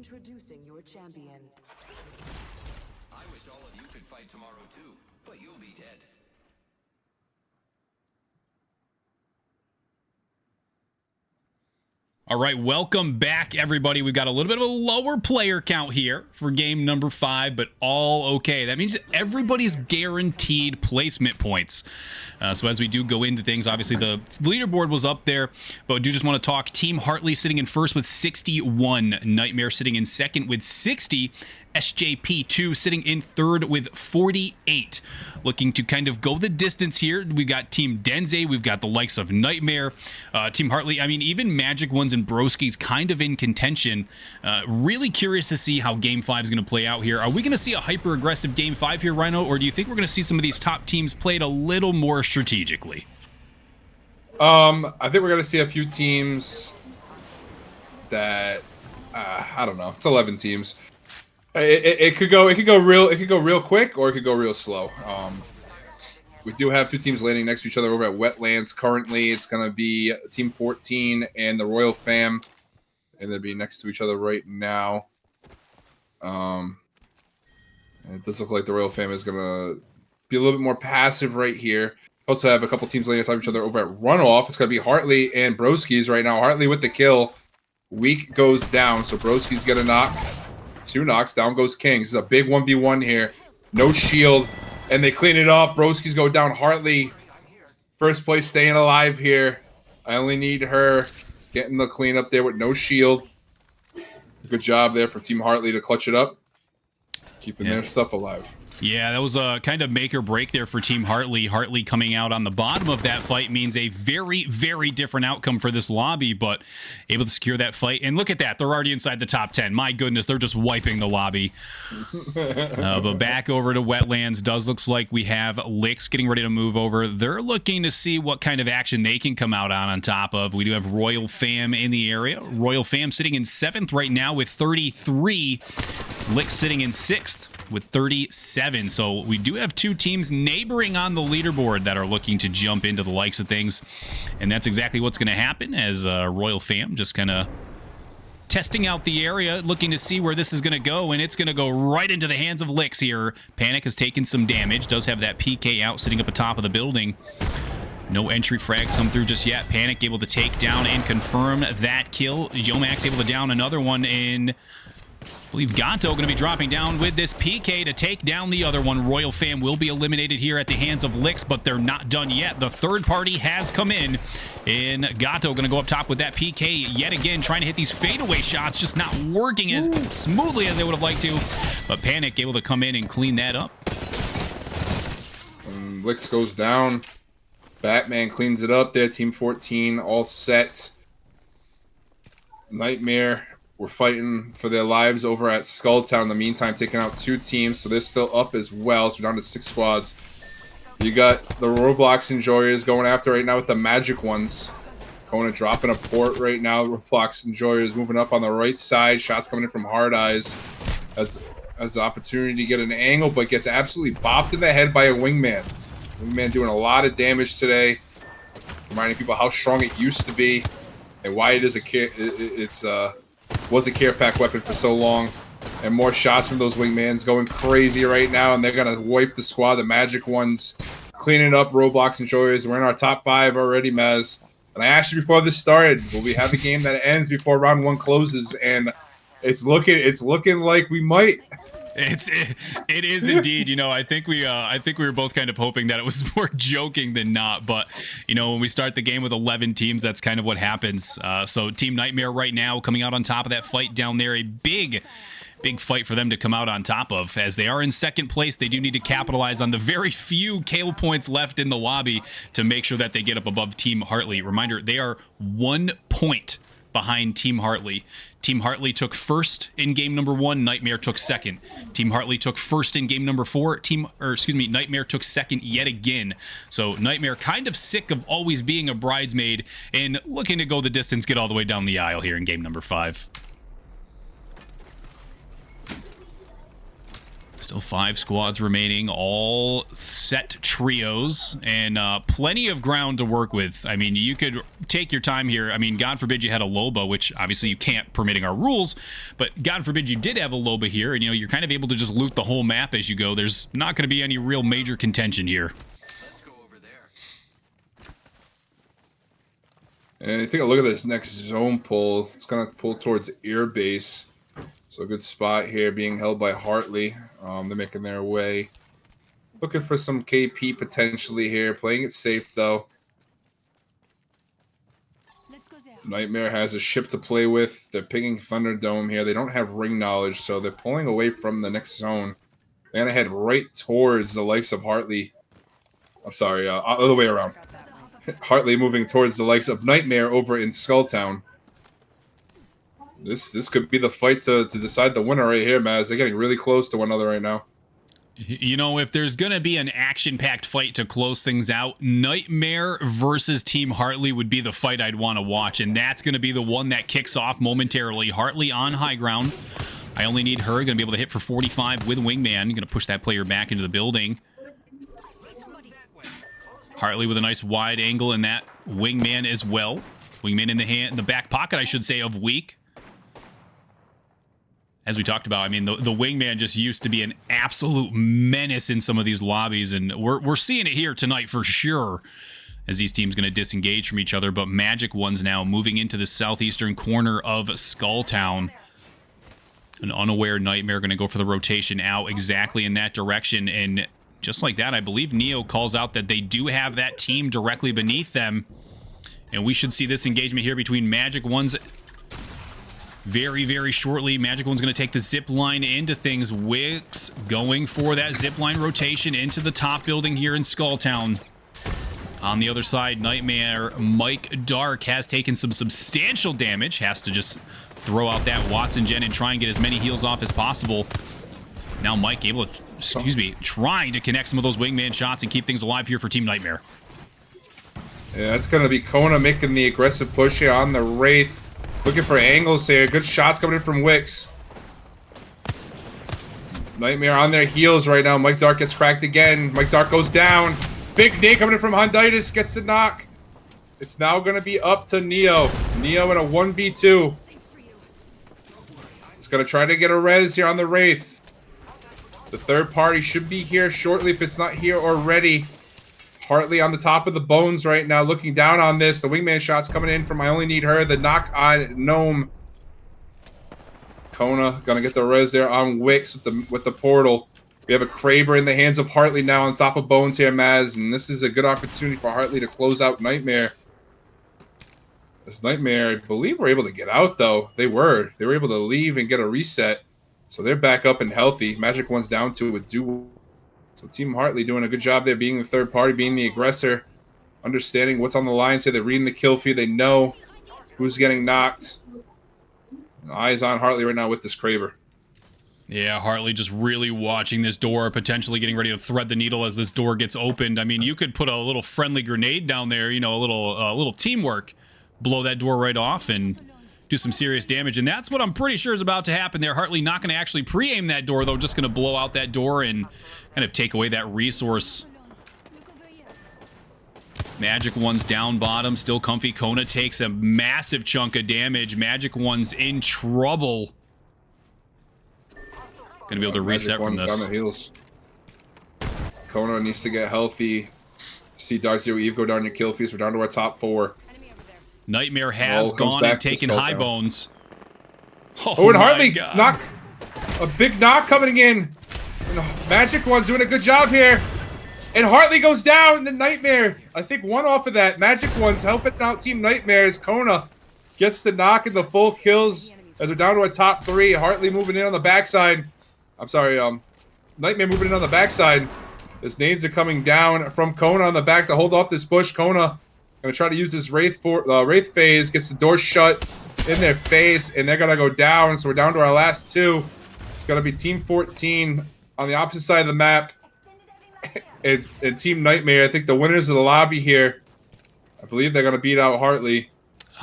Introducing your champion. I wish all of you could fight tomorrow too, but you'll be dead. All right, welcome back, everybody. We've got a little bit of a lower player count here for game number 5, but all okay. That means everybody's guaranteed placement points. So as we do go into things, obviously the leaderboard was up there, but I do just want to talk Team Hartley sitting in first with 61, Nightmare sitting in second with 60, SJP2 sitting in third with 48. Looking to kind of go the distance here. We've got Team Denze, we've got the likes of Nightmare, Team Hartley. I mean, even Magic Ones and Broski's kind of in contention. Really curious to see how Game 5 is going to play out here. Are we going to see a hyper-aggressive Game 5 here, Rhino, or do you think we're going to see some of these top teams played a little more strategically? I think we're going to see a few teams that I don't know. It's 11 teams. It could go real quick, or it could go real slow. We do have two teams landing next to each other over at Wetlands currently. It's going to be Team 14 and the Royal Fam, and they'll be next to each other right now. It does look like the Royal Fam is going to be a little bit more passive right here. Also have a couple teams landing on each other over at Runoff. It's going to be Hartley and Broski's right now. Hartley with the kill. Weak goes down, so Broski's going to knock. 2 knocks. Down goes King. This is a big 1v1 here. No shield. And they clean it up. Broski's go down. Hartley, first place, staying alive here. I only need her getting the cleanup there with no shield. Good job there for Team Hartley to clutch it up. Keeping their stuff alive. Yeah, that was a kind of make or break there for Team Hartley. Hartley coming out on the bottom of that fight means a very, very different outcome for this lobby, but able to secure that fight. And look at that. They're already inside the top 10. My goodness, they're just wiping the lobby. But back over to Wetlands. Does looks like we have Licks getting ready to move over. They're looking to see what kind of action they can come out on top of. We do have Royal Fam in the area. Royal Fam sitting in 7th right now with 33. Licks sitting in 6th with 37. So we do have two teams neighboring on the leaderboard that are looking to jump into the likes of things. And that's exactly what's going to happen as Royal Fam just kind of testing out the area, looking to see where this is going to go. And it's going to go right into the hands of Licks here. Panic has taken some damage. Does have that PK out sitting up atop of the building. No entry frags come through just yet. Panic able to take down and confirm that kill. Yomax able to down another one in... I believe Gato going to be dropping down with this PK to take down the other one. Royal Fam will be eliminated here at the hands of Licks, but they're not done yet. The third party has come in, and Gato going to go up top with that PK yet again, trying to hit these fadeaway shots, just not working as smoothly as they would have liked to. But Panic able to come in and clean that up. Licks goes down. Batman cleans it up there. Team 14 all set. Nightmare. We're fighting for their lives over at Skulltown in the meantime, taking out 2 teams, so they're still up as well. So we're down to 6 squads. You got the Roblox Enjoyers going after right now with the Magic Ones. Going to drop in a port right now. Roblox Enjoyers moving up on the right side. Shots coming in from Hard Eyes. Has the opportunity to get an angle, but gets absolutely bopped in the head by a Wingman. Wingman doing a lot of damage today. Reminding people how strong it used to be and why it is was a care pack weapon for so long. And more shots from those Wingmans going crazy right now, and they're going to wipe the squad. The Magic Ones cleaning up Roblox Enjoyers. We're in our top 5 already, Maz. And I asked you before this started, will we have a game that ends before round 1 closes? And it's looking like we might. It is indeed. You know, I think we were both kind of hoping that it was more joking than not. But you know, when we start the game with 11 teams, that's kind of what happens. So Team Nightmare right now coming out on top of that fight down there. A big fight for them to come out on top of, as they are in 2nd place. They do need to capitalize on the very few kill points left in the lobby to make sure that they get up above Team Hartley. Reminder, they are 1 point behind Team Hartley. Team Hartley took 1st in game number 1. Nightmare took 2nd. Team Hartley took 1st in game number 4. Nightmare took 2nd yet again. So Nightmare kind of sick of always being a bridesmaid and looking to go the distance, get all the way down the aisle here in game number 5. Still 5 squads remaining, all set trios, and plenty of ground to work with. I mean, you could take your time here. I mean, God forbid you had a Loba, which obviously you can't permitting our rules, but God forbid you did have a Loba here, and you're kind of able to just loot the whole map as you go. There's not going to be any real major contention here. Let's go over there. And take a look at this next zone pull. It's going to pull towards air base. So a good spot here being held by Hartley. They're making their way. Looking for some KP potentially here. Playing it safe, though. Nightmare has a ship to play with. They're picking Thunderdome here. They don't have ring knowledge, so they're pulling away from the next zone. They're going to head right towards the likes of Hartley. I'm sorry, other way around. Hartley moving towards the likes of Nightmare over in Skulltown. This could be the fight to decide the winner right here, Maz. They're getting really close to one another right now. If there's going to be an action-packed fight to close things out, Nightmare versus Team Hartley would be the fight I'd want to watch, and that's going to be the one that kicks off momentarily. Hartley on high ground. I only need her. Going to be able to hit for 45 with Wingman. Going to push that player back into the building. Hartley with a nice wide angle, and that Wingman as well. Wingman in the back pocket, I should say, of Weak. As we talked about, I mean, the Wingman just used to be an absolute menace in some of these lobbies, and we're seeing it here tonight for sure, as these teams going to disengage from each other. But Magic One's now moving into the southeastern corner of Skulltown. An unaware Nightmare going to go for the rotation out exactly in that direction, and just like that, I believe Neo calls out that they do have that team directly beneath them, and we should see this engagement here between Magic One's very, very shortly. Magic One's going to take the zip line into things. Wix going for that zip line rotation into the top building here in Skulltown. On the other side, Nightmare Mike Dark has taken some substantial damage. Has to just throw out that Watson Gen and try and get as many heals off as possible. Now Mike able to, trying to connect some of those Wingman shots and keep things alive here for Team Nightmare. Yeah, it's going to be Kona making the aggressive push here on the Wraith. Looking for angles here. Good shots coming in from Wix. Nightmare on their heels right now. Mike Dark gets cracked again. Mike Dark goes down. Big Nate coming in from Honditis. Gets the knock. It's now going to be up to Neo. Neo in a 1v2. He's going to try to get a res here on the Wraith. The third party should be here shortly if it's not here already. Hartley on the top of the bones right now, looking down on this. The Wingman shot's coming in from I Only Need Her. The knock on Gnome. Kona gonna get the res there on Wix with the portal. We have a Kraber in the hands of Hartley now on top of bones here, Maz, and this is a good opportunity for Hartley to close out Nightmare. This Nightmare, I believe, were able to get out though. They were able to leave and get a reset, so they're back up and healthy. Magic One's down to it with Duel. So Team Hartley doing a good job there, being the third party, being the aggressor, understanding what's on the line. So they're reading the kill feed. They know who's getting knocked. Eyes on Hartley right now with this Kraber. Yeah, Hartley just really watching this door, potentially getting ready to thread the needle as this door gets opened. I mean, you could put a little friendly grenade down there, a little teamwork, blow that door right off and do some serious damage, and that's what I'm pretty sure is about to happen there. Hartley not going to actually pre-aim that door, though, just going to blow out that door and kind of take away that resource. Magic One's down bottom, still comfy. Kona takes a massive chunk of damage. Magic One's in trouble. Going to be able to reset from this. On the heels. Kona needs to get healthy. See Dark Zero Eve go down your kill fees. We're down to our top 4. Nightmare has gone and taken high bones. Oh, and Hartley knock. A big knock coming in. And Magic One's doing a good job here. And Hartley goes down. And the Nightmare, I think, one off of that. Magic One's helping out Team Nightmare as Kona gets the knock and the full kills as we're down to our top 3. Hartley moving in on the backside. I'm sorry, Nightmare moving in on the backside. His nades are coming down from Kona on the back to hold off this push. Kona gonna try to use this Wraith phase, gets the door shut in their face, and they're gonna go down. So we're down to our last 2. It's gonna be Team 14 on the opposite side of the map, and Team Nightmare. I think the winners of the lobby here, I believe they're gonna beat out Hartley.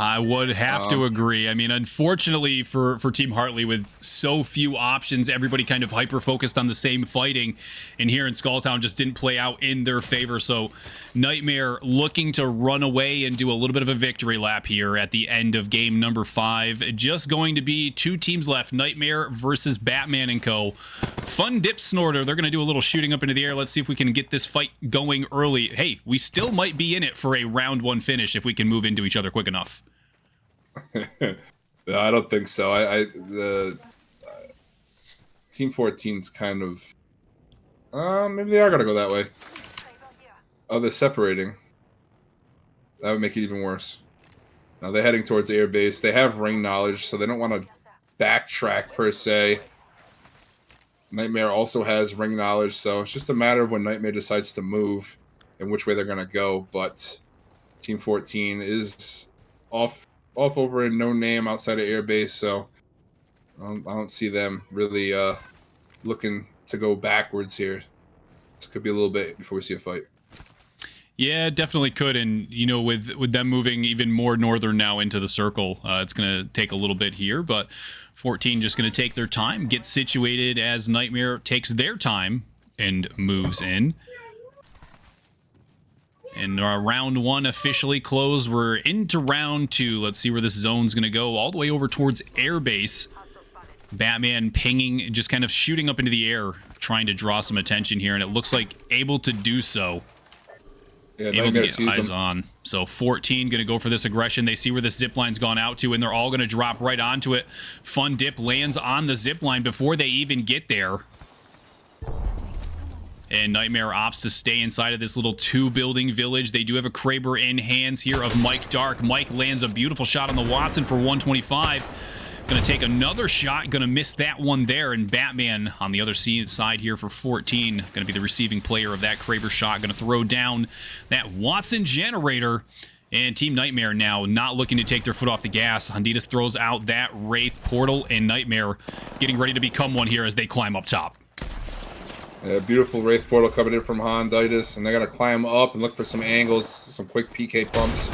I would have to agree. I mean, unfortunately for Team Hartley, with so few options, everybody kind of hyper-focused on the same fighting, and here in Skulltown just didn't play out in their favor. So Nightmare looking to run away and do a little bit of a victory lap here at the end of game number 5. Just going to be 2 teams left, Nightmare versus Batman and Co. Fun Dip Snorter. They're going to do a little shooting up into the air. Let's see if we can get this fight going early. Hey, we still might be in it for a round 1 finish if we can move into each other quick enough. No, I don't think so. The Team 14's kind of maybe they are gonna go that way. Oh, they're separating. That would make it even worse. Now they're heading towards air base. They have ring knowledge, so they don't want to backtrack per se. Nightmare also has ring knowledge, so it's just a matter of when Nightmare decides to move and which way they're gonna go. But Team 14 is off over in no name outside of airbase, so I don't see them really looking to go backwards here. This could be a little bit before we see a fight. Yeah, it definitely could, and you know, with them moving even more northern now into the circle, it's going to take a little bit here, but 14 just going to take their time, get situated as Nightmare takes their time and moves in. And our round 1 officially closed. We're into round 2. Let's see where this zone's going to go. All the way over towards airbase. Batman pinging, just kind of shooting up into the air, trying to draw some attention here. And it looks like able to do so. Yeah, able to get eyes on. So 14 going to go for this aggression. They see where this zip line's gone out to, and they're all going to drop right onto it. Fun Dip lands on the zip line before they even get there. And Nightmare opts to stay inside of this little 2-building village. They do have a Kraber in hands here of Mike Dark. Mike lands a beautiful shot on the Watson for 125. Going to take another shot. Going to miss that one there. And Batman on the other side here for 14. Going to be the receiving player of that Kraber shot. Going to throw down that Watson generator. And Team Nightmare now not looking to take their foot off the gas. Honditas throws out that Wraith portal, and Nightmare getting ready to become one here as they climb up top. Yeah, beautiful Wraith portal coming in from Honditas, and they got to climb up and look for some angles, some quick PK pumps.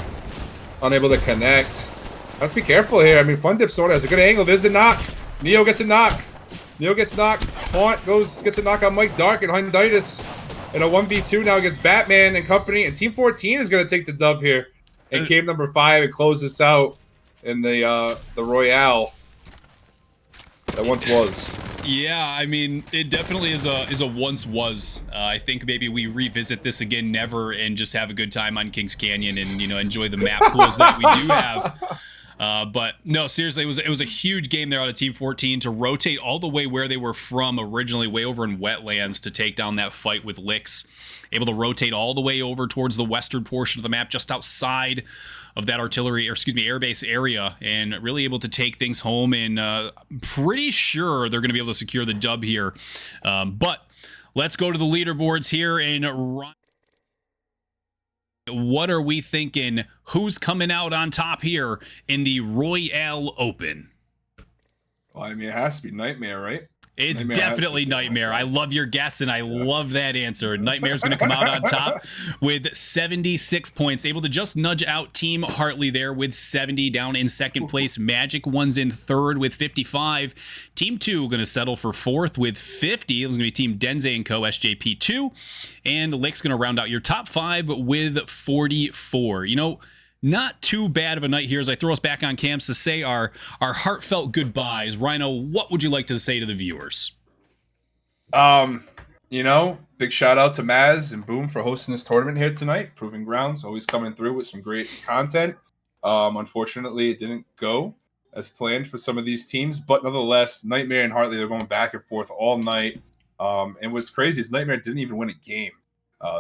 Unable to connect. Have to be careful here. I mean, Fun Dip sort of has a good angle. There's a knock. Neo gets a knock. Neo gets knocked. Haunt gets a knock on Mike Dark and Honditas. And a 1v2 now against Batman and company. And Team 14 is going to take the dub here. And game number 5 and close this out in the Royale that once was. Yeah, I mean, it definitely is a once was. I think maybe we revisit this again never and just have a good time on Kings Canyon and, you know, enjoy the map pools that we do have. But no, seriously, it was a huge game there out of Team 14 to rotate all the way where they were from originally, way over in wetlands, to take down that fight with Licks. Able to rotate all the way over towards the western portion of the map, just outside of that airbase area, and really able to take things home. And pretty sure they're going to be able to secure the dub here. But let's go to the leaderboards here and run. What are we thinking? Who's coming out on top here in the Royale Open? Well, I mean, it has to be Nightmare, right? It's definitely Nightmare. I love your guess, and I love that answer. Nightmare's going to come out on top with 76 points, able to just nudge out Team Hartley there with 70, down in second place. Magic One's in third with 55. Team 2 going to settle for fourth with 50. It was going to be Team Denze & Co. SJP2. And the Lick's going to round out your top 5 with 44. You know, not too bad of a night here as I throw us back on camps to say our heartfelt goodbyes. Rhino, what would you like to say to the viewers? You know, big shout out to Maz and Boom for hosting this tournament here tonight. Proving Grounds, always coming through with some great content. Unfortunately, it didn't go as planned for some of these teams, but nonetheless, Nightmare and Hartley, they're going back and forth all night. And what's crazy is Nightmare didn't even win a game.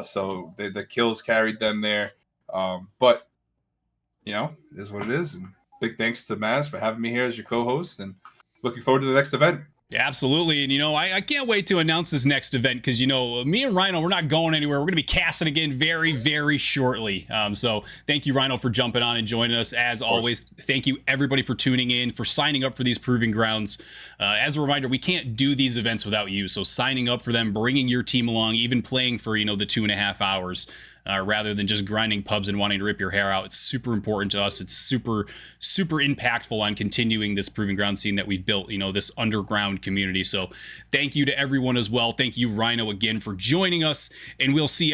So the kills carried them there. But you know, it is what it is. And big thanks to Maz for having me here as your co-host, and looking forward to the next event. Yeah, absolutely. And, you know, I can't wait to announce this next event because, you know, me and Rhino, we're not going anywhere. We're going to be casting again very, very shortly. So thank you, Rhino, for jumping on and joining us. As always, thank you, everybody, for tuning in, for signing up for these Proving Grounds. As a reminder, we can't do these events without you. So signing up for them, bringing your team along, even playing for, you know, the 2.5 hours. rather than just grinding pubs and wanting to rip your hair out. It's super important to us. It's super, super impactful on continuing this Proving Ground scene that we've built, you know, this underground community. So thank you to everyone as well. Thank you, Rhino, again for joining us, and we'll see